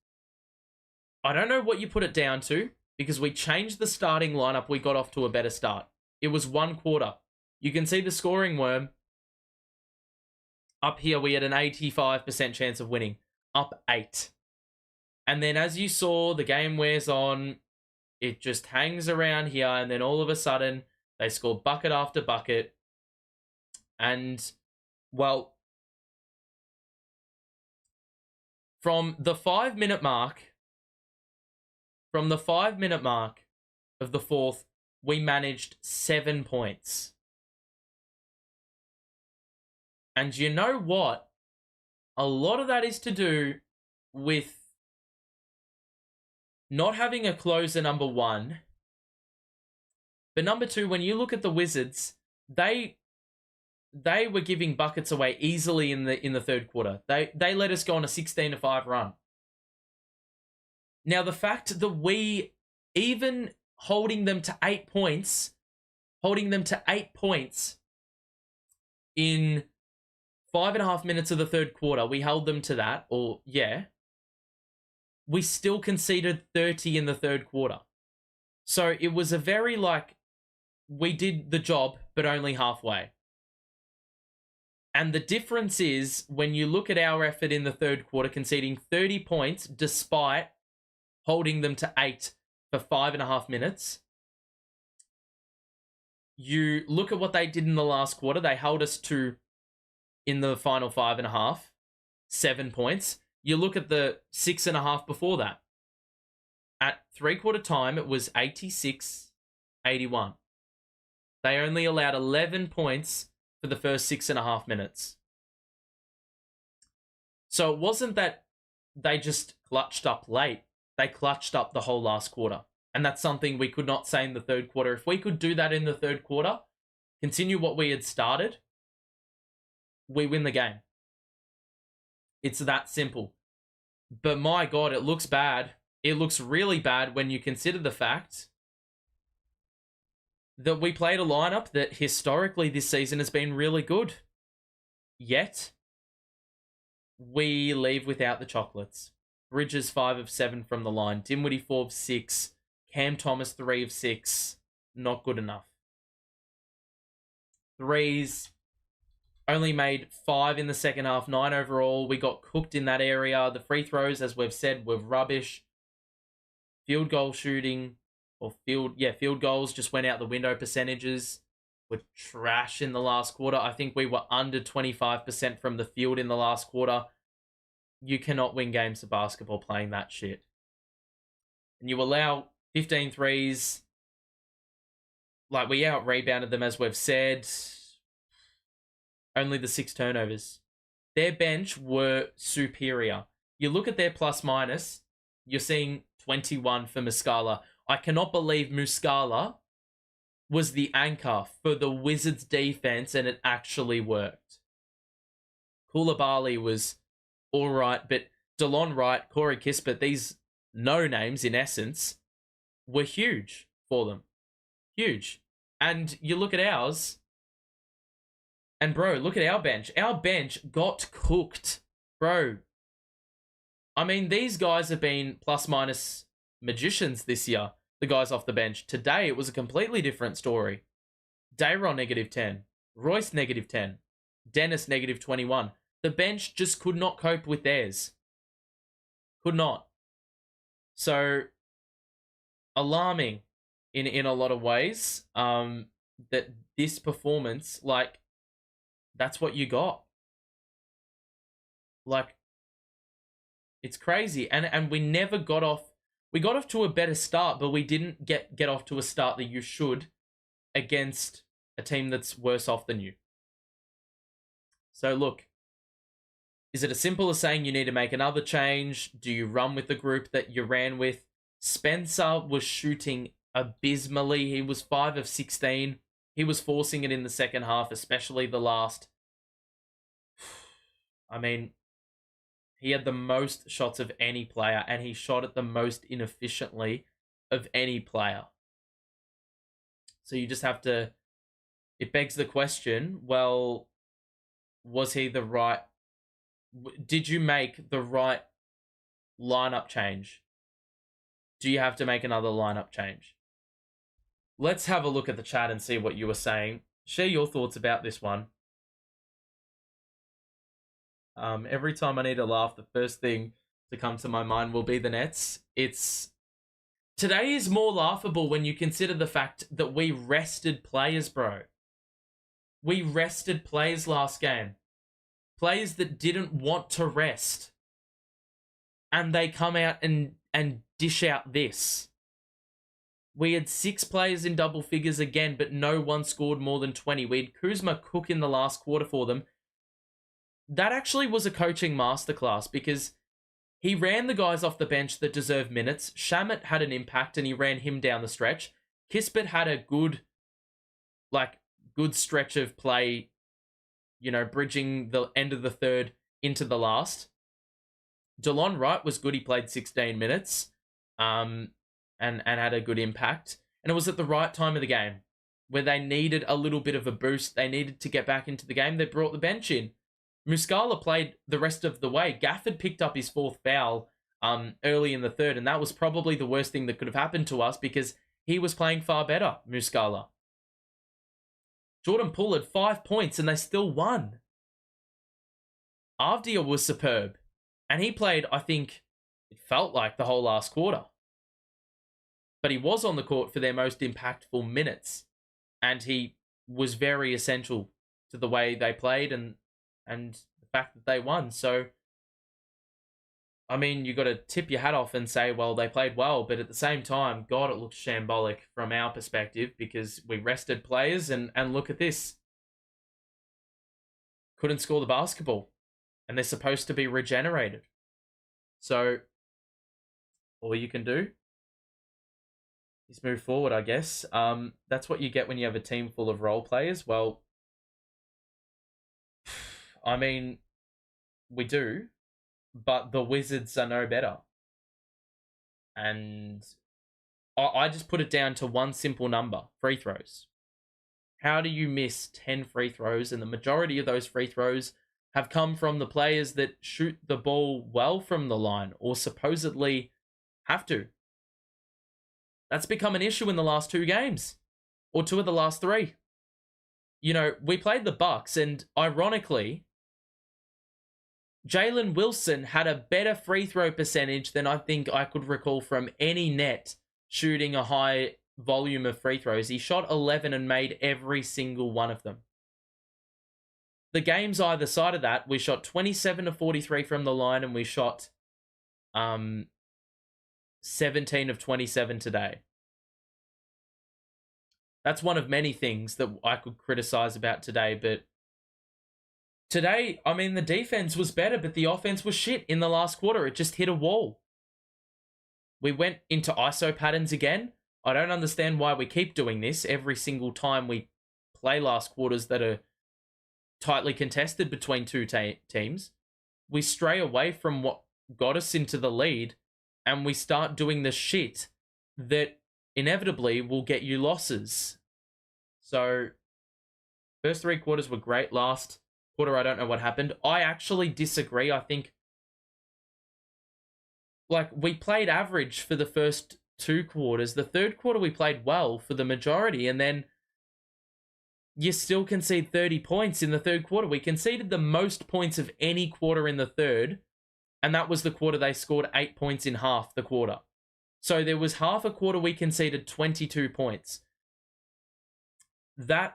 I don't know what you put it down to, because we changed the starting lineup. We got off to a better start. It was 1 quarter. You can see the scoring worm. Up here, we had an 85% chance of winning. Up 8. And then as you saw, the game wears on. It just hangs around here. And then all of a sudden, they score bucket after bucket. And, well, from the 5-minute mark, of the fourth, we managed 7 points. And you know what? A lot of that is to do with not having a closer, number 1. But number 2, when you look at the Wizards, they were giving buckets away easily in the third quarter. They let us go on a 16-5 run. Now, the fact that we, even holding them to 8 points in 5.5 minutes of the third quarter, we held them to that, we still conceded 30 in the third quarter. So it was a very, we did the job, but only halfway. And the difference is, when you look at our effort in the third quarter, conceding 30 points despite holding them to 8 for 5.5 minutes, you look at what they did in the last quarter. They held us to, in the final 5.5, 7 points. You look at the 6.5 before that. At 3-quarter time, it was 86-81. They only allowed 11 points for the first 6.5 minutes. So it wasn't that they just clutched up late. They clutched up the whole last quarter. And that's something we could not say in the third quarter. If we could do that in the third quarter, continue what we had started, we win the game. It's that simple. But my God, it looks bad. It looks really bad when you consider the fact that we played a lineup that historically this season has been really good. Yet, we leave without the chocolates. Bridges 5 of 7 from the line. Dinwiddie 4 of 6. Cam Thomas 3 of 6. Not good enough. Threes. Only made 5 in the second half, 9 overall. We got cooked in that area. The free throws, as we've said, were rubbish. Field goal shooting, field goals just went out the window. Percentages were trash in the last quarter. I think we were under 25% from the field in the last quarter. You cannot win games of basketball playing that shit. And you allow 15 threes. We out-rebounded them, as we've said. Only the 6 turnovers. Their bench were superior. You look at their plus-minus, you're seeing 21 for Muscala. I cannot believe Muscala was the anchor for the Wizards' defense, and it actually worked. Koulibaly was all right, but DeLon Wright, Corey Kispert, these no-names, in essence, were huge for them. Huge. And you look at ours, and bro, look at our bench. Our bench got cooked. Bro, I mean, these guys have been plus-minus magicians this year, the guys off the bench. Today, it was a completely different story. Dayron, -10. Royce, -10. Dennis, -21. The bench just could not cope with theirs. Could not. So, alarming in a lot of ways, that this performance, that's what you got. Like, it's crazy. And we never got off. We got off to a better start, but we didn't get off to a start that you should against a team that's worse off than you. So look, is it as simple as saying you need to make another change? Do you run with the group that you ran with? Spencer was shooting abysmally. He was 5 of 16. He was forcing it in the second half, especially the last. I mean, he had the most shots of any player, and he shot it the most inefficiently of any player. So you just have to... It begs the question, well, was he the right... Did you make the right lineup change? Do you have to make another lineup change? Let's have a look at the chat and see what you were saying. Share your thoughts about this one. Every time I need to laugh, the first thing to come to my mind will be the Nets. Today is more laughable when you consider the fact that we rested players, bro. We rested players last game. Players that didn't want to rest. And they come out and dish out this. We had 6 players in double figures again, but no one scored more than 20. We had Kuzma cook in the last quarter for them. That actually was a coaching masterclass because he ran the guys off the bench that deserve minutes. Shamet had an impact and he ran him down the stretch. Kispert had a good stretch of play, bridging the end of the third into the last. DeLon Wright was good. He played 16 minutes and had a good impact. And it was at the right time of the game where they needed a little bit of a boost. They needed to get back into the game. They brought the bench in. Muscala played the rest of the way. Gafford picked up his 4th foul early in the third, and that was probably the worst thing that could have happened to us because he was playing far better, Muscala. Jordan Poole had 5 points, and they still won. Avdia was superb, and he played, I think, it felt like the whole last quarter. But he was on the court for their most impactful minutes, and he was very essential to the way they played and the fact that they won. So, I mean, you got to tip your hat off and say, well, they played well. But at the same time, God, it looks shambolic from our perspective because we rested players and look at this. Couldn't score the basketball. And they're supposed to be regenerated. So, all you can do is move forward, I guess. That's what you get when you have a team full of role players. Well, I mean, we do, but the Wizards are no better. And I just put it down to one simple number, free throws. How do you miss 10 free throws? And the majority of those free throws have come from the players that shoot the ball well from the line or supposedly have to. That's become an issue in the last 2 games or 2 of the last 3. We played the Bucks and ironically, Jalen Wilson had a better free throw percentage than I think I could recall from any net shooting a high volume of free throws. He shot 11 and made every single one of them. The games either side of that, we shot 27 to 43 from the line and we shot 17 of 27 today. That's one of many things that I could criticize about today, but today, I mean, the defense was better, but the offense was shit in the last quarter. It just hit a wall. We went into ISO patterns again. I don't understand why we keep doing this every single time we play last quarters that are tightly contested between 2 teams. We stray away from what got us into the lead, and we start doing the shit that inevitably will get you losses. So, first 3 quarters were great. Last quarter, I don't know what happened. I actually disagree. I think, we played average for the first 2 quarters. The third quarter, we played well for the majority, and then you still concede 30 points in the third quarter. We conceded the most points of any quarter in the third, and that was the quarter they scored 8 points in half the quarter. So there was half a quarter we conceded 22 points. That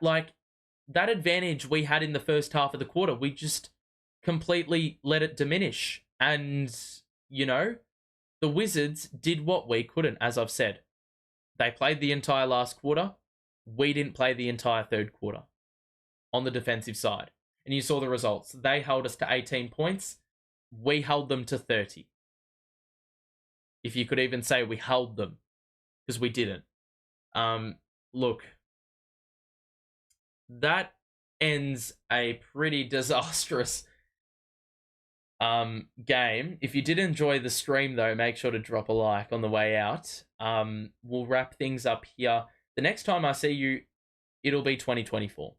advantage we had in the first half of the quarter, we just completely let it diminish. And, you know, the Wizards did what we couldn't, as I've said. They played the entire last quarter. We didn't play the entire third quarter on the defensive side. And you saw the results. They held us to 18 points. We held them to 30. If you could even say we held them, because we didn't. Look, that ends a pretty disastrous game. If you did enjoy the stream, though, make sure to drop a like on the way out. We'll wrap things up here. The next time I see you, it'll be 2024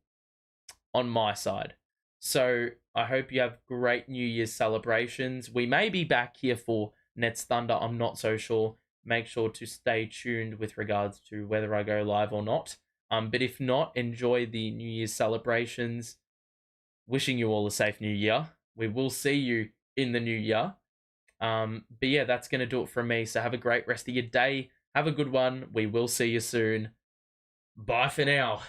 on my side. So I hope you have great New Year's celebrations. We may be back here for Nets Thunder. I'm not so sure. Make sure to stay tuned with regards to whether I go live or not. But if not, enjoy the New Year's celebrations. Wishing you all a safe New Year. We will see you in the new year. But yeah, that's going to do it from me. So have a great rest of your day. Have a good one. We will see you soon. Bye for now.